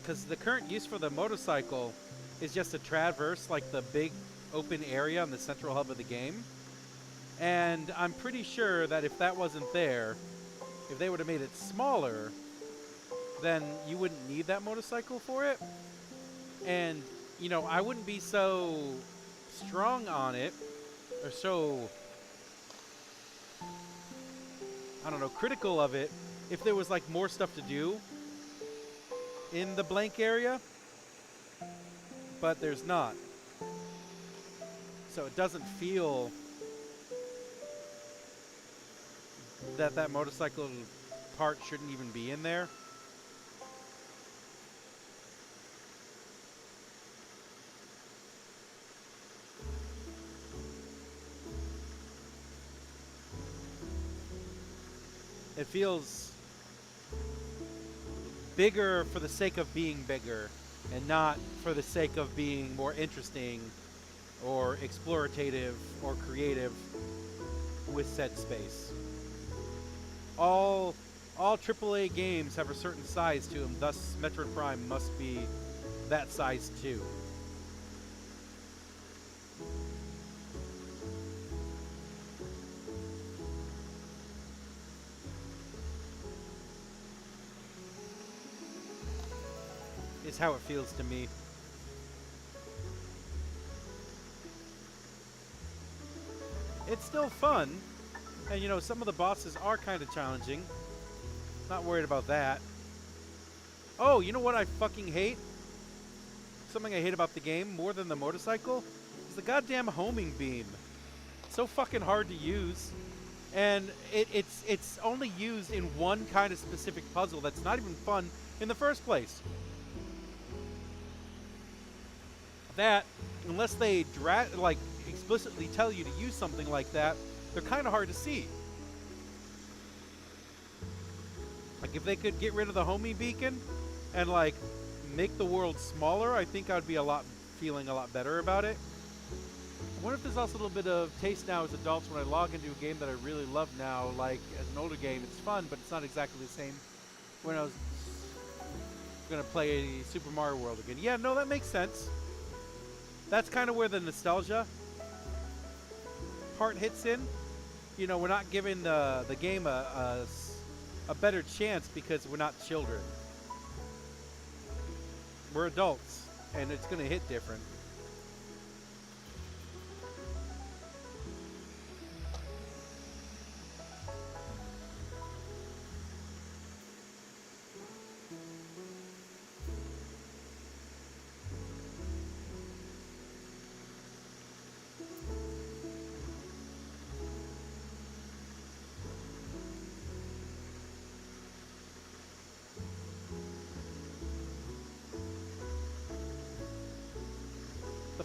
[SPEAKER 1] Because the current use for the motorcycle is just to traverse, like, the big open area in the central hub of the game. And I'm pretty sure that if that wasn't there, if they would have made it smaller, then you wouldn't need that motorcycle for it. And, you know, I wouldn't be so strong on it, or so, I don't know, critical of it, if there was, like, more stuff to do in the blank area. But there's not. So it doesn't feel that that motorcycle part shouldn't even be in there. It feels bigger for the sake of being bigger, and not for the sake of being more interesting or explorative or creative with said space. All AAA games have a certain size to them, thus Metroid Prime must be that size too. Is how it feels to me. It's still fun, and you know, some of the bosses are kind of challenging. Not worried about that. Oh, you know what I fucking hate? Something I hate about the game more than the motorcycle is the goddamn homing beam. It's so fucking hard to use, and it's only used in one kind of specific puzzle that's not even fun in the first place. That, unless they like explicitly tell you to use something like that, they're kind of hard to see. Like, if they could get rid of the homing beacon and like make the world smaller, I think I'd be feeling a lot better about it. I wonder if there's also a little bit of taste now as adults when I log into a game that I really love now. Like, as an older game, it's fun, but it's not exactly the same when I was gonna play Super Mario World again. Yeah, no, that makes sense. That's kind of where the nostalgia part hits in. You know, we're not giving the game a better chance because we're not children. We're adults, and it's going to hit different.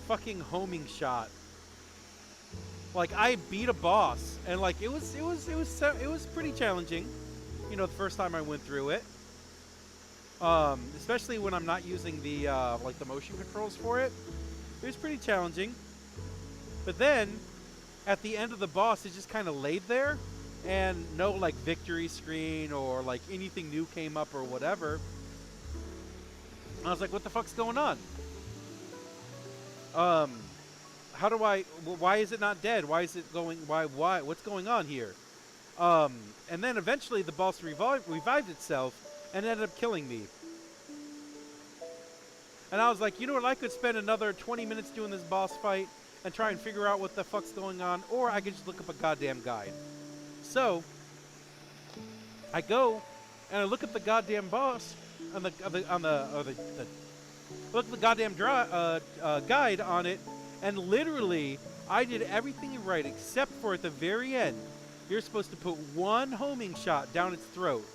[SPEAKER 1] Fucking homing shot. Like, I beat a boss, and like it was pretty challenging. You know, the first time I went through it. Especially when I'm not using the like the motion controls for it. It was pretty challenging. But then, at the end of the boss, it just kind of laid there, and no like victory screen or like anything new came up or whatever. I was like, what the fuck's going on? How do why is it not dead? Why is it going, why, what's going on here? And then eventually the boss revived itself and ended up killing me. And I was like, you know what, I could spend another 20 minutes doing this boss fight and try and figure out what the fuck's going on, or I could just look up a goddamn guide. So, I go and I look at the goddamn boss on the look at the goddamn guide on it, and literally, I did everything right except for at the very end, you're supposed to put one homing shot down its throat.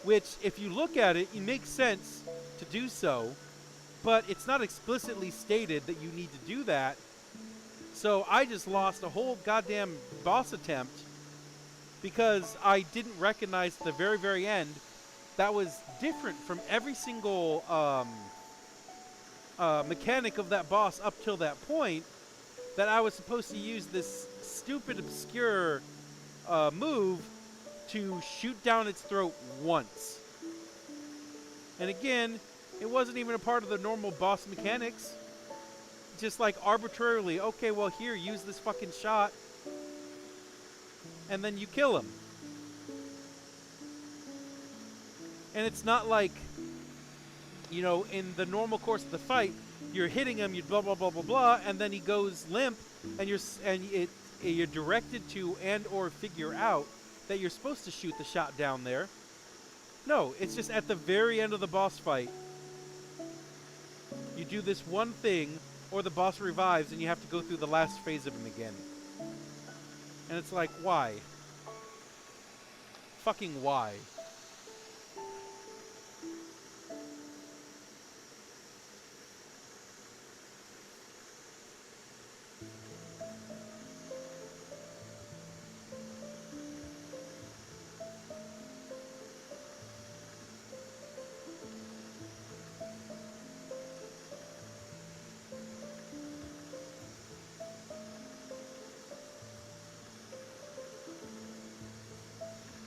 [SPEAKER 1] Which, if you look at it, it makes sense to do so, but it's not explicitly stated that you need to do that. So I just lost a whole goddamn boss attempt because I didn't recognize at the very, very end that was different from every single mechanic of that boss up till that point, that I was supposed to use this stupid, obscure move to shoot down its throat once. And again, it wasn't even a part of the normal boss mechanics. Just like arbitrarily, okay, well here, use this fucking shot, and then you kill him. And it's not like, you know, in the normal course of the fight, you're hitting him, you blah blah blah blah blah, and then he goes limp, and you're directed to and or figure out that you're supposed to shoot the shot down there. No, it's just at the very end of the boss fight. You do this one thing, or the boss revives, and you have to go through the last phase of him again. And it's like, why? Fucking why?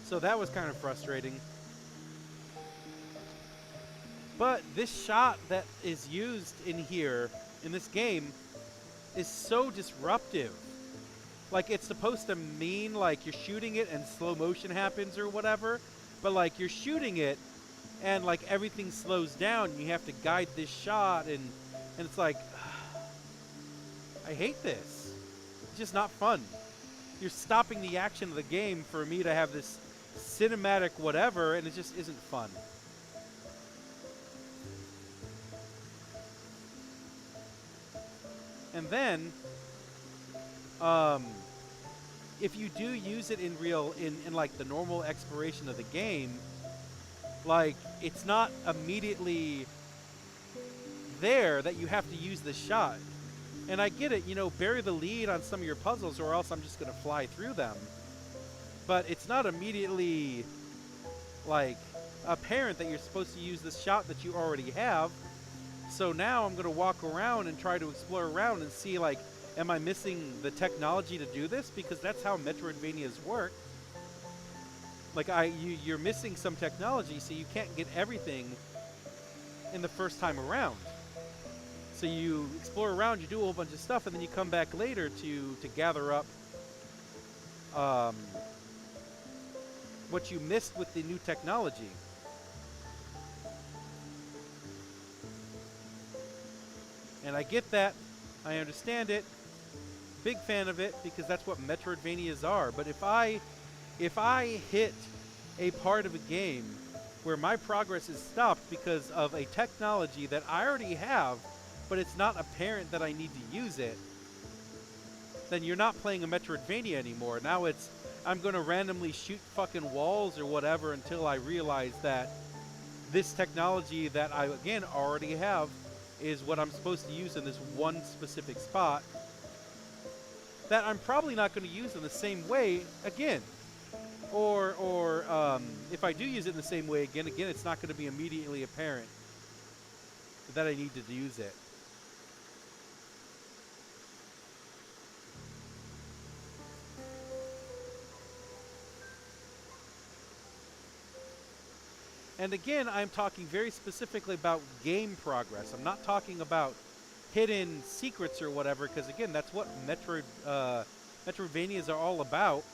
[SPEAKER 1] So that was kind of frustrating. But this shot that is used in here, in this game, is so disruptive. Like, it's supposed to mean, like, you're shooting it and slow motion happens or whatever. But, like, you're shooting it and, like, everything slows down. And you have to guide this shot. And it's like, I hate this. It's just not fun. You're stopping the action of the game for me to have this cinematic whatever, and it just isn't fun. And then, if you do use it in like the normal exploration of the game, like, it's not immediately there that you have to use the shot. And I get it, you know, bury the lead on some of your puzzles or else I'm just gonna fly through them. But it's not immediately, like, apparent that you're supposed to use this shot that you already have. So now I'm going to walk around and try to explore around and see, like, am I missing the technology to do this? Because that's how Metroidvanias work. Like, you're missing some technology, so you can't get everything in the first time around. So you explore around, you do a whole bunch of stuff, and then you come back later to gather up what you missed with the new technology. And I get that. I understand it. Big fan of it because that's what Metroidvanias are. But if I hit a part of a game where my progress is stopped because of a technology that I already have, but it's not apparent that I need to use it, then you're not playing a Metroidvania anymore. Now it's, I'm going to randomly shoot fucking walls or whatever until I realize that this technology that I, again, already have is what I'm supposed to use in this one specific spot that I'm probably not going to use in the same way again. Or if I do use it in the same way again, it's not going to be immediately apparent that I need to use it. And again, I'm talking very specifically about game progress. I'm not talking about hidden secrets or whatever, because again, that's what Metroidvanias are all about.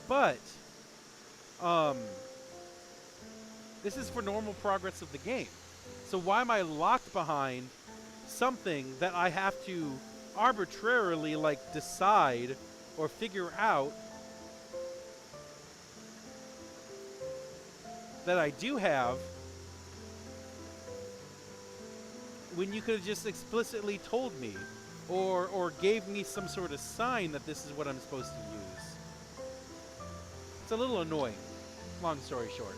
[SPEAKER 1] But this is for normal progress of the game. So why am I locked behind something that I have to arbitrarily, like, decide or figure out that I do have, when you could have just explicitly told me or gave me some sort of sign that this is what I'm supposed to use? It's a little annoying, long story short.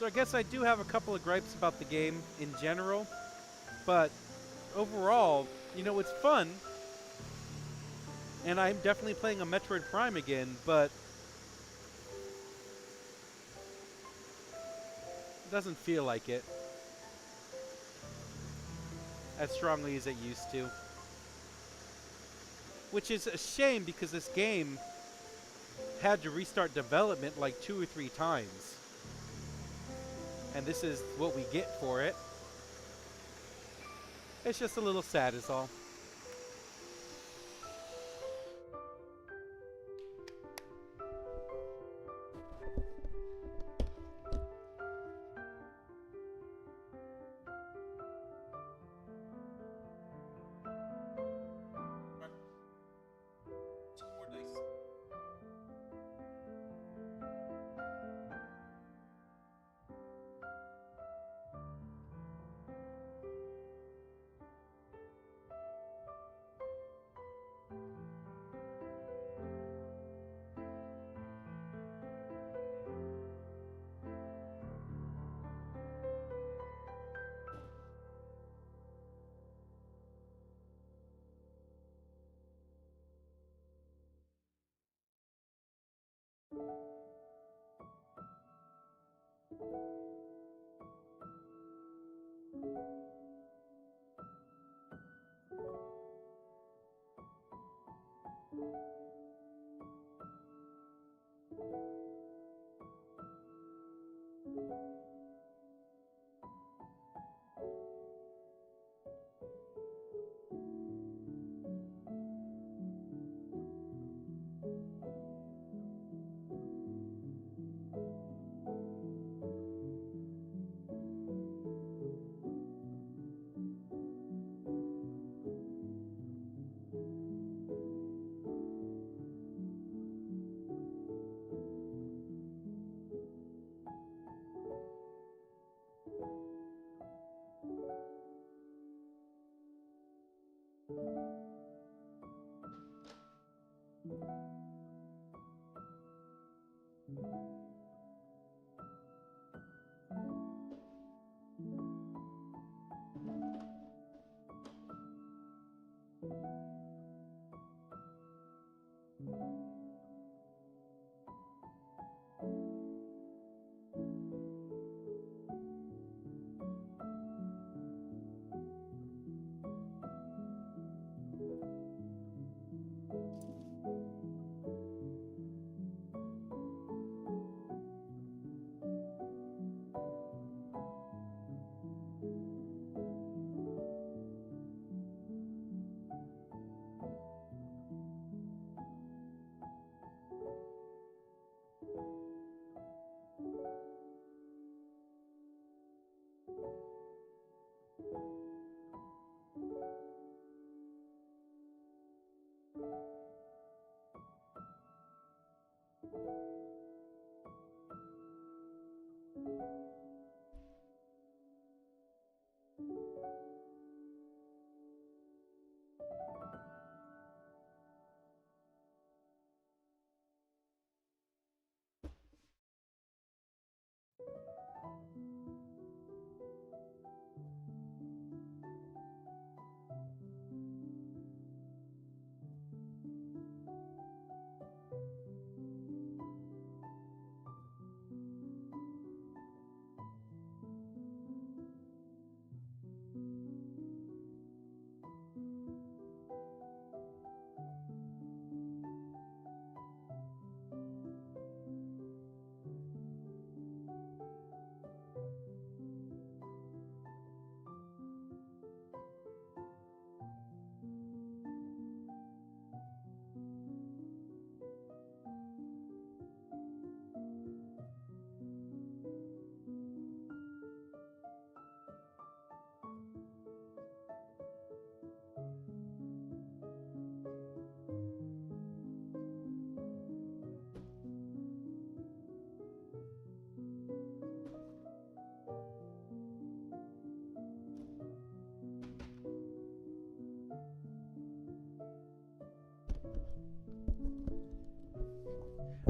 [SPEAKER 1] So I guess I do have a couple of gripes about the game in general, but overall, you know, it's fun, and I'm definitely playing a Metroid Prime again, but it doesn't feel like it as strongly as it used to. Which is a shame because this game had to restart development like 2 or 3 times. And this is what we get for it. It's just a little sad is all.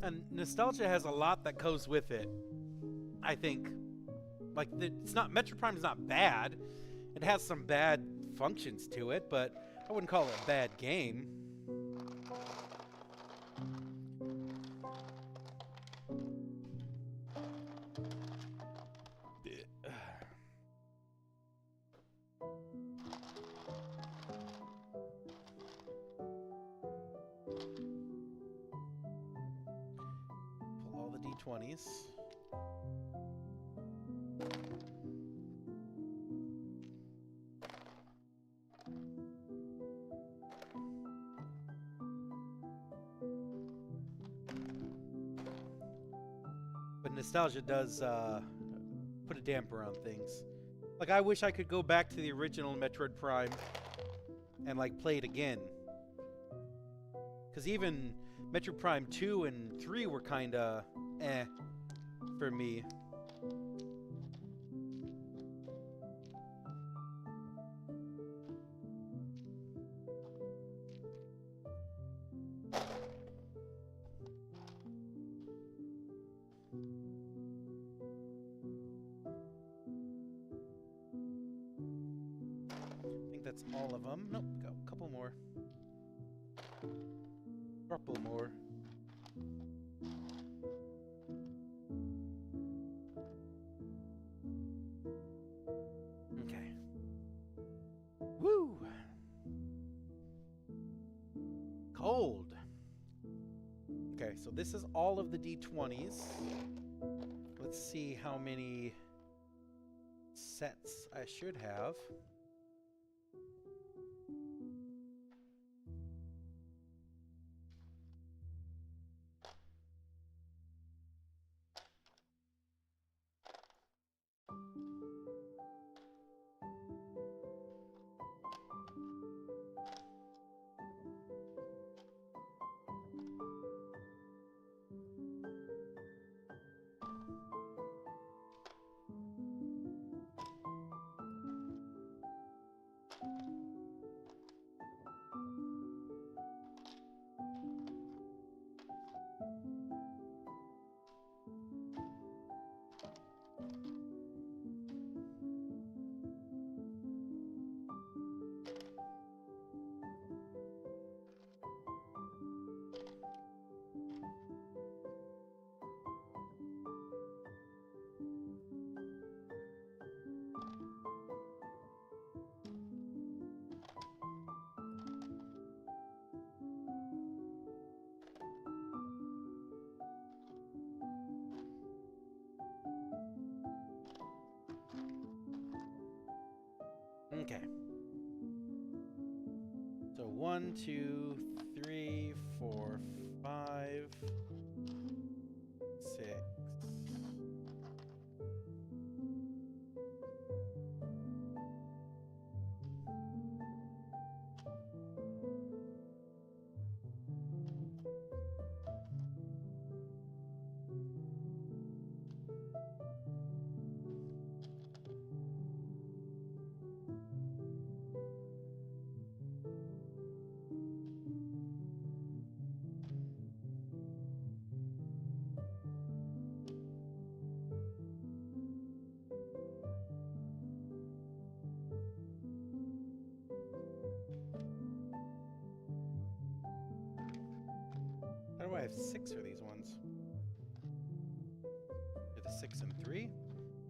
[SPEAKER 1] And nostalgia has a lot that goes with it, I think. Like, it's not, Metro Prime is not bad. It has some bad functions to it, but I wouldn't call it a bad game. Pull all the D20s. But nostalgia does put a damper on things. Like, I wish I could go back to the original Metroid Prime and, like, play it again. Because even Metroid Prime 2 and 3 were kind of for me. That's all of them. Nope, got a couple more. Couple more. Okay. Woo! Cold. Okay, so this is all of the D20s. Let's see how many sets I should have. Okay. So 1, 2, 3, 4, 5, 6. How do I have 6 for these ones? Did a 6 and 3?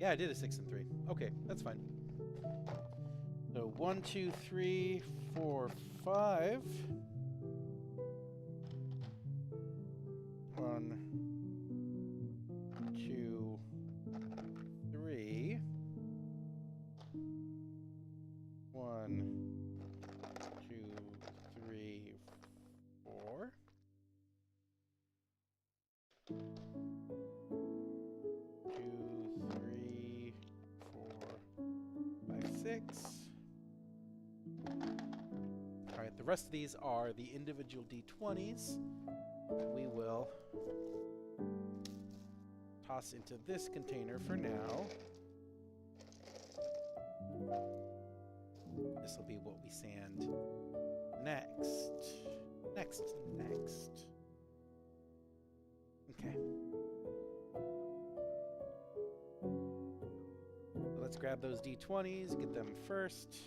[SPEAKER 1] Yeah, I did a 6 and 3. Okay, that's fine. So 1, 2, 3, 4, 5. 1, 2, 3. 1, 2, 3, 4. 2, 3, 4, 5, 6. Alright, the rest of these are the individual D20s. We will toss into this container for now. This will be what we sand next. Next. Okay. grab those D20s, get them first.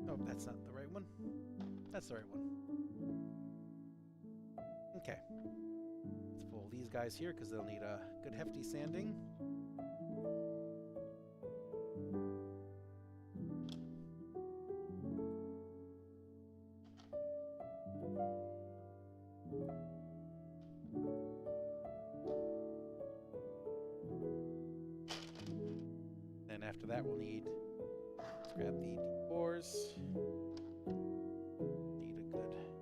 [SPEAKER 1] Oh, that's not the right one. That's the right one. Okay. Let's pull these guys here because they'll need a good hefty sanding. Then after that we'll need, let's grab the D4s. Need a good hefty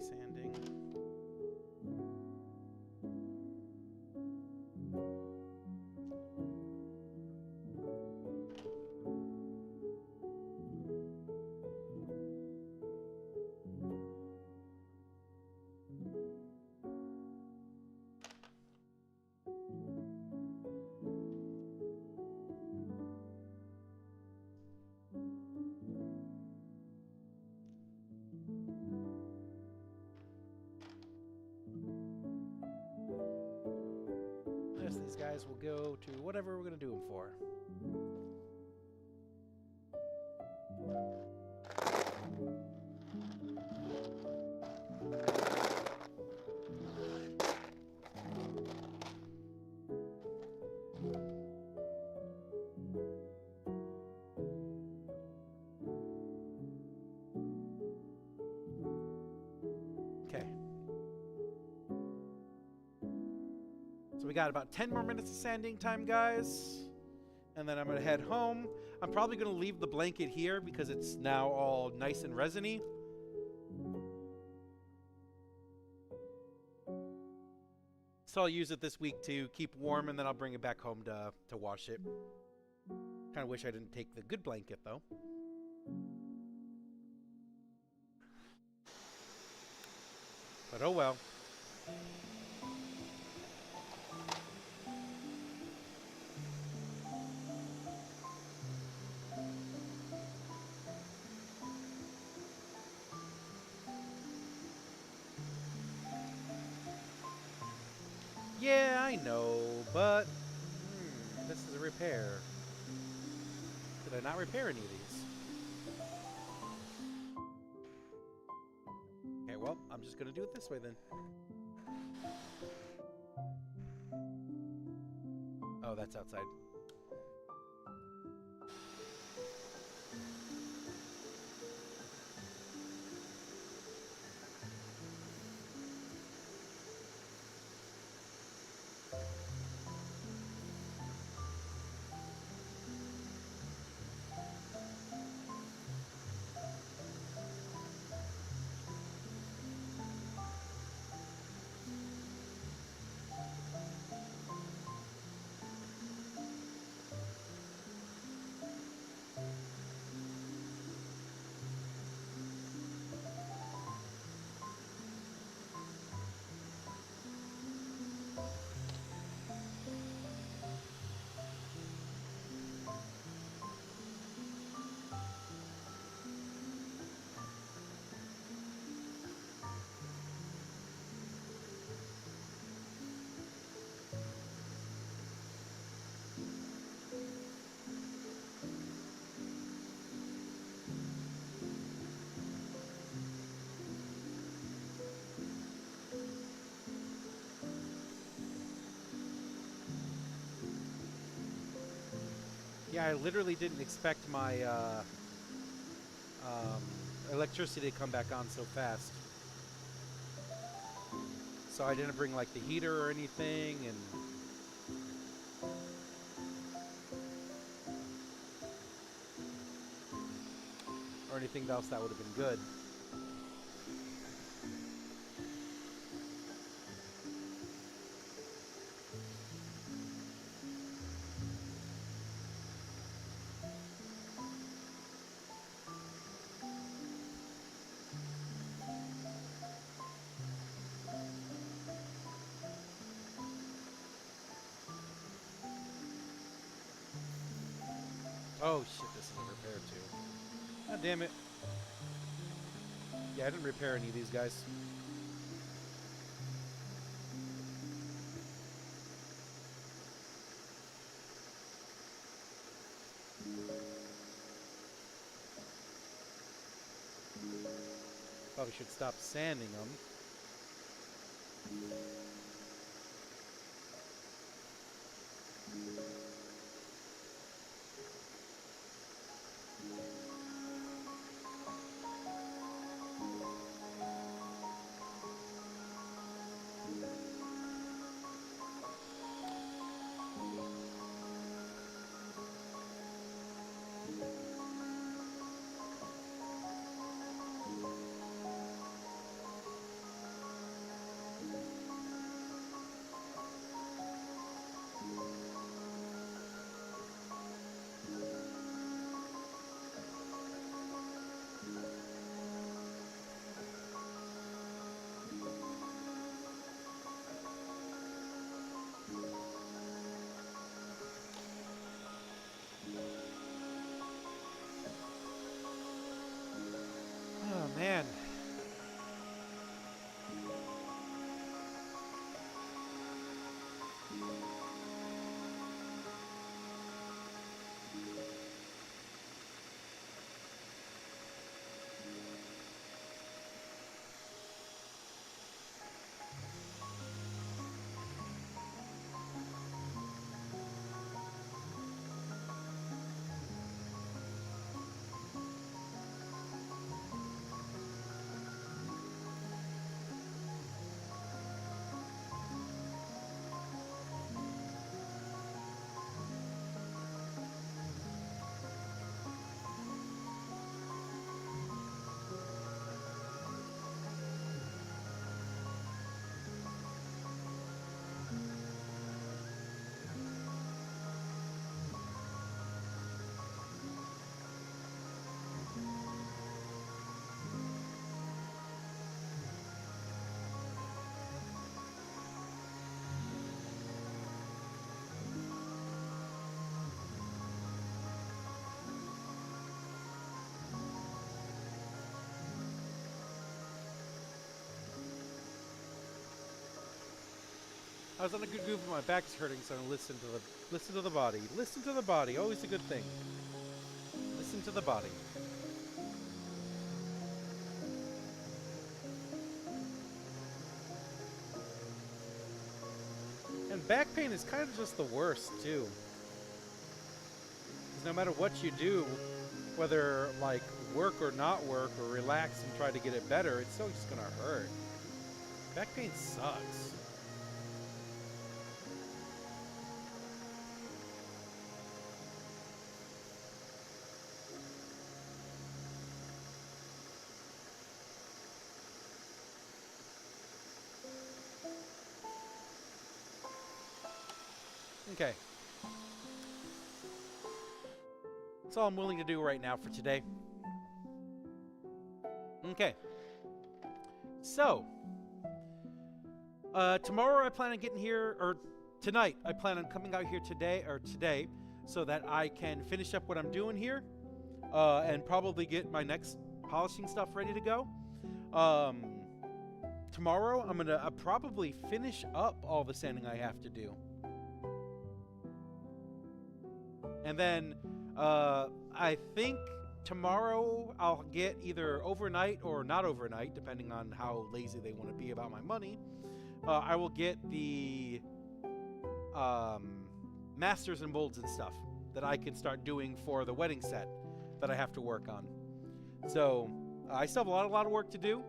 [SPEAKER 1] sanding. These guys will go to whatever we're going to do them for. Okay. So we got about 10 more minutes of sanding time, guys. And then I'm going to head home. I'm probably going to leave the blanket here because it's now all nice and resiny. So I'll use it this week to keep warm, and then I'll bring it back home to wash it. Kind of wish I didn't take the good blanket, though. But oh well. Yeah, I know, but this is a repair. Did I not repair any of these? Okay, well, I'm just gonna do it this way then. Oh, that's outside. Yeah, I literally didn't expect my electricity to come back on so fast. So I didn't bring like the heater or anything, and or anything else that would have been good. Oh shit, this isn't repaired too. God damn it. Yeah, I didn't repair any of these guys. Probably should stop sanding them. Oh man. I was on a good groove, but my back's hurting, so I listen to the body. Listen to the body, always a good thing. Listen to the body. And back pain is kind of just the worst too. Because no matter what you do, whether like work or not work, or relax and try to get it better, it's still just gonna hurt. Back pain sucks. Okay. That's all I'm willing to do right now for today. Okay. So, tomorrow I plan on getting here, or tonight I plan on coming out here today, so that I can finish up what I'm doing here, and probably get my next polishing stuff ready to go. Tomorrow I'm gonna probably finish up all the sanding I have to do. And then I think tomorrow I'll get either overnight or not overnight, depending on how lazy they want to be about my money. I will get the masters and molds and stuff that I can start doing for the wedding set that I have to work on. So I still have a lot of work to do.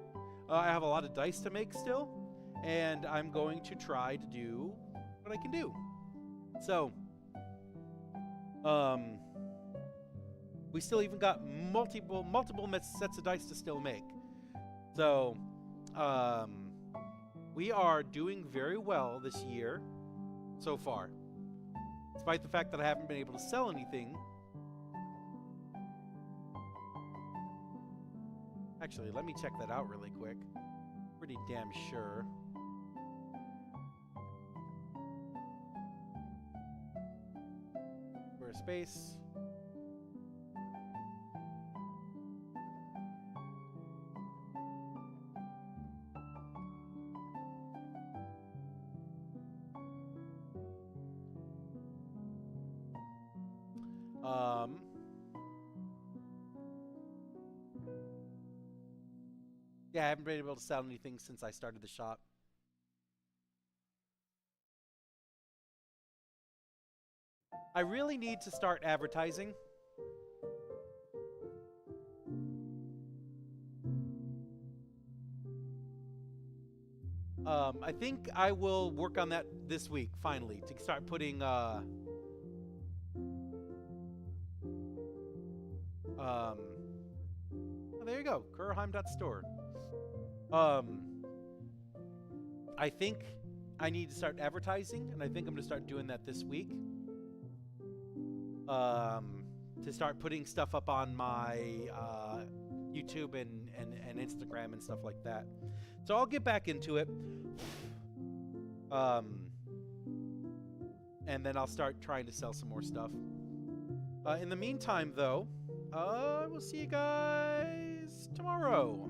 [SPEAKER 1] I have a lot of dice to make still, and I'm going to try to do what I can do. So we still even got multiple sets of dice to still make. So, we are doing very well this year so far. Despite the fact that I haven't been able to sell anything. Actually, let me check that out really quick. Pretty damn sure. Square space. Um, yeah, I haven't been able to sell anything since I started the shop. I really need to start advertising. I think I will work on that this week, finally, to start putting, oh, there you go, Kurheim.store. Um, I think I need to start advertising, and I think I'm going to start doing that this week. To start putting stuff up on my YouTube and Instagram and stuff like that. So I'll get back into it. And then I'll start trying to sell some more stuff. In the meantime, though, we'll see you guys tomorrow.